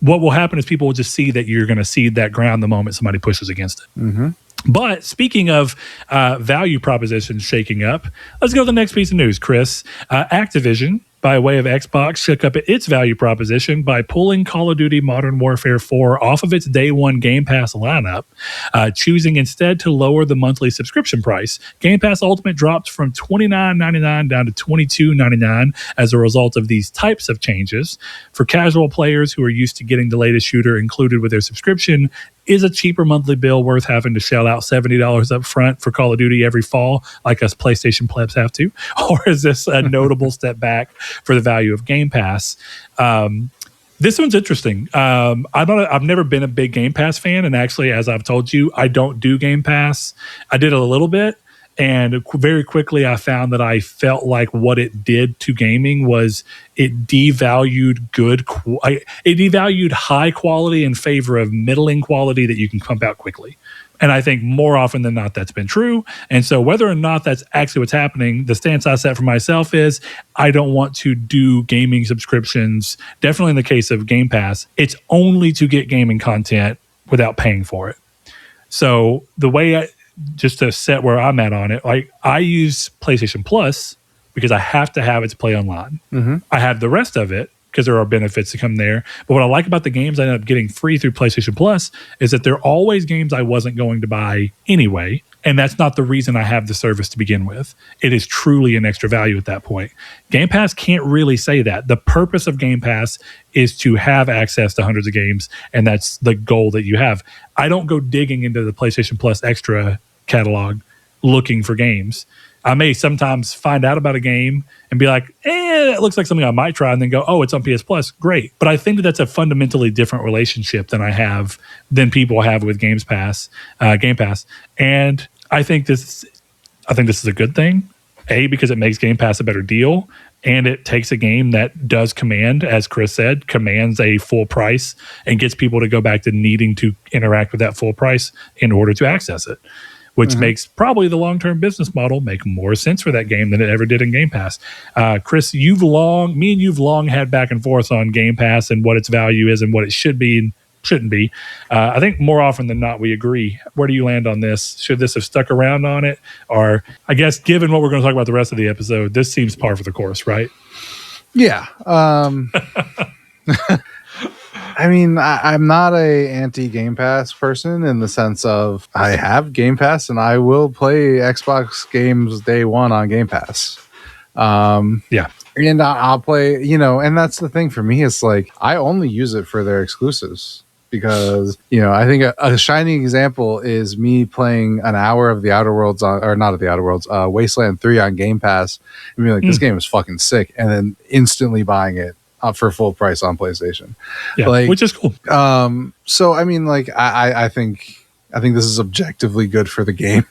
what will happen is people will just see that you're going to cede that ground the moment somebody pushes against it. Mm-hmm. But speaking of value propositions shaking up, let's go to the next piece of news, Chris. Activision, by way of Xbox, shook up its value proposition by pulling Call of Duty Modern Warfare 4 off of its day one Game Pass lineup, choosing instead to lower the monthly subscription price. Game Pass Ultimate dropped from $29.99 down to $22.99 as a result of these types of changes. For casual players who are used to getting the latest shooter included with their subscription, is a cheaper monthly bill worth having to shell out $70 up front for Call of Duty every fall, like us PlayStation plebs have to? Or is this a notable step back for the value of Game Pass? This one's interesting. I've never been a big Game Pass fan, and actually, as I've told you, I don't do Game Pass. I did a little bit, And very quickly, I found that I felt like what it did to gaming was it devalued it devalued high quality in favor of middling quality that you can pump out quickly. And I think more often than not, that's been true. And so whether or not that's actually what's happening, the stance I set for myself is I don't want to do gaming subscriptions. Definitely in the case of Game Pass, it's only to get gaming content without paying for it. So the way just to set where I'm at on it, like I use PlayStation Plus because I have to have it to play online. Mm-hmm. I have the rest of it because there are benefits to come there. But what I like about the games I end up getting free through PlayStation Plus is that they're always games I wasn't going to buy anyway. And that's not the reason I have the service to begin with. It is truly an extra value at that point. Game Pass can't really say that. The purpose of Game Pass is to have access to hundreds of games, and that's the goal that you have. I don't go digging into the PlayStation Plus Extra catalog looking for games. I may sometimes find out about a game and be like, it looks like something I might try, and then go, oh, it's on PS Plus. Great. But I think that that's a fundamentally different relationship than people have with Game Pass. And I think this is a good thing. A, because it makes Game Pass a better deal, and it takes a game that does command, as Chris said, commands a full price and gets people to go back to needing to interact with that full price in order to access it, which makes probably the long-term business model make more sense for that game than it ever did in Game Pass. Chris, you've long had back and forth on Game Pass and what its value is and what it should be and shouldn't be. I think more often than not, we agree. Where do you land on this? Should this have stuck around on it? Or I guess given what we're going to talk about the rest of the episode, this seems par for the course, right? Yeah. I mean, I'm not a anti-Game Pass person in the sense of I have Game Pass and I will play Xbox games day one on Game Pass. Yeah. And I'll play, and that's the thing for me. It's like, I only use it for their exclusives because, I think a shining example is me playing an hour of the Outer Worlds Wasteland 3 on Game Pass and being like, this game is fucking sick. And then instantly buying it for full price on PlayStation. Yeah, which is cool. So, I mean, like, I think this is objectively good for the game.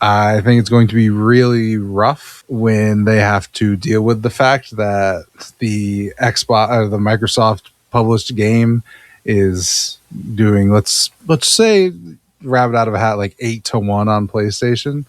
I think it's going to be really rough when they have to deal with the fact that the Xbox or the Microsoft published game is doing, let's say, rabbit out of a hat, like 8-1 on PlayStation.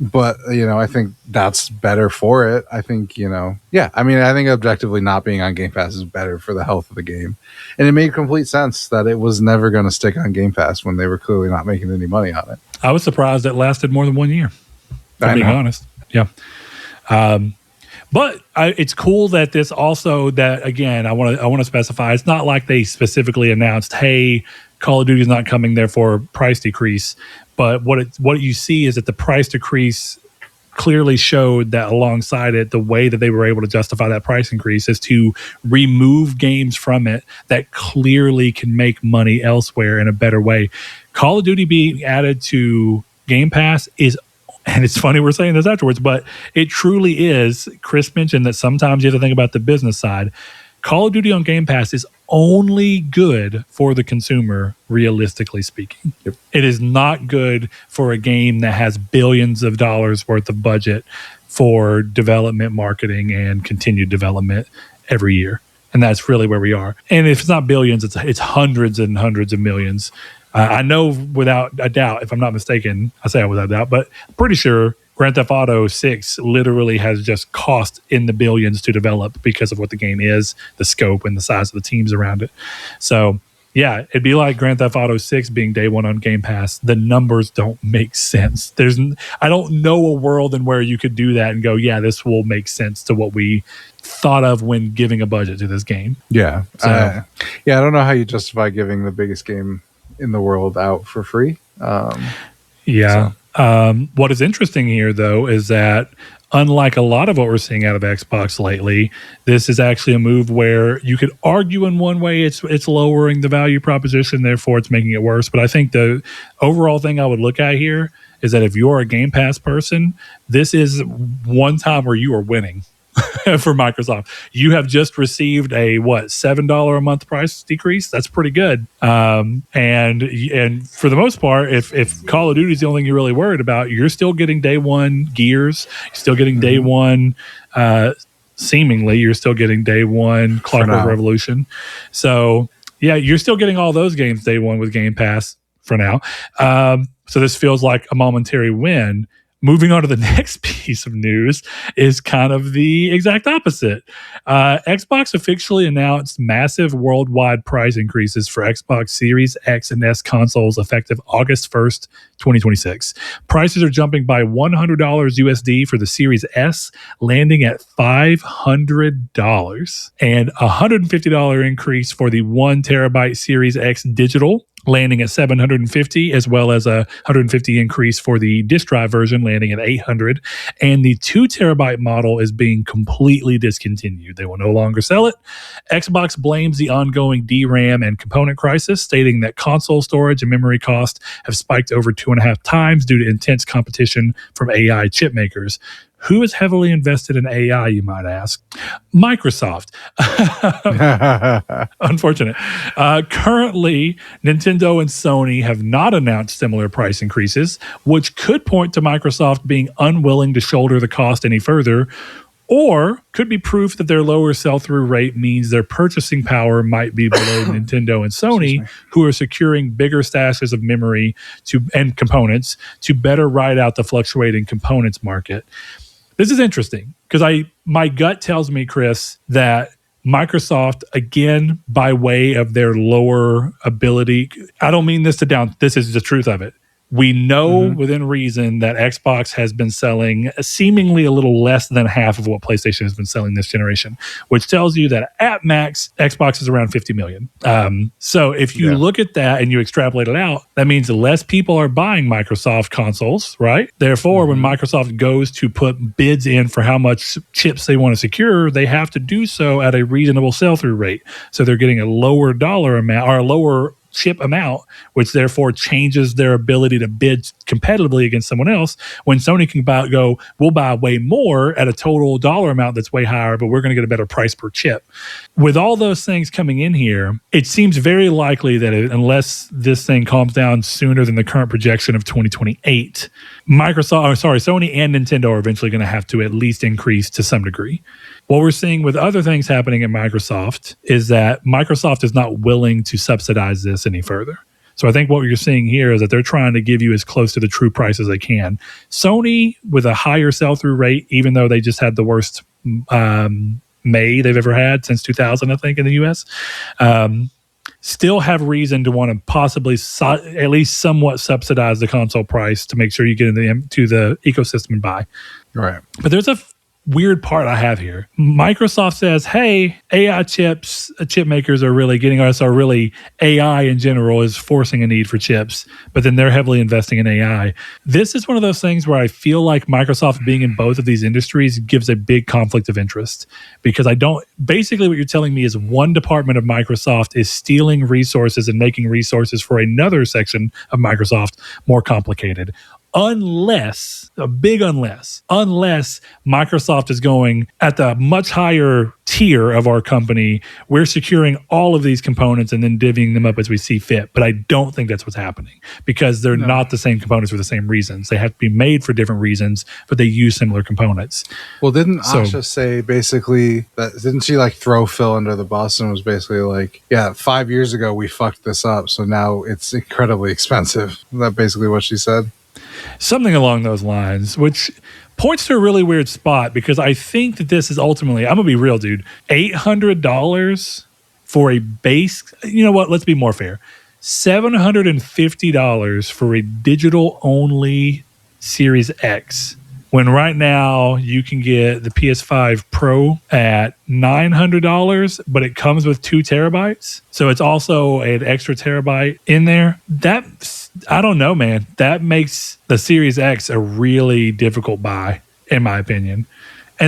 But, I think that's better for it. I think, I think objectively not being on Game Pass is better for the health of the game. And it made complete sense that it was never going to stick on Game Pass when they were clearly not making any money on it. I was surprised it lasted more than 1 year, to be honest. Yeah. But it's cool that this also, that again, I want to specify, it's not like they specifically announced, hey, Call of Duty is not coming, therefore price decrease. But what you see is that the price decrease clearly showed that alongside it, the way that they were able to justify that price increase is to remove games from it that clearly can make money elsewhere in a better way. Call of Duty being added to Game Pass is, and it's funny we're saying this afterwards, but it truly is. Chris mentioned that sometimes you have to think about the business side. Call of Duty on Game Pass is only good for the consumer, realistically speaking. Yep. It is not good for a game that has billions of dollars worth of budget for development, marketing, and continued development every year. And that's really where we are. And if it's not billions, it's hundreds and hundreds of millions. I know without a doubt, if I'm not mistaken, I say without a doubt, but I'm pretty sure Grand Theft Auto 6 literally has just cost in the billions to develop because of what the game is, the scope, and the size of the teams around it. So, yeah, it'd be like Grand Theft Auto 6 being day one on Game Pass. The numbers don't make sense. I don't know a world in where you could do that and go, yeah, this will make sense to what we thought of when giving a budget to this game. Yeah. So, I don't know how you justify giving the biggest game in the world out for free. What is interesting here, though, is that unlike a lot of what we're seeing out of Xbox lately, this is actually a move where you could argue in one way it's lowering the value proposition, therefore it's making it worse. But I think the overall thing I would look at here is that if you're a Game Pass person, this is one time where you are winning. for Microsoft. You have just received a $7 a month price decrease. That's pretty good. And for the most part, if Call of Duty is the only thing you're really worried about, you're still getting day one Gears. You're still getting day one. Seemingly, you're still getting day one Clockwork Revolution. So yeah, you're still getting all those games day one with Game Pass for now. So this feels like a momentary win. Moving on to the next piece of news is kind of the exact opposite. Xbox officially announced massive worldwide price increases for Xbox Series X and S consoles effective August 1st, 2026. Prices are jumping by $100 USD for the Series S, landing at $500, and a $150 increase for the 1 terabyte Series X digital, landing at $750, as well as a $150 increase for the disk drive version, landing at $800. And the 2 terabyte model is being completely discontinued. They will no longer sell it. Xbox blames the ongoing DRAM and component crisis, stating that console storage and memory costs have spiked over 2.5 times due to intense competition from AI chip makers. Who is heavily invested in AI, you might ask? Microsoft. Unfortunate. Currently, Nintendo and Sony have not announced similar price increases, which could point to Microsoft being unwilling to shoulder the cost any further, or could be proof that their lower sell-through rate means their purchasing power might be below Nintendo and Sony, who are securing bigger stashes of memory and components to better ride out the fluctuating components market. This is interesting because my gut tells me, Chris, that Microsoft, again, by way of their lower ability, I don't mean this to down, this is the truth of it. We know within reason that Xbox has been selling seemingly a little less than half of what PlayStation has been selling this generation, which tells you that at max, Xbox is around 50 million. So if you look at that and you extrapolate it out, that means less people are buying Microsoft consoles, right? Therefore, when Microsoft goes to put bids in for how much chips they want to secure, they have to do so at a reasonable sell-through rate. So they're getting a lower dollar amount or a lower chip amount, which therefore changes their ability to bid competitively against someone else. When Sony can we'll buy way more at a total dollar amount that's way higher, but we're going to get a better price per chip. With all those things coming in here, it seems very likely that unless this thing calms down sooner than the current projection of 2028, Sony and Nintendo are eventually going to have to at least increase to some degree. What we're seeing with other things happening at Microsoft is that Microsoft is not willing to subsidize this any further. So I think what you're seeing here is that they're trying to give you as close to the true price as they can. Sony, with a higher sell-through rate, even though they just had the worst May they've ever had since 2000, I think, in the US, still have reason to want to possibly at least somewhat subsidize the console price to make sure you get into the ecosystem and buy. Right. But there's a weird part I have here. Microsoft says, hey, AI chips, chip makers are really getting us, or really AI in general is forcing a need for chips, but then they're heavily investing in AI. This is one of those things where I feel like Microsoft being in both of these industries gives a big conflict of interest, because basically what you're telling me is one department of Microsoft is stealing resources and making resources for another section of Microsoft more complicated. Unless Microsoft is going at the much higher tier of our company, we're securing all of these components and then divvying them up as we see fit. But I don't think that's what's happening, because they're not the same components for the same reasons. They have to be made for different reasons, but they use similar components. Well, didn't Asha say basically that? Didn't she throw Phil under the bus and was basically like, yeah, 5 years ago we fucked this up, so now it's incredibly expensive? Isn't that basically what she said? Something along those lines, which points to a really weird spot, because I think that this is ultimately, I'm going to be real, dude, $800 for a base. You know what? Let's be more fair. $750 for a digital only Series X, when right now you can get the PS5 Pro at $900, but it comes with 2 terabytes. So it's also an extra terabyte in there. I don't know, man. That makes the Series X a really difficult buy, in my opinion.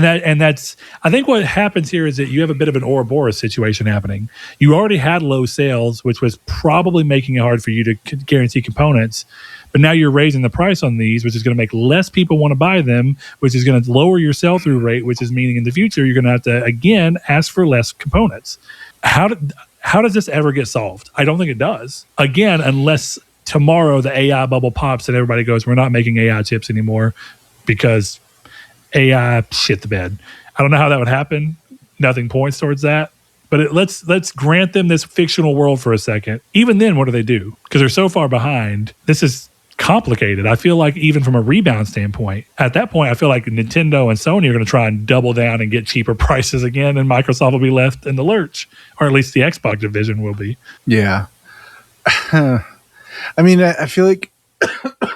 And that's I think what happens here is that you have a bit of an Ouroboros situation happening. You already had low sales, which was probably making it hard for you to guarantee components. But now you're raising the price on these, which is going to make less people want to buy them, which is going to lower your sell-through rate, which is meaning in the future you're going to have to again ask for less components. How does this ever get solved? I don't think it does. Again, unless tomorrow the AI bubble pops and everybody goes, we're not making AI chips anymore because AI shit the bed. I don't know how that would happen. Nothing points towards that. But let's grant them this fictional world for a second. Even then, what do they do? Because they're so far behind. This is complicated. I feel like even from a rebound standpoint, at that point, I feel like Nintendo and Sony are going to try and double down and get cheaper prices again, and Microsoft will be left in the lurch, or at least the Xbox division will be. Yeah. I mean, I feel like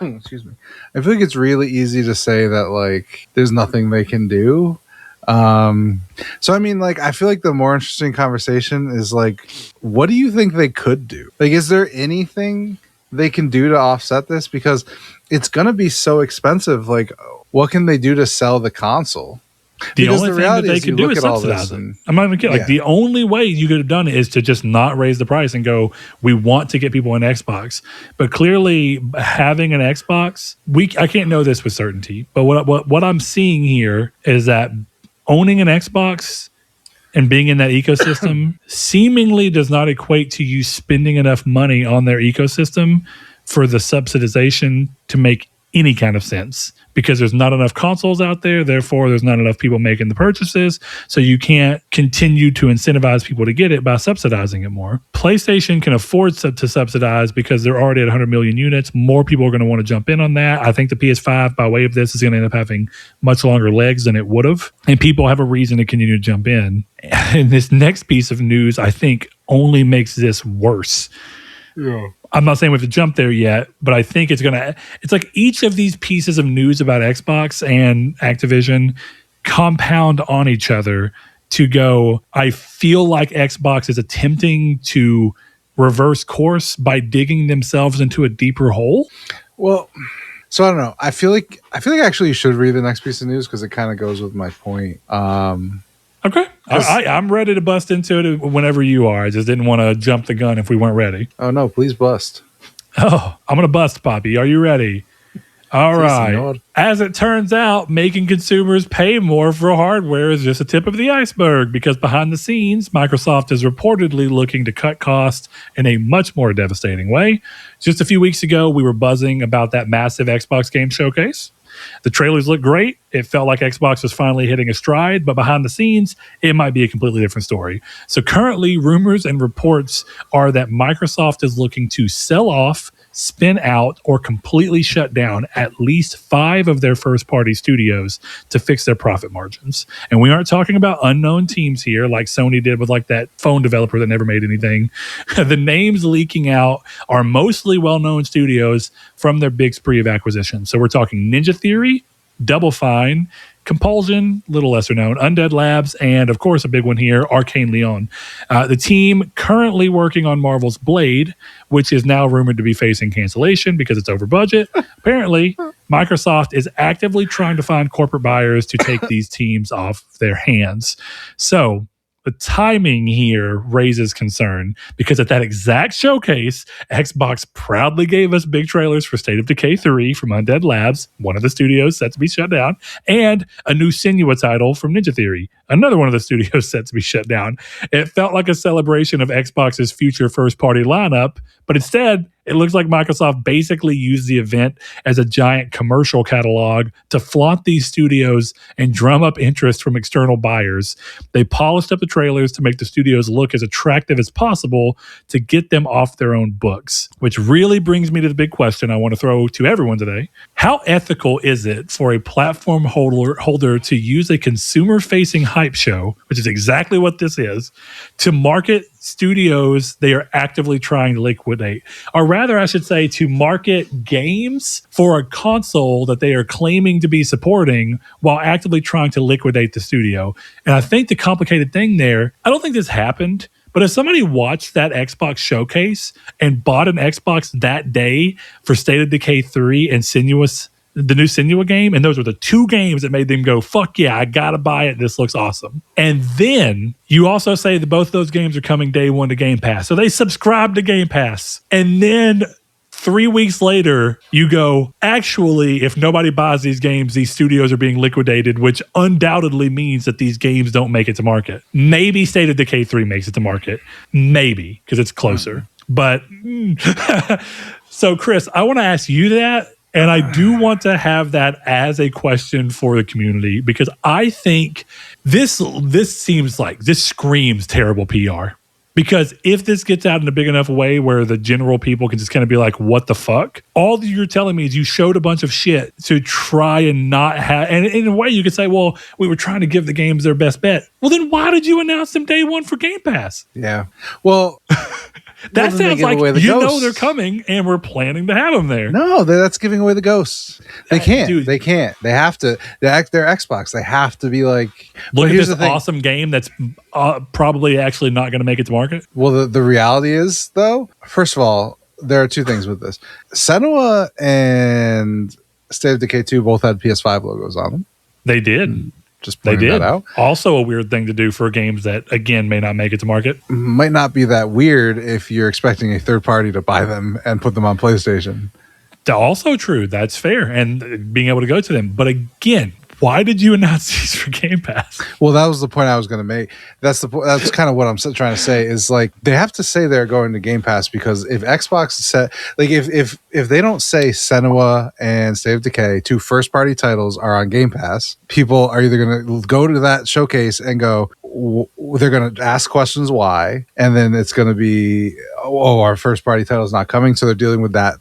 excuse me. I feel like it's really easy to say that like there's nothing they can do. So I mean, like I feel like the more interesting conversation is like, what do you think they could do? Like, is there anything they can do to offset this? Because it's gonna be so expensive. Like, what can they do to sell the console? The only thing that they can do is subsidize it. I'm not even kidding. Like the only way you could have done it is to just not raise the price and go, we want to get people an Xbox. But clearly having an Xbox, I can't know this with certainty, but what I'm seeing here is that owning an Xbox and being in that ecosystem seemingly does not equate to you spending enough money on their ecosystem for the subsidization to make any kind of sense, because there's not enough consoles out there. Therefore, there's not enough people making the purchases. So you can't continue to incentivize people to get it by subsidizing it more. PlayStation can afford to subsidize because they're already at 100 million units. More people are going to want to jump in on that. I think the PS5, by way of this, is going to end up having much longer legs than it would have. And people have a reason to continue to jump in. And this next piece of news, I think, only makes this worse. Yeah. I'm not saying we have to jump there yet, but I think it's like each of these pieces of news about Xbox and Activision compound on each other to go, I feel like Xbox is attempting to reverse course by digging themselves into a deeper hole. Well, so I don't know. I feel like actually you should read the next piece of news because it kind of goes with my point. Okay. I'm ready to bust into it whenever you are. I just didn't want to jump the gun if we weren't ready. Oh, no, please bust. Oh, I'm going to bust, Poppy. Are you ready? All right. Senor. As it turns out, making consumers pay more for hardware is just a tip of the iceberg, because behind the scenes, Microsoft is reportedly looking to cut costs in a much more devastating way. Just a few weeks ago, we were buzzing about that massive Xbox game showcase. The trailers look great. It felt like Xbox was finally hitting a stride, but behind the scenes, it might be a completely different story. So currently, rumors and reports are that Microsoft is looking to sell off, spin out, or completely shut down at least 5 of their first-party studios to fix their profit margins. And we aren't talking about unknown teams here like Sony did with like that phone developer that never made anything. The names leaking out are mostly well-known studios from their big spree of acquisitions. So we're talking Ninja Theory, Double Fine, Compulsion, little lesser known, Undead Labs, and of course a big one here, Arkane Lyon. The team currently working on Marvel's Blade, which is now rumored to be facing cancellation because it's over budget. Apparently, Microsoft is actively trying to find corporate buyers to take these teams off their hands. So the timing here raises concern, because at that exact showcase, Xbox proudly gave us big trailers for State of Decay 3 from Undead Labs, one of the studios set to be shut down, and a new Senua title from Ninja Theory, another one of the studios set to be shut down. It felt like a celebration of Xbox's future first-party lineup, but instead, it looks like Microsoft basically used the event as a giant commercial catalog to flaunt these studios and drum up interest from external buyers. They polished up the trailers to make the studios look as attractive as possible to get them off their own books, which really brings me to the big question I want to throw to everyone today. How ethical is it for a platform holder to use a consumer-facing hype show, which is exactly what this is, to market studios they are actively trying to liquidate? Or rather, I should say, to market games for a console that they are claiming to be supporting while actively trying to liquidate the studio. And I think the complicated thing there, I don't think this happened, but if somebody watched that Xbox showcase and bought an Xbox that day for State of Decay 3 and Senua's the new Senua game, and those were the two games that made them go, fuck yeah, I gotta buy it. This looks awesome. And then you also say that both of those games are coming day one to Game Pass. So they subscribe to Game Pass. And then 3 weeks later, you go, actually, if nobody buys these games, these studios are being liquidated, which undoubtedly means that these games don't make it to market. Maybe State of Decay 3 makes it to market. Maybe, because it's closer. But so, Chris, I want to ask you that. And I do want to have that as a question for the community, because I think this seems like, this screams terrible PR. Because if this gets out in a big enough way where the general people can just kind of be like, what the fuck? All that you're telling me is you showed a bunch of shit to try and not have, and in a way you could say, well, we were trying to give the games their best bet. Well, then why did you announce them day one for Game Pass? Yeah. Well, that sounds like know they're coming and we're planning to have them there. No, that's giving away the ghosts. They can't. Dude, they can't. They have to. They're Xbox. They have to be like, look at this awesome game that's probably actually not going to make it to market. Well, the reality is, though, first of all, there are two things with this. Senua and State of Decay 2 both had PS5 logos on them. They did. Just pointing that out. Also a weird thing to do for games that, again, may not make it to market. Might not be that weird if you're expecting a third party to buy them and put them on PlayStation. Also true. That's fair. And being able to go to them. But again, why did you announce these for Game Pass? Well, that was the point I was going to make. That's kind of what I'm trying to say is like they have to say they're going to Game Pass, because if Xbox said, like, if they don't say Senua and State of Decay, two first party titles, are on Game Pass, people are either going to go to that showcase and go, they're going to ask questions why, and then it's going to be, oh, our first party title is not coming, so they're dealing with that.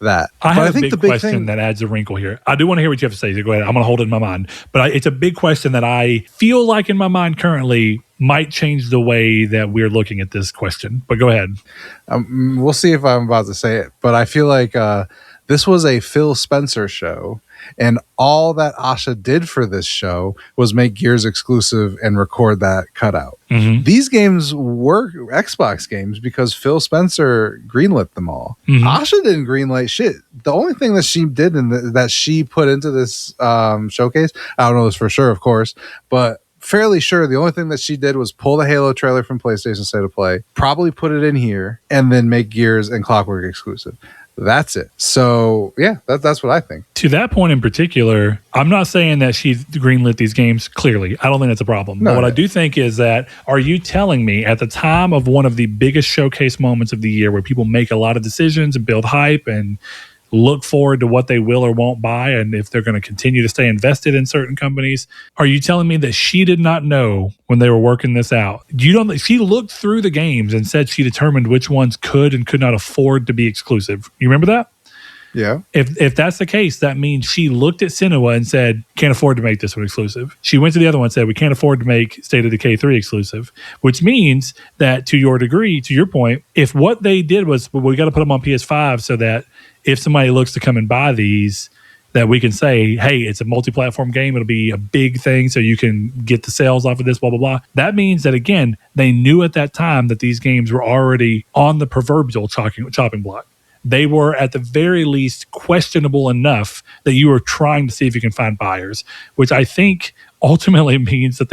I have a big question that adds a wrinkle here. I do want to hear what you have to say. So go ahead. I'm going to hold it in my mind. But it's a big question that I feel like in my mind currently might change the way that we're looking at this question. But go ahead. We'll see if I'm about to say it. But I feel like this was a Phil Spencer show. And all that Asha did for this show was make Gears exclusive and record that cutout. Mm-hmm. These games were Xbox games because Phil Spencer greenlit them all. Mm-hmm. Asha didn't greenlight shit. The only thing that she did and that she put into this showcase, I don't know this for sure, of course, but fairly sure the only thing that she did was pull the Halo trailer from PlayStation State of Play, probably put it in here, and then make Gears and Clockwork exclusive. That's it. So, yeah, that's what I think. To that point in particular, I'm not saying that she's greenlit these games clearly. I don't think that's a problem. No, but what I do think is that, are you telling me at the time of one of the biggest showcase moments of the year where people make a lot of decisions and build hype and look forward to what they will or won't buy and if they're going to continue to stay invested in certain companies, are you telling me that she did not know when they were working this out? She looked through the games and said she determined which ones could and could not afford to be exclusive. You remember that? Yeah. If that's the case, that means she looked at Senua and said, can't afford to make this one exclusive. She went to the other one and said, we can't afford to make State of Decay 3 exclusive, which means that to your point, if what they did was, well, we got to put them on PS5 so that if somebody looks to come and buy these, that we can say, hey, it's a multi-platform game. It'll be a big thing so you can get the sales off of this, blah, blah, blah. That means that, again, they knew at that time that these games were already on the proverbial chopping block. They were at the very least questionable enough that you were trying to see if you can find buyers, which I think ultimately means that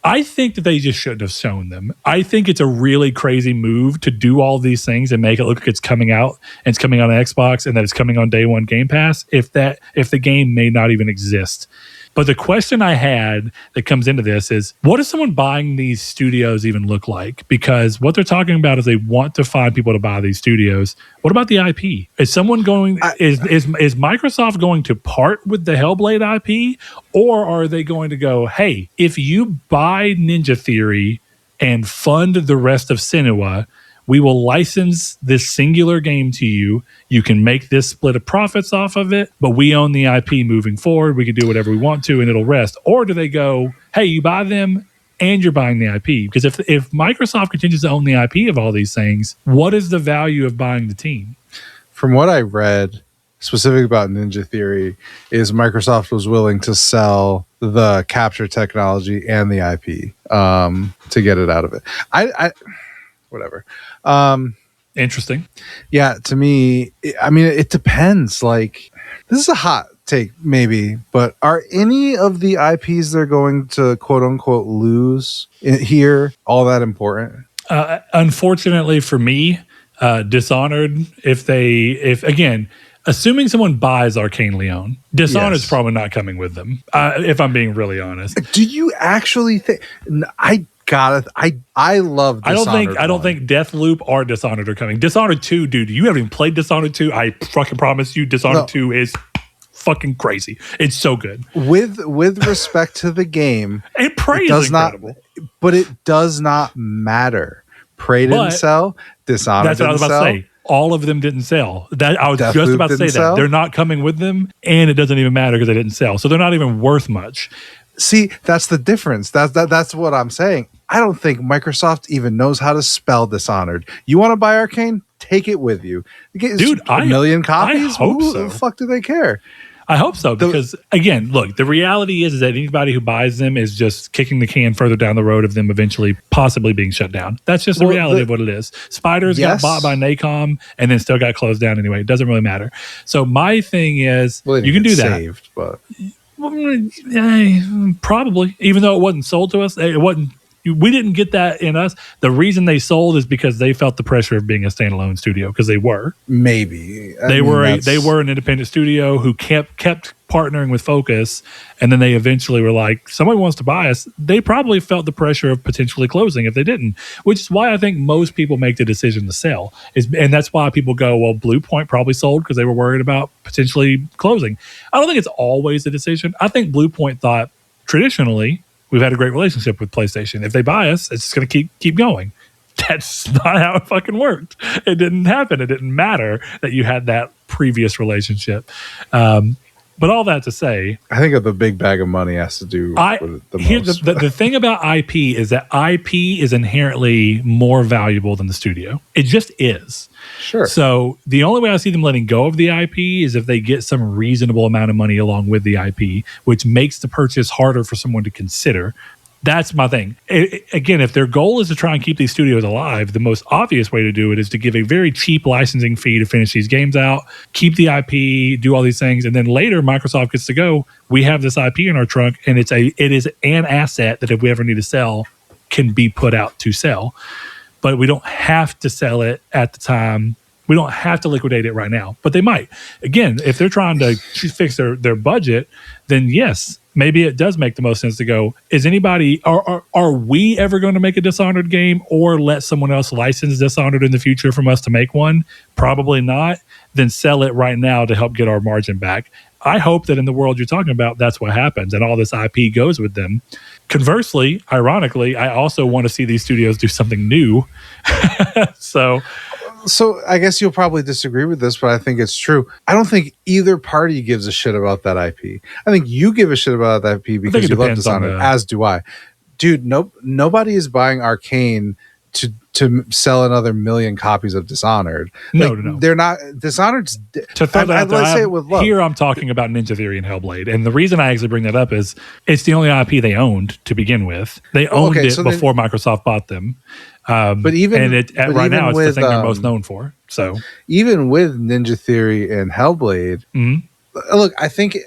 I think that they just shouldn't have shown them. I think it's a really crazy move to do all these things and make it look like it's coming out and it's coming on Xbox and that it's coming on day one Game Pass if the game may not even exist. But the question I had that comes into this is, what does someone buying these studios even look like? Because what they're talking about is they want to find people to buy these studios. What about the IP? Is someone going? Is Microsoft going to part with the Hellblade IP, or are they going to go, hey, if you buy Ninja Theory and fund the rest of Senua, we will license this singular game to you. You can make this split of profits off of it, but we own the IP moving forward. We can do whatever we want to, and it'll rest. Or do they go, hey, you buy them and you're buying the IP? Because if Microsoft continues to own the IP of all these things, what is the value of buying the team? From what I read, specifically about Ninja Theory, is Microsoft was willing to sell the capture technology and the IP to get it out of it. Whatever. Interesting. Yeah, to me, I mean, it depends. Like, This is a hot take, maybe, but are any of the IPs they're going to quote unquote lose here all that important? Unfortunately for me, Dishonored, if again, assuming someone buys Arkane Lyon, Dishonored's probably not coming with them. If I'm being really honest, do you actually think? I love Dishonored. I don't think Deathloop or Dishonored are coming. Dishonored 2, dude, you haven't even played Dishonored 2. I fucking promise you, Dishonored 2 is fucking crazy. It's so good. With respect to the game, and Prey is incredible. But it does not matter. Prey didn't sell. Dishonored that's what I was about to say. All of them didn't sell. I was just about to say that. They're not coming with them, and it doesn't even matter because they didn't sell. So they're not even worth much. See, that's the difference. That's what I'm saying. I don't think Microsoft even knows how to spell Dishonored. You want to buy Arkane? Take it with you. Dude, a million copies? I hope Who so. the fuck do they care? I hope so, because again, look, the reality is that anybody who buys them is just kicking the can further down the road of them eventually possibly being shut down. That's just the reality of what it is. Spiders got bought by Nacom and then still got closed down anyway. It doesn't really matter. So my thing is, you can do that. Saved, but probably, even though it wasn't sold to us, it wasn't. We didn't get that in us. The reason they sold is because they felt the pressure of being a standalone studio, because they were. Maybe. They were an independent studio who kept partnering with Focus, and then they eventually were like, somebody wants to buy us. They probably felt the pressure of potentially closing if they didn't, which is why I think most people make the decision to sell. And that's why people go, well, Blue Point probably sold because they were worried about potentially closing. I don't think it's always the decision. I think Blue Point thought traditionally, we've had a great relationship with PlayStation. If they buy us, it's just going to keep going. That's not how it fucking worked. It didn't happen. It didn't matter that you had that previous relationship. But all that to say, I think of the big bag of money has to do with the most. The thing about IP is that IP is inherently more valuable than the studio. It just is. Sure. So the only way I see them letting go of the IP is if they get some reasonable amount of money along with the IP, which makes the purchase harder for someone to consider. That's my thing. Again, if their goal is to try and keep these studios alive, the most obvious way to do it is to give a very cheap licensing fee to finish these games out, keep the IP, do all these things, and then later Microsoft gets to go, we have this IP in our trunk, and it is an asset that if we ever need to sell, can be put out to sell. But we don't have to sell it at the time. We don't have to liquidate it right now, but they might. Again, if they're trying to fix their budget, then yes, maybe it does make the most sense to go, is anybody, are we ever going to make a Dishonored game or let someone else license Dishonored in the future from us to make one? Probably not. Then sell it right now to help get our margin back. I hope that in the world you're talking about, that's what happens and all this IP goes with them. Conversely, ironically, I also want to see these studios do something new. So I guess you'll probably disagree with this, but I think it's true. I don't think either party gives a shit about that IP. I think you give a shit about that IP because you love Dishonored, as do I. Dude, nobody is buying Arkane to sell another million copies of Dishonored. No. They're not. Dishonored's... Let's say it with love. Here I'm talking about Ninja Theory and Hellblade. And the reason I actually bring that up is it's the only IP they owned to begin with. They owned it before Microsoft bought them. Right now it's the thing they're most known for. So even with Ninja Theory and Hellblade, look, I think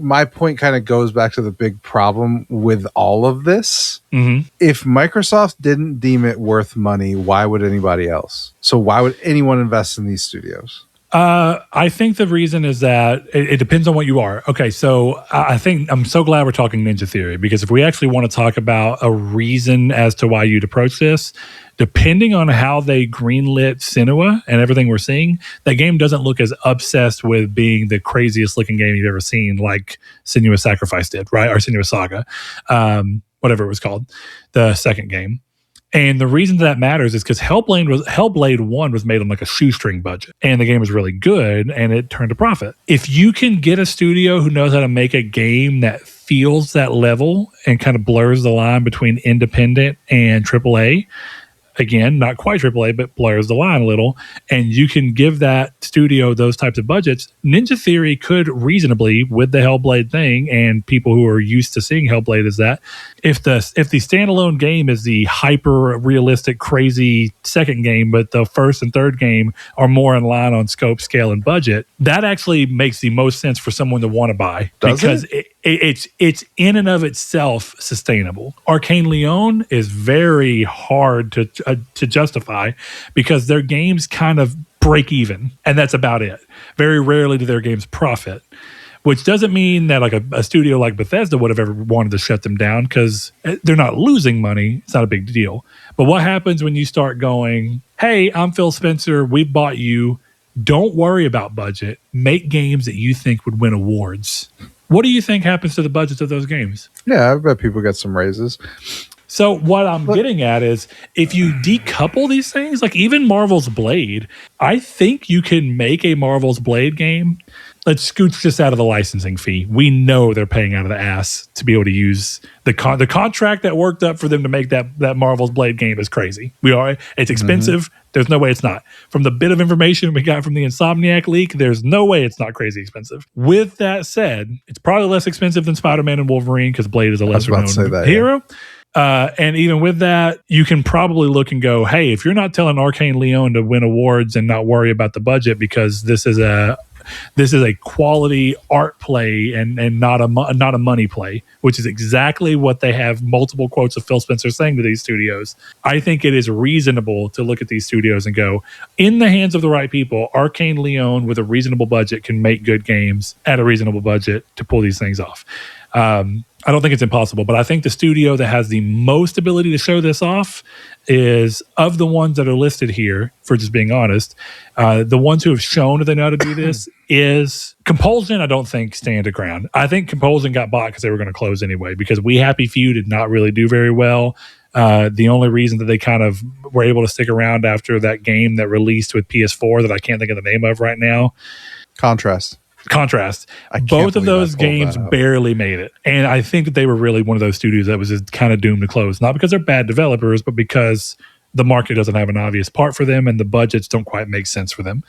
my point kind of goes back to the big problem with all of this. If Microsoft didn't deem it worth money, why would anybody else? So why would anyone invest in these studios? I think the reason is that it depends on what you are. Okay, so I think I'm so glad we're talking Ninja Theory, because if we actually want to talk about a reason as to why you'd approach this, depending on how they greenlit Senua and everything we're seeing, that game doesn't look as obsessed with being the craziest looking game you've ever seen, like Senua's Sacrifice did, right? Or Senua's Saga, whatever it was called, the second game. And the reason that matters is because Hellblade 1 was made on like a shoestring budget, and the game was really good and it turned a profit. If you can get a studio who knows how to make a game that feels that level and kind of blurs the line between independent and AAA, again, not quite AAA, but blurs the line a little, and you can give that studio those types of budgets. Ninja Theory could reasonably, with the Hellblade thing, and people who are used to seeing Hellblade as that, if the standalone game is the hyper realistic, crazy second game, but the first and third game are more in line on scope, scale, and budget, that actually makes the most sense for someone to want to buy. Because it's in and of itself sustainable. Arkane Lyon is very hard to justify because their games kind of break even, and that's about it. Very rarely do their games profit, which doesn't mean that like a studio like Bethesda would have ever wanted to shut them down, because they're not losing money. It's not a big deal. But what happens when you start going, hey, I'm Phil Spencer, we've bought you, don't worry about budget, make games that you think would win awards. What do you think happens to the budgets of those games? Yeah, I bet people get some raises. So what I'm getting at is, if you decouple these things, like even Marvel's Blade, I think you can make a Marvel's Blade game. Let's scooch this out of the licensing fee. We know they're paying out of the ass to be able to use the contract that worked up for them to make that Marvel's Blade game is crazy. It's expensive. Mm-hmm. There's no way it's not. From the bit of information we got from the Insomniac leak, there's no way it's not crazy expensive. With that said, it's probably less expensive than Spider-Man and Wolverine, because Blade is a lesser known hero. Yeah. And even with that, you can probably look and go, hey, if you're not telling Arkane Lyon to win awards and not worry about the budget, because this is a quality art play and not a money play, which is exactly what they have multiple quotes of Phil Spencer saying to these studios. I think it is reasonable to look at these studios and go, in the hands of the right people, Arkane Lyon with a reasonable budget can make good games at a reasonable budget to pull these things off. I don't think it's impossible, but I think the studio that has the most ability to show this off is, of the ones that are listed here, for just being honest, the ones who have shown that they know how to do this is Compulsion. I don't think stand a ground. I think Compulsion got bought because they were going to close anyway, because We Happy Few did not really do very well. The only reason that they kind of were able to stick around after that game that released with PS4 that I can't think of the name of right now. Contrast. Both of those games barely made it. And I think that they were really one of those studios that was just kind of doomed to close. Not because they're bad developers, but because the market doesn't have an obvious part for them and the budgets don't quite make sense for them.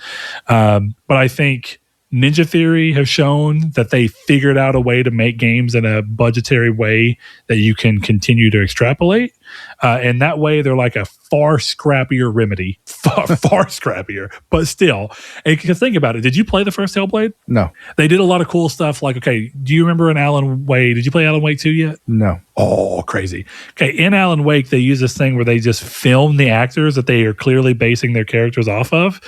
But I think Ninja Theory have shown that they figured out a way to make games in a budgetary way that you can continue to extrapolate. And that way, they're like a far scrappier Remedy. Far scrappier, but still. Because think about it. Did you play the first Hellblade? No. They did a lot of cool stuff. Like, okay, do you remember in Alan Wake? Did you play Alan Wake 2 yet? No. Oh, crazy. Okay, in Alan Wake, they use this thing where they just film the actors that they are clearly basing their characters off of.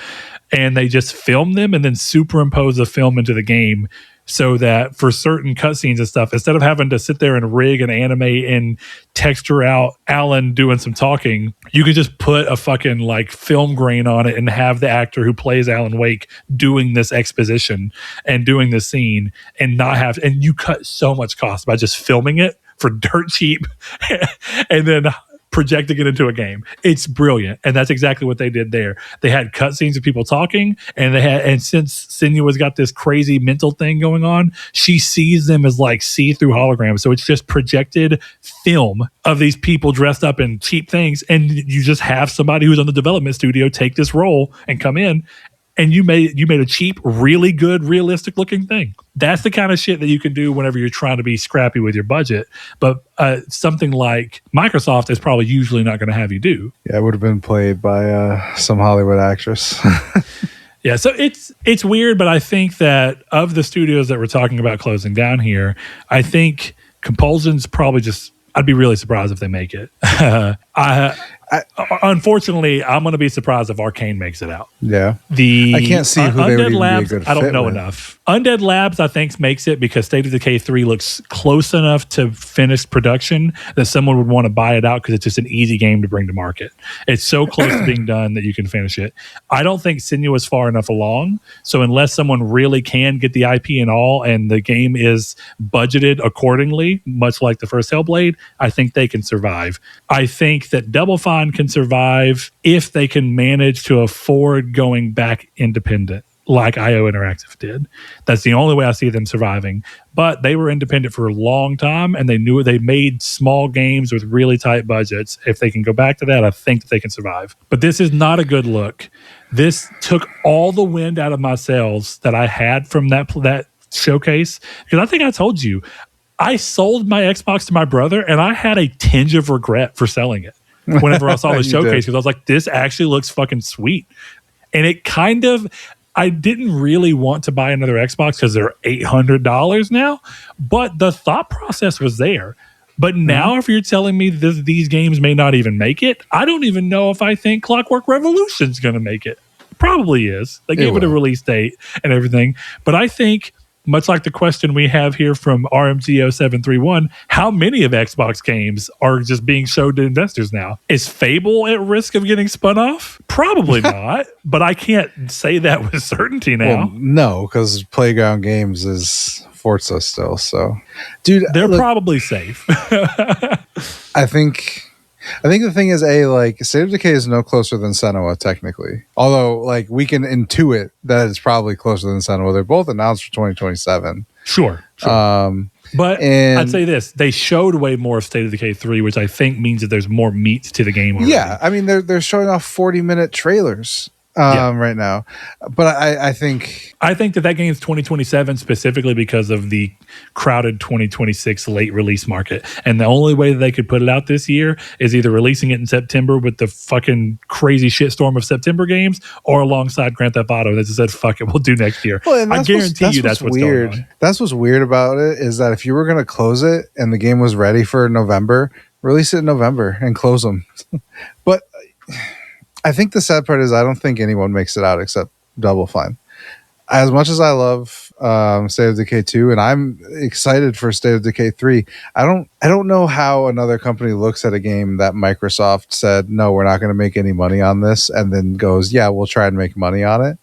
And they just film them and then superimpose the film into the game, so that for certain cutscenes and stuff, instead of having to sit there and rig and animate and texture out Alan doing some talking, you can just put a fucking like film grain on it and have the actor who plays Alan Wake doing this exposition and doing this scene, and not have, and you cut so much cost by just filming it for dirt cheap and then projecting it into a game. It's brilliant. And that's exactly what they did there. They had cutscenes of people talking, and since Senua's got this crazy mental thing going on, she sees them as like see-through holograms. So it's just projected film of these people dressed up in cheap things. And you just have somebody who's on the development studio take this role and come in, and you made a cheap, really good, realistic looking thing. That's the kind of shit that you can do whenever you're trying to be scrappy with your budget. But something like Microsoft is probably usually not going to have you do. Yeah, it would have been played by some Hollywood actress. Yeah, so it's weird, but I think that of the studios that we're talking about closing down here, I think Compulsion's probably just, I'd be really surprised if they make it. Unfortunately, I'm going to be surprised if Arkane makes it out. Yeah. I can't see who they would even Labs, be a good I don't fit know with. enough. Undead Labs, I think, makes it because State of Decay 3 looks close enough to finished production that someone would want to buy it out because it's just an easy game to bring to market. It's so close to being done that you can finish it. I don't think Senua is far enough along. So unless someone really can get the IP and all, and the game is budgeted accordingly, much like the first Hellblade, I think they can survive. I think that Double Fine can survive if they can manage to afford going back independent. like IO Interactive did. That's the only way I see them surviving. But they were independent for a long time, and they knew they made small games with really tight budgets. If they can go back to that, I think that they can survive. But this is not a good look. This took all the wind out of my sails that I had from that showcase, because I think I told you, I sold my Xbox to my brother, and I had a tinge of regret for selling it whenever I saw the showcase, because I was like, this actually looks fucking sweet. And it kind of, I didn't really want to buy another Xbox because they're $800 now, but the thought process was there. But now, if you're telling me these games may not even make it, I don't even know if I think Clockwork Revolution's going to make it. Probably is. They gave it a release date and everything. But I think, much like the question we have here from RMTO731, how many of Xbox games are just being showed to investors now? Is Fable at risk of getting spun off? Probably not, but I can't say that with certainty now. Well, no, because Playground Games is Forza still. So, dude, they're probably safe. I think the thing is, like, State of Decay is no closer than Senua, technically. Although, like, we can intuit that it's probably closer than Senua. They're both announced for 2027. Sure. But I'd say this: they showed way more of State of Decay 3, which I think means that there's more meat to the game already. Yeah, I mean, they're showing off 40-minute trailers right now. But I think that game is 2027 specifically because of the crowded 2026 late release market. And the only way that they could put it out this year is either releasing it in September with the fucking crazy shitstorm of September games, or alongside Grand Theft Auto that just said, fuck it, we'll do next year. Well, I guarantee you that's what's weird. going on. That's what's weird about it, is that if you were going to close it and the game was ready for November, release it in November and close them. But I think the sad part is I don't think anyone makes it out except Double Fine. As much as I love State of Decay 2, and I'm excited for State of Decay 3, I don't know how another company looks at a game that Microsoft said, no, we're not going to make any money on this, and then goes, yeah, we'll try and make money on it.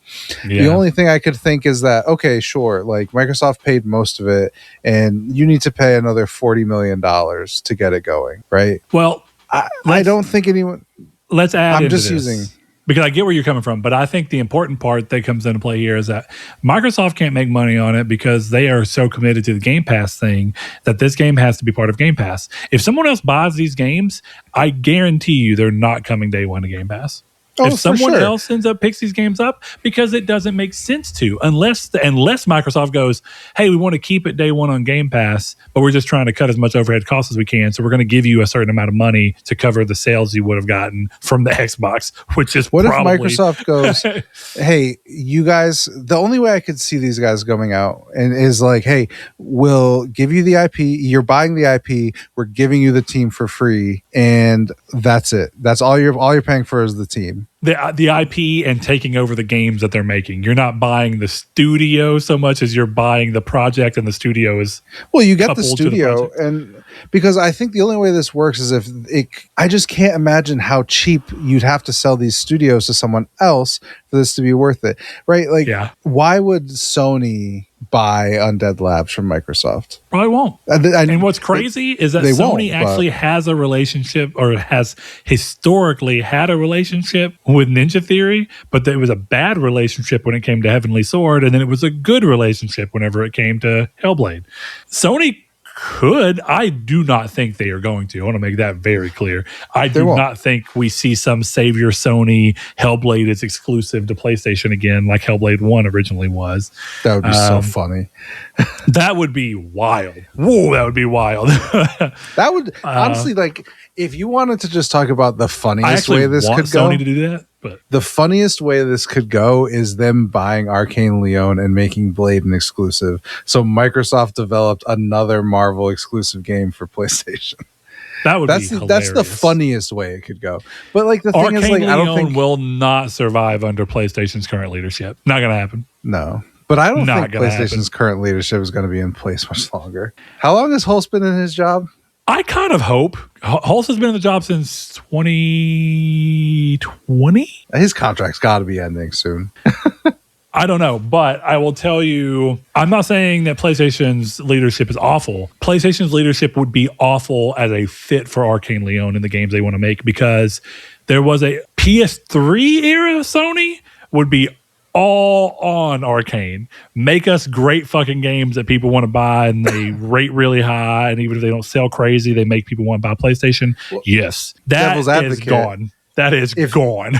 Yeah. The only thing I could think is that, okay, sure, like Microsoft paid most of it, and you need to pay another $40 million to get it going, right? Well, I don't think anyone... Let's add I'm into just this, using, because I get where you're coming from, but I think the important part that comes into play here is that Microsoft can't make money on it because they are so committed to the Game Pass thing that this game has to be part of Game Pass. If someone else buys these games, I guarantee you they're not coming day one to Game Pass. If someone else picks these games up, because it doesn't make sense to, unless Microsoft goes, hey, we want to keep it day one on Game Pass, but we're just trying to cut as much overhead costs as we can, so we're going to give you a certain amount of money to cover the sales you would have gotten from the Xbox, which is what probably... if Microsoft goes, hey, you guys, the only way I could see these guys going out and is like, hey, we'll give you the IP, you're buying the IP, we're giving you the team for free, and that's it. That's all you're paying for is the team. The IP and taking over the games that they're making. You're not buying the studio so much as you're buying the project, and the studio is you get the studio, and because I think the only way this works is if I just can't imagine how cheap you'd have to sell these studios to someone else for this to be worth it, right? Like, why would Sony buy Undead Labs from Microsoft? Probably won't. And what's crazy is that Sony actually has a relationship, or has historically had a relationship with Ninja Theory, but it was a bad relationship when it came to Heavenly Sword, and then it was a good relationship whenever it came to Hellblade. Sony could. I do not think they are going to. I want to make that very clear. I do not think we see some savior Sony Hellblade is exclusive to PlayStation again, like Hellblade 1 originally was. That would be so funny. That would be wild. Whoa, that would be wild. That would honestly, like, if you wanted to just talk about the funniest way this could go, Sony to do that. But the funniest way this could go is them buying Arkane Lyon and making Blade an exclusive. So Microsoft developed another Marvel exclusive game for PlayStation. That would be hilarious. That's the funniest way it could go. But like the thing Arkane is, like, Lyon I don't think will not survive under PlayStation's current leadership. Not going to happen. No. But I don't think PlayStation's current leadership is going to be in place much longer. How long has Hulse been in his job? I kind of hope. Hulse has been in the job since 2020. His contract's got to be ending soon. I don't know, but I will tell you, I'm not saying that PlayStation's leadership is awful. PlayStation's leadership would be awful as a fit for Arkane Lyon in the games they want to make, because there was a PS3 era Sony would be all on Arkane. Make us great fucking games that people want to buy and they rate really high. And even if they don't sell crazy, they make people want to buy PlayStation. Well, yes, that is gone. That is gone.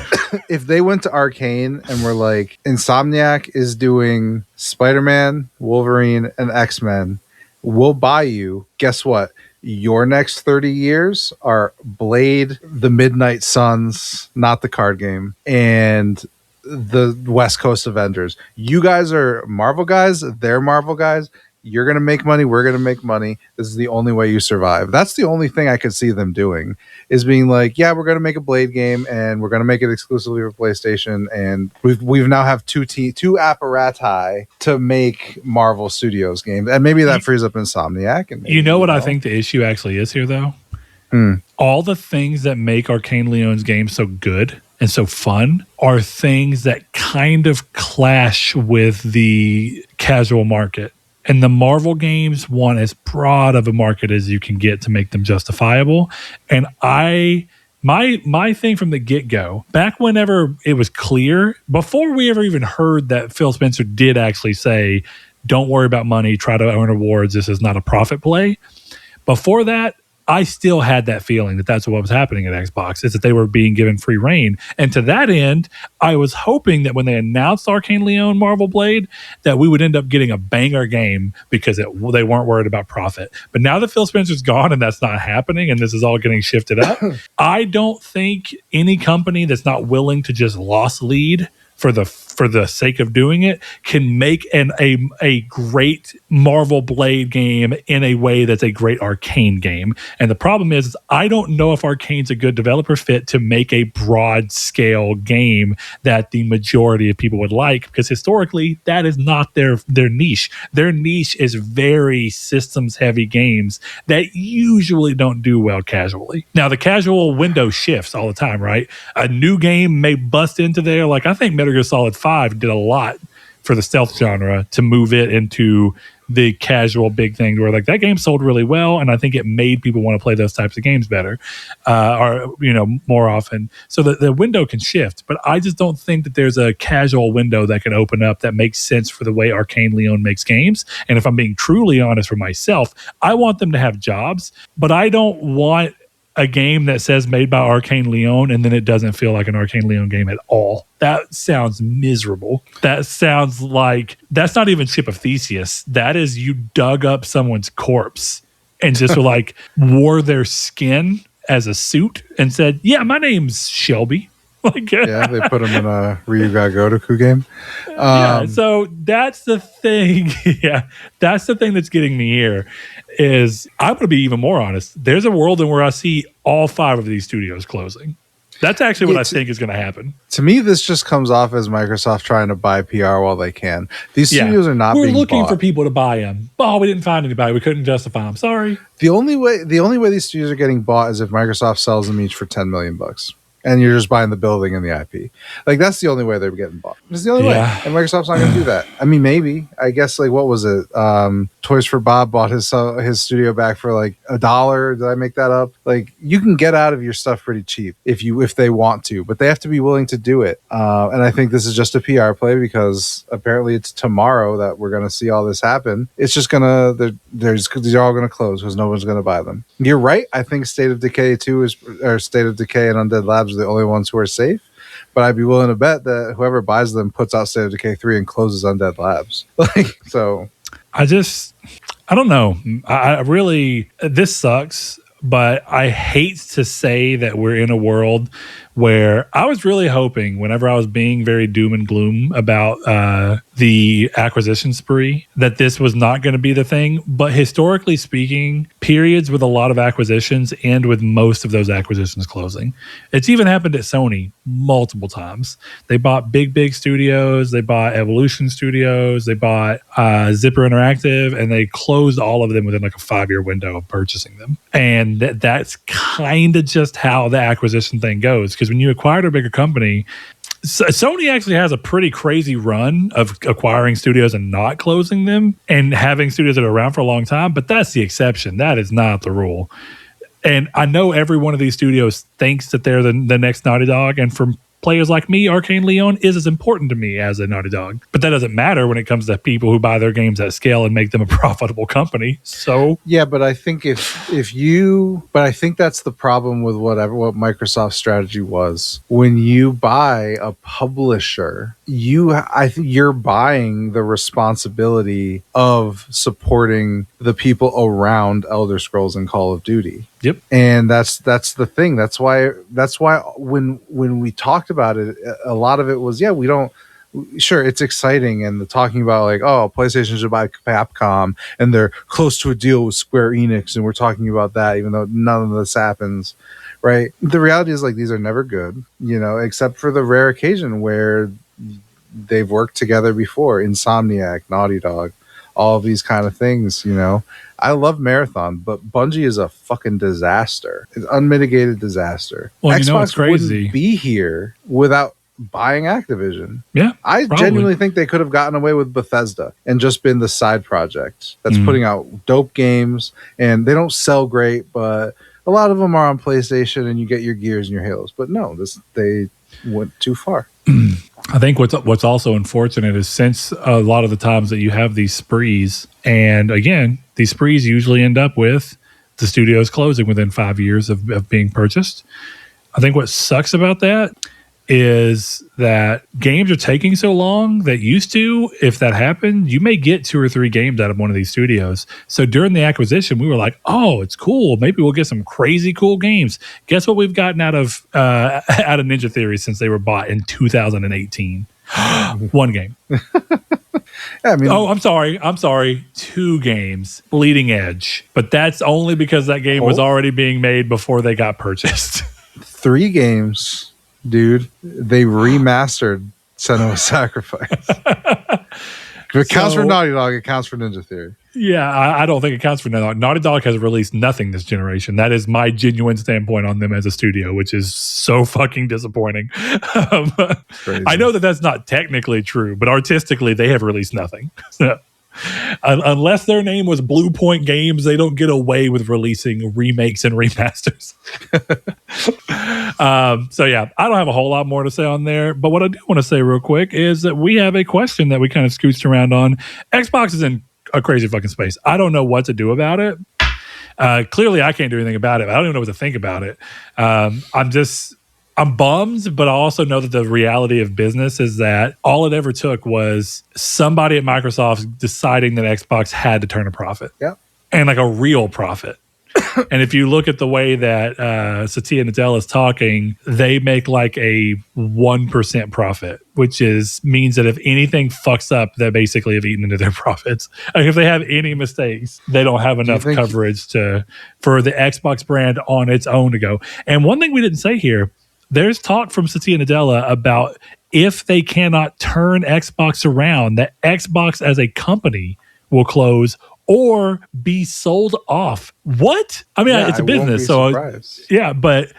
If they went to Arkane and were like, Insomniac is doing Spider-Man, Wolverine, and X-Men, we'll buy you. Guess what? Your next 30 years are Blade, The Midnight Suns, not the card game, and the West Coast Avengers. You guys are Marvel guys. They're Marvel guys. You're going to make money. We're going to make money. This is the only way you survive. That's the only thing I could see them doing, is being like, yeah, we're going to make a Blade game and we're going to make it exclusively for PlayStation. And we've now have two apparati to make Marvel Studios games. And maybe that frees up Insomniac. And maybe, you know what I think the issue actually is here, though? All the things that make Arkane Lyon's game so good and so fun are things that kind of clash with the casual market. And the Marvel games want as broad of a market as you can get to make them justifiable. And my thing from the get-go, back whenever it was clear, before we ever even heard that Phil Spencer did actually say, don't worry about money, try to earn awards, this is not a profit play. Before that, I still had that feeling that that's what was happening at Xbox, is that they were being given free reign. And to that end, I was hoping that when they announced Arkane Lyon Marvel Blade, that we would end up getting a banger game because they weren't worried about profit. But now that Phil Spencer's gone and that's not happening and this is all getting shifted up, I don't think any company that's not willing to just loss lead for the sake of doing it can make a great Marvel Blade game in a way that's a great Arkane game. And the problem is I don't know if Arkane's a good developer fit to make a broad scale game that the majority of people would like, because historically that is not their niche. Their niche is very systems heavy games that usually don't do well casually. Now the casual window shifts all the time, right? A new game may bust into there. Like I think Metal Gear Solid 5 did a lot for the stealth genre to move it into the casual big thing where like that game sold really well, and I think it made people want to play those types of games better or more often. So the window can shift, but I just don't think that there's a casual window that can open up that makes sense for the way Arkane Lyon makes games. And if I'm being truly honest for myself, I want them to have jobs, but I don't want a game that says made by Arkane Lyon and then it doesn't feel like an Arkane Lyon game at all. That sounds miserable. That sounds like, that's not even Ship of Theseus. That is, you dug up someone's corpse and just like wore their skin as a suit and said, yeah, my name's Shelby. Like, yeah, they put him in a Ryuga Gotoku game. So that's the thing. Yeah, that's the thing that's getting me here. Is I'm going to be even more honest. There's a world in where I see all 5 of these studios closing. That's actually what I think is going to happen. To me, this just comes off as Microsoft trying to buy PR while they can. These studios are not being bought. We're looking for people to buy them. Oh, we didn't find anybody. We couldn't justify them. Sorry. The only way these studios are getting bought is if Microsoft sells them each for $10 million. And you're just buying the building and the IP. Like, that's the only way they're getting bought. It's the only way. And Microsoft's not going to do that. I mean, maybe. I guess, like, what was it? Toys for Bob bought his studio back for, like, $1. Did I make that up? Like, you can get out of your stuff pretty cheap if they want to. But they have to be willing to do it. And I think this is just a PR play because apparently it's tomorrow that we're going to see all this happen. It's just going to... They're all going to close because no one's going to buy them. You're right. I think State of Decay 2 or State of Decay and Undead Labs are the only ones who are safe, but I'd be willing to bet that whoever buys them puts out State of Decay 3 and closes Undead Labs. So I don't know. I really, this sucks, but I hate to say that we're in a world where I was really hoping, whenever I was being very doom and gloom about the acquisition spree, that this was not going to be the thing. But historically speaking, periods with a lot of acquisitions end with most of those acquisitions closing. It's even happened at Sony multiple times. They bought big studios. They bought Evolution Studios. They bought Zipper Interactive, and they closed all of them within like a 5-year window of purchasing them. And that's kind of just how the acquisition thing goes. Because when you acquired a bigger company, Sony actually has a pretty crazy run of acquiring studios and not closing them and having studios that are around for a long time, but that's the exception. That is not the rule. And I know every one of these studios thinks that they're the next Naughty Dog, and for players like me, Arkane Lyon is as important to me as a Naughty Dog. But that doesn't matter when it comes to people who buy their games at scale and make them a profitable company. So yeah, but I think but I think that's the problem with what Microsoft's strategy was. When you buy a publisher, you're buying the responsibility of supporting the people around Elder Scrolls and Call of Duty. Yep. And that's the thing. That's why when we talked about it, a lot of it was, yeah, we don't, sure, it's exciting, and the talking about like, oh, PlayStation should buy Capcom and they're close to a deal with Square Enix, and we're talking about that even though none of this happens, right? The reality is, like, these are never good, except for the rare occasion where they've worked together before. Insomniac, Naughty Dog, all of these kind of things. I love Marathon, but Bungie is a fucking disaster. It's unmitigated disaster. Well, Xbox it's crazy. wouldn't be here without buying Activision. Yeah, I genuinely think they could have gotten away with Bethesda and just been the side project that's putting out dope games, and they don't sell great, but a lot of them are on PlayStation, and you get your Gears and your Halos. But no, they went too far. I think what's also unfortunate is, since a lot of the times that you have these sprees, and again, these sprees usually end up with the studios closing within 5 years of being purchased. I think what sucks about that is that games are taking so long that used to, if that happened, you may get 2 or 3 games out of one of these studios. So during the acquisition, we were like, oh, it's cool. Maybe we'll get some crazy cool games. Guess what we've gotten out of Ninja Theory since they were bought in 2018? 1 game. Yeah, I mean, I'm sorry. 2 games. Bleeding Edge. But that's only because that game was already being made before they got purchased. 3 games. Dude, they remastered Senua's Sacrifice. If it counts for Naughty Dog, it counts for Ninja Theory. Yeah, I don't think it counts for Naughty Dog. Naughty Dog has released nothing this generation. That is my genuine standpoint on them as a studio, which is so fucking disappointing. I know that that's not technically true, but artistically, they have released nothing. Unless their name was Blue Point Games, they don't get away with releasing remakes and remasters. So yeah, I don't have a whole lot more to say on there, but what I do want to say real quick is that we have a question that we kind of scooched around on. Xbox is in a crazy fucking space. I don't know what to do about it. Clearly I can't do anything about it. I don't even know what to think about it. I'm bummed, but I also know that the reality of business is that all it ever took was somebody at Microsoft deciding that Xbox had to turn a profit. Yeah. And like a real profit. And if you look at the way that Satya Nadella is talking, they make like a 1% profit, which means that if anything fucks up, they basically have eaten into their profits. Like if they have any mistakes, they don't have enough coverage for the Xbox brand on its own to go. And one thing we didn't say here, there's talk from Satya Nadella about if they cannot turn Xbox around, that Xbox as a company will close or be sold off. What? I mean, it's a business. Yeah, but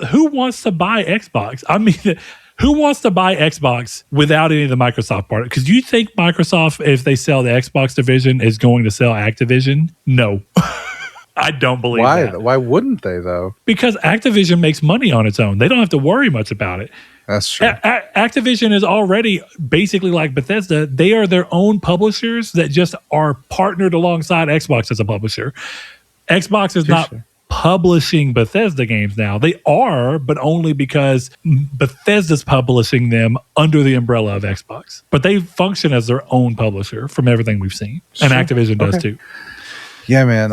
who wants to buy Xbox? I mean, who wants to buy Xbox without any of the Microsoft part? Because do you think Microsoft, if they sell the Xbox division, is going to sell Activision? No. I don't believe that. Why wouldn't they, though? Because Activision makes money on its own. They don't have to worry much about it. That's true. Activision is already basically like Bethesda. They are their own publishers that just are partnered alongside Xbox as a publisher. Xbox is not publishing Bethesda games now. They are, but only because Bethesda's publishing them under the umbrella of Xbox. But they function as their own publisher from everything we've seen. And Activision does too. Yeah, man,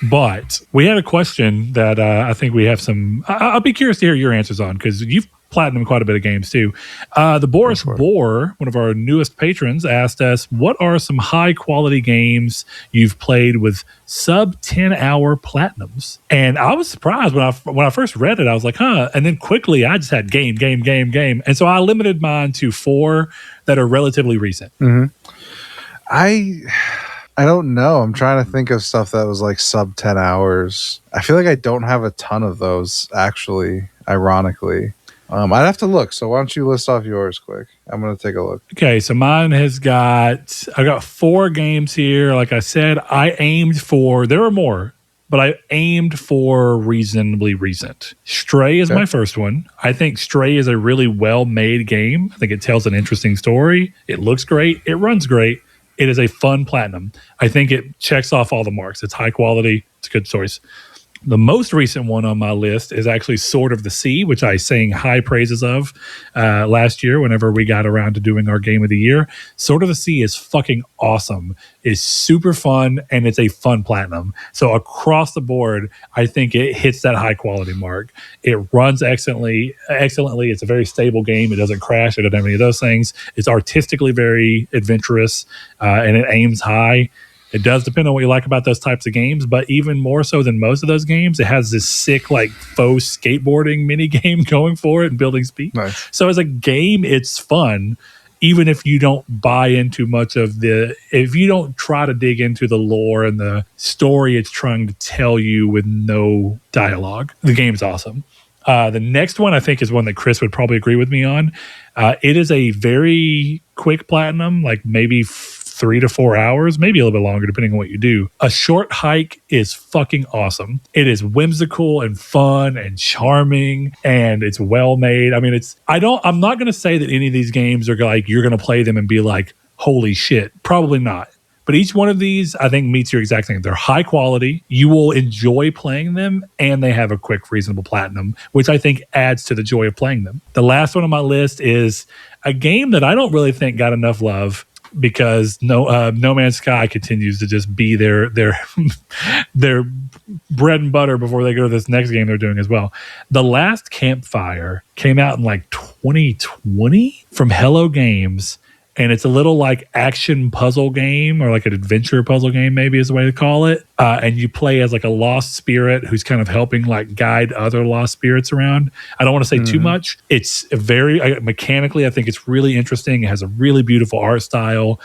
But we had a question that I think we have some... I'll be curious to hear your answers on, because you've platinumed quite a bit of games too. The Boris Bohr, one of our newest patrons, asked us, what are some high-quality games you've played with sub-10-hour platinums? And I was surprised when I first read it. I was like, huh. And then quickly, I just had game. And so I limited mine to 4 that are relatively recent. Mm-hmm. I don't know. I'm trying to think of stuff that was like sub 10 hours. I feel like I don't have a ton of those, actually, ironically. I'd have to look. So why don't you list off yours quick? I'm going to take a look. Okay, so mine I got 4 games here. Like I said, I aimed for, there are more. but I aimed for reasonably recent. Stray is my first one. I think Stray is a really well-made game. I think it tells an interesting story. It looks great. It runs great. It is a fun platinum. I think it checks off all the marks. It's high quality. It's a good choice. The most recent one on my list is actually Sword of the Sea, which I sang high praises of last year whenever we got around to doing our Game of the Year. Sword of the Sea is fucking awesome. It's super fun, and it's a fun platinum. So across the board, I think it hits that high quality mark. It runs excellently. It's a very stable game. It doesn't crash. It doesn't have any of those things. It's artistically very adventurous, and it aims high. It does depend on what you like about those types of games, but even more so than most of those games, it has this sick, like, faux skateboarding mini game going for it and building speed. Nice. So as a game, it's fun, even if you don't buy into much of if you don't try to dig into the lore and the story it's trying to tell you with no dialogue. The game's awesome. The next one I think is one that Chris would probably agree with me on. It is a very quick platinum, like maybe 3 to 4 hours, maybe a little bit longer, depending on what you do. A Short Hike is fucking awesome. It is whimsical and fun and charming, and it's well made. I mean, I'm not going to say that any of these games are like, you're going to play them and be like, holy shit. Probably not. But each one of these, I think, meets your exact thing. They're high quality. You will enjoy playing them, and they have a quick, reasonable platinum, which I think adds to the joy of playing them. The last one on my list is a game that I don't really think got enough love, because No Man's Sky continues to just be their their bread and butter before they go to this next game they're doing as well. The Last Campfire came out in like 2020 from Hello Games, and it's a little like action puzzle game, or like an adventure puzzle game, maybe is the way to call it. And you play as like a lost spirit who's kind of helping like guide other lost spirits around. I don't want to say too much. It's very mechanically, I think it's really interesting. It has a really beautiful art style,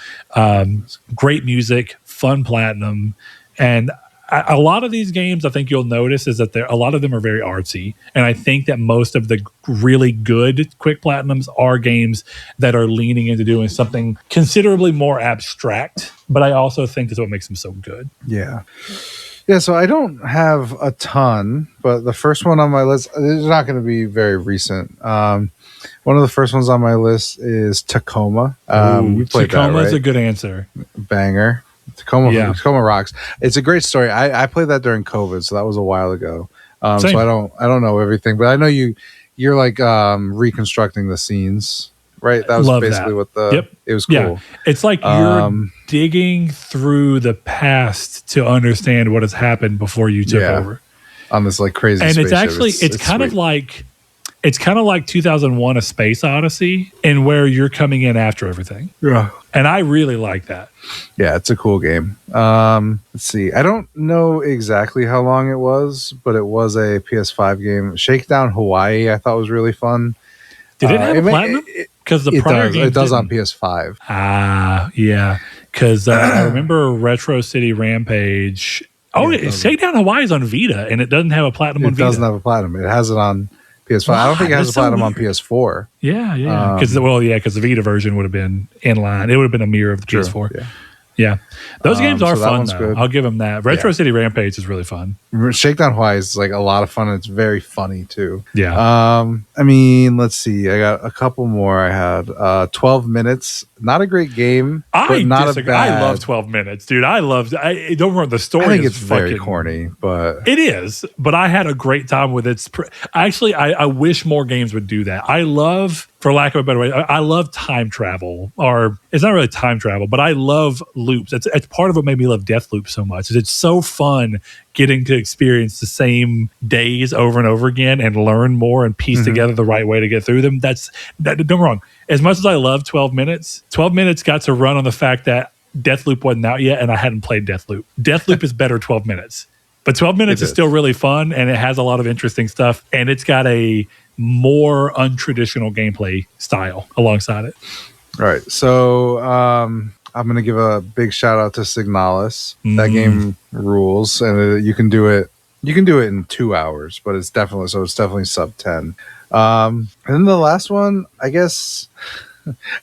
great music, fun platinum. And a lot of these games, I think you'll notice, is that a lot of them are very artsy. And I think that most of the really good quick platinums are games that are leaning into doing something considerably more abstract. But I also think that's what makes them so good. Yeah. Yeah, so I don't have a ton, but the first one on my list is not going to be very recent. One of the first ones on my list is Tacoma. You played Tacoma that, is right? a good answer. Banger. Tacoma rocks. It's a great story. I played that during COVID, so that was a while ago. So I don't know everything, but I know you're like reconstructing the scenes, right? That was basically what it was cool. Yeah. It's like you're digging through the past to understand what has happened before you took over on this like crazy. And spaceship. it's actually it's kind of like. It's kind of like 2001: A Space Odyssey, and where you're coming in after everything. Yeah. And I really like that. Yeah, it's a cool game. Let's see. I don't know exactly how long it was, but it was a PS5 game. Shakedown Hawaii, I thought was really fun. Did it have a platinum? Because the prior game it does on PS5. Yeah. Because I remember Retro City Rampage. Shakedown Hawaii is on Vita, and it doesn't have a platinum on Vita. It doesn't have a platinum. It has it on PS5. I don't think it has a platinum on PS4. Yeah. Because the Vita version would have been in line. It would have been a mirror of the PS4. Yeah. Those games are fun, though. Good. I'll give them that. Retro City Rampage is really fun. Shakedown Hawaii is like a lot of fun. And it's very funny, too. Yeah. I mean, let's see. I got a couple more. I had 12 Minutes. Not a great game, but not a bad. I love 12 Minutes, dude. Don't remember the story. I think it's very corny, but it is. But I had a great time with it. I wish more games would do that. I love, for lack of a better way, I love time travel. Or it's not really time travel, but I love loops. It's part of what made me love Deathloop so much. It's so fun getting to experience the same days over and over again and learn more and piece together the right way to get through them. Don't get me wrong. As much as I love 12 Minutes, 12 Minutes got to run on the fact that Deathloop wasn't out yet and I hadn't played Deathloop. Deathloop is better 12 Minutes. But 12 Minutes is still really fun, and it has a lot of interesting stuff, and it's got a more untraditional gameplay style alongside it. All right. So I'm going to give a big shout out to Signalis. That game rules, and you can do it. You can do it in 2 hours, but it's definitely sub 10. And then the last one, I guess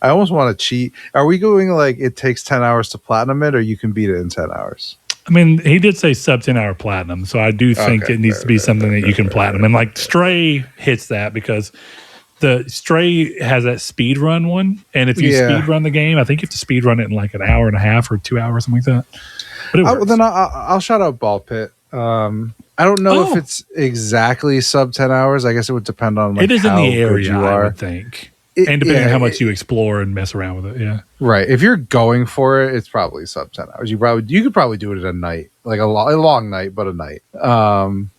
I almost want to cheat. Are we going like it takes 10 hours to platinum it, or you can beat it in 10 hours? I mean, he did say sub 10-hour platinum, so I do think it needs to be something that you can platinum. And like Stray hits that because the Stray has that speed run one, and if you speed run the game, I think you have to speed run it in like an hour and a half or 2 hours, something like that. But it works. Then I'll shout out Ball Pit. I don't know if it's exactly sub 10 hours. I guess it would depend on like, it is how in the area, good you are. I would think. And depending on how much you explore and mess around with it, yeah. Right. If you're going for it, it's probably sub 10 hours. You could probably do it at a night, like a long night, but a night.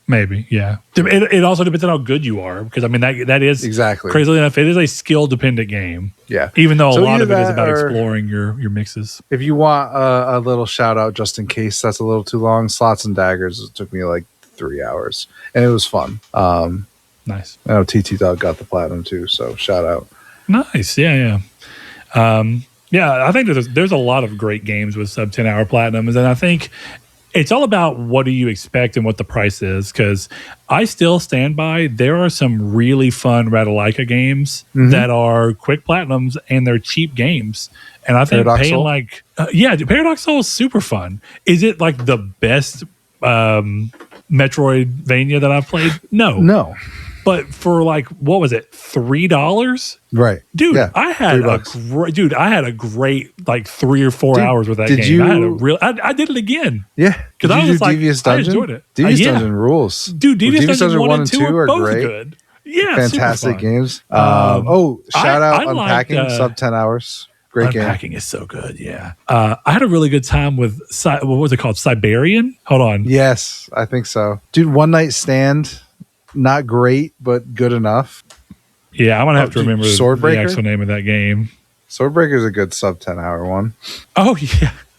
Maybe, yeah. It also depends on how good you are, because I mean that is exactly crazily enough. It is a skill dependent game. Yeah. Even though a lot of it is about exploring your mixes. If you want a little shout out, just in case that's a little too long, Slots and Daggers. It took me like 3 hours, and it was fun. Nice. I know TT Dog got the platinum too, so shout out. Nice, yeah. I think there's a lot of great games with sub 10-hour platinums, and I think it's all about what do you expect and what the price is, because I still stand by there are some really fun Ratalaika games that are quick platinums and they're cheap games. And I think Paradox paying Soul? like Paradox Soul is super fun. Is it like the best Metroidvania that I've played? No. But for like, what was it, $3? Right, dude. Yeah, I had a great like 3 or 4 hours with that game. I did it again. Yeah, because I was like, Devious Dungeon? I enjoyed it. Devious Dungeon rules, dude. Devious Dungeon 1 and 2 are both great. good. Yeah, fantastic games. Shout out Unpacking, sub 10 hours. Great game. Unpacking is so good. Yeah, I had a really good time with what was it called? Siberian. Hold on. Yes, I think so, dude. One Night Stand. Not great, but good enough. Yeah, I'm going to have to remember the actual name of that game. Swordbreaker is a good sub 10-hour one. Oh,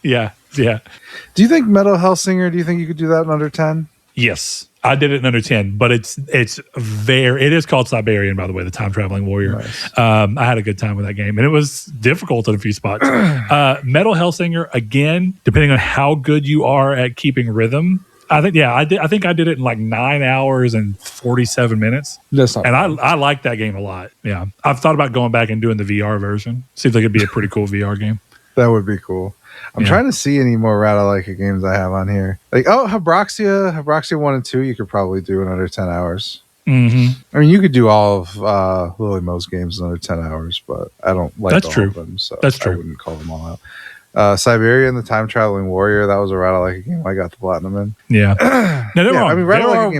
yeah. Do you think Metal Hellsinger, do you think you could do that in under 10? Yes, I did it in under 10, but it is called Siberian, by the way, the time traveling warrior. Nice. I had a good time with that game, and it was difficult in a few spots. Metal Hellsinger, again, depending on how good you are at keeping rhythm, I think I did it in like 9 hours and 47 minutes. That's not bad. I like that game a lot. Yeah. I've thought about going back and doing the VR version. Seems like it'd be a pretty cool VR game. That would be cool. I'm trying to see any more Ratalaika games I have on here. Like, Habroxia 1 and 2, you could probably do in under 10 hours. Mm-hmm. I mean, you could do all of Lily Mo's games in under 10 hours, but I don't like all of them, so I wouldn't call them all out. Siberian, the time traveling warrior, that was a Ratalaika game I got the platinum in. Yeah. No, wrong. I mean,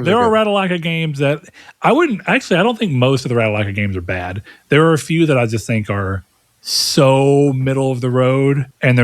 there are Ratalaika games that I don't think most of the Ratalaika games are bad. There are a few that I just think are so middle of the road, and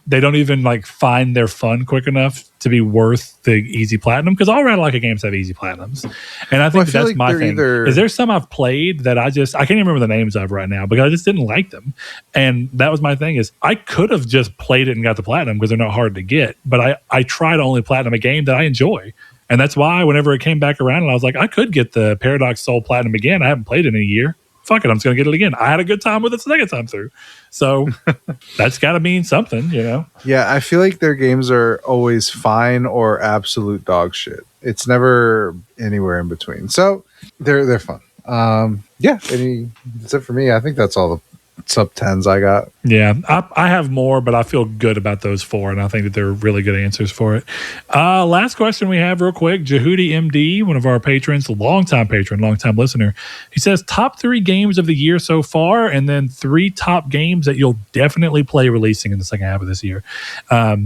they don't even like find their fun quick enough to be worth the easy platinum, because all Ratalaika games have easy platinums. And I think that's like my thing. Is there some I've played that I can't even remember the names of right now because I just didn't like them. And that was my thing, is I could have just played it and got the platinum because they're not hard to get, but I tried to only platinum a game that I enjoy. And that's why whenever it came back around and I was like, I could get the Paradox Soul platinum again. I haven't played it in a year. Fuck it, I'm just going to get it again. I had a good time with it the second time through. So that's got to mean something, you know? Yeah, I feel like their games are always fine or absolute dog shit. It's never anywhere in between. So they're fun. That's it for me. I think that's all the sub 10s I got. Yeah, I have more, but I feel good about those 4, and I think that they're really good answers for it. Last question we have real quick. Jehudi MD, one of our patrons, longtime patron, longtime listener. He says, top 3 games of the year so far, and then 3 top games that you'll definitely play releasing in the second half of this year. I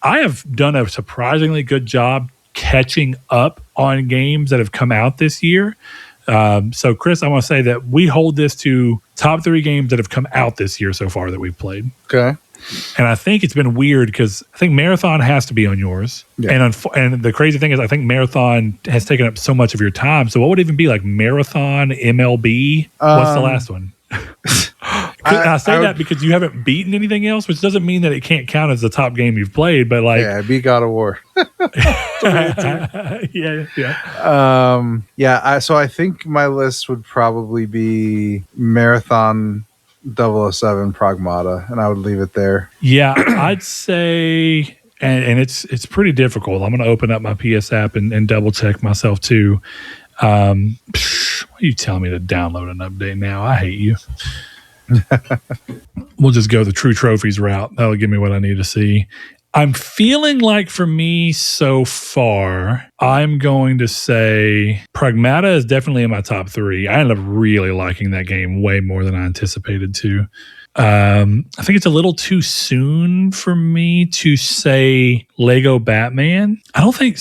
have done a surprisingly good job catching up on games that have come out this year. So, Chris, I want to say that we hold this to top 3 games that have come out this year so far that we've played. Okay. And I think it's been weird because I think Marathon has to be on yours. Yeah. And the crazy thing is I think Marathon has taken up so much of your time. So what would it even be like Marathon, MLB? What's the last one? I say that because you haven't beaten anything else, which doesn't mean that it can't count as the top game you've played. But like, I beat God of War. So I think my list would probably be Marathon, 007, Pragmata, and I would leave it there. Yeah, I'd say, and it's pretty difficult. I'm going to open up my PS app and double check myself too. Why are you telling me to download an update now? I hate you. We'll just go the True Trophies route. That'll give me what I need to see. I'm feeling like for me so far, I'm going to say Pragmata is definitely in my top 3. I ended up really liking that game way more than I anticipated to. I think it's a little too soon for me to say Lego Batman. I don't think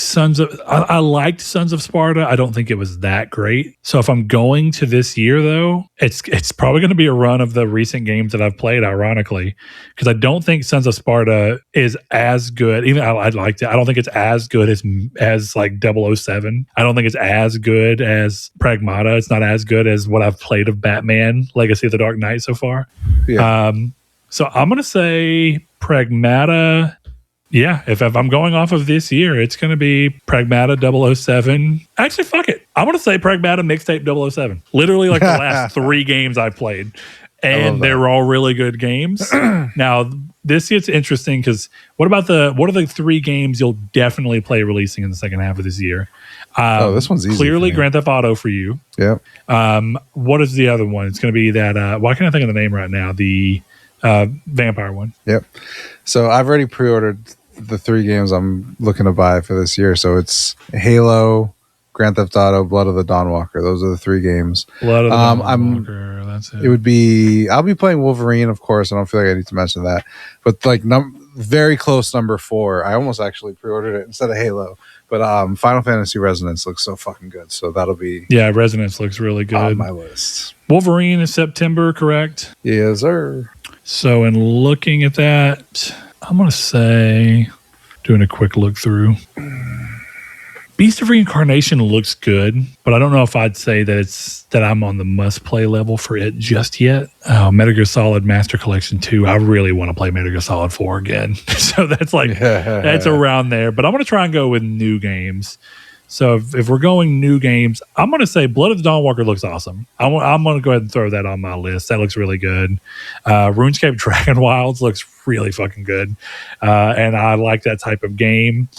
I liked Sons of Sparta. I don't think it was that great. So if I'm going to this year though, it's probably going to be a run of the recent games that I've played, ironically, because I don't think Sons of Sparta is as good. Even I liked it. I don't think it's as good as like 007. I don't think it's as good as Pragmata. It's not as good as what I've played of Batman Legacy of the Dark Knight so far. Yeah. So I'm going to say Pragmata. Yeah, if I'm going off of this year, it's going to be Pragmata 007. Actually, fuck it. I'm going to say Pragmata Mixtape 007. Literally like the last 3 games I've played. And they were all really good games. Now, this gets interesting because what are the 3 games you'll definitely play releasing in the second half of this year? This one's easy. Clearly Grand Theft Auto for you. Yeah. What is the other one? It's going to be that, why can't I think of the name right now? The vampire one. Yep. So I've already pre-ordered the 3 games I'm looking to buy for this year. So it's Halo, Grand Theft Auto, Blood of the Dawnwalker. Those are the 3 games. Blood of the Dawnwalker. That's it. It would be. I'll be playing Wolverine, of course. I don't feel like I need to mention that. But like very close number 4. I almost actually pre-ordered it instead of Halo. But Final Fantasy Resonance looks so fucking good. So that'll be. Yeah, Resonance looks really good on my list. Wolverine is September, correct? Yes, sir. So in looking at that, I'm going to say, doing a quick look through, Beast of Reincarnation looks good, but I don't know if I'd say that I'm on the must-play level for it just yet. Metal Gear Solid Master Collection 2, I really want to play Metal Gear Solid 4 again. So that's that's around there. But I'm going to try and go with new games. So if we're going new games, I'm going to say Blood of the Dawnwalker looks awesome. I'm going to go ahead and throw that on my list. That looks really good. RuneScape Dragon Wilds looks really fucking good. And I like that type of game.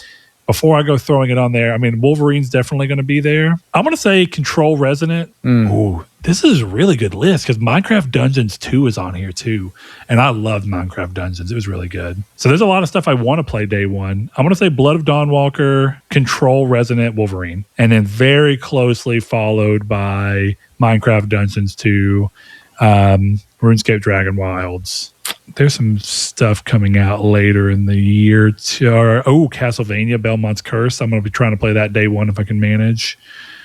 Before I go throwing it on there, I mean, Wolverine's definitely going to be there. I'm going to say Control Resonant. Ooh, this is a really good list because Minecraft Dungeons 2 is on here too. And I loved Minecraft Dungeons. It was really good. So there's a lot of stuff I want to play day one. I'm going to say Blood of Dawnwalker, Control Resonant, Wolverine. And then very closely followed by Minecraft Dungeons 2, RuneScape Dragon Wilds. There's some stuff coming out later in the year. Castlevania, Belmont's Curse. I'm going to be trying to play that day one if I can manage.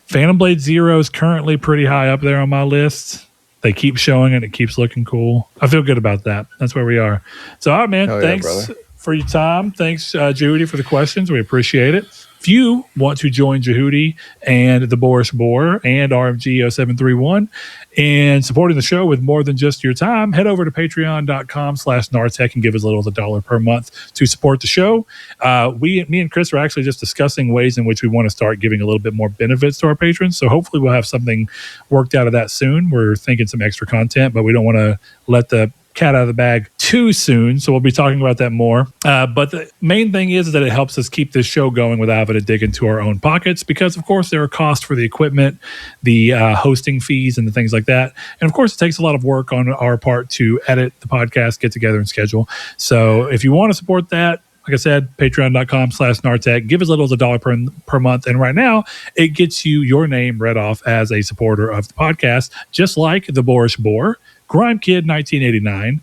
Phantom Blade Zero is currently pretty high up there on my list. They keep showing it. It keeps looking cool. I feel good about that. That's where we are. So, all right, man. Thanks for your time. Thanks, Jehudi, for the questions. We appreciate it. If you want to join Jehudi and the Boris Boar and RMG 0731 and supporting the show with more than just your time, head over to patreon.com/Nartech and give as little as $1 per month to support the show. Me and Chris are actually just discussing ways in which we want to start giving a little bit more benefits to our patrons. So hopefully we'll have something worked out of that soon. We're thinking some extra content, but we don't want to let the cat out of the bag too soon, so we'll be talking about that more. But the main thing is that it helps us keep this show going without having to dig into our own pockets because, of course, there are costs for the equipment, the hosting fees, and the things like that. And, of course, it takes a lot of work on our part to edit the podcast, get together, and schedule. So if you want to support that, like I said, patreon.com/Nartech. Give as little as $1 per month. And right now, it gets you your name read off as a supporter of the podcast, just like the Boris Boar, Grime Kid 1989,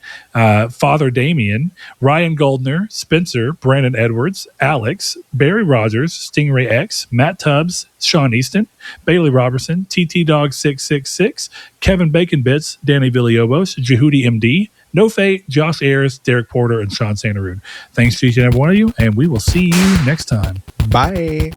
Father Damien, Ryan Goldner, Spencer, Brandon Edwards, Alex, Barry Rogers, Stingray X, Matt Tubbs, Sean Easton, Bailey Robertson, TT Dog 666, Kevin Bacon Bits, Danny Villalobos, Jehudi MD, No Fate, Josh Ayers, Derek Porter, and Sean Santaroon. Thanks to each and every one of you, and we will see you next time. Bye.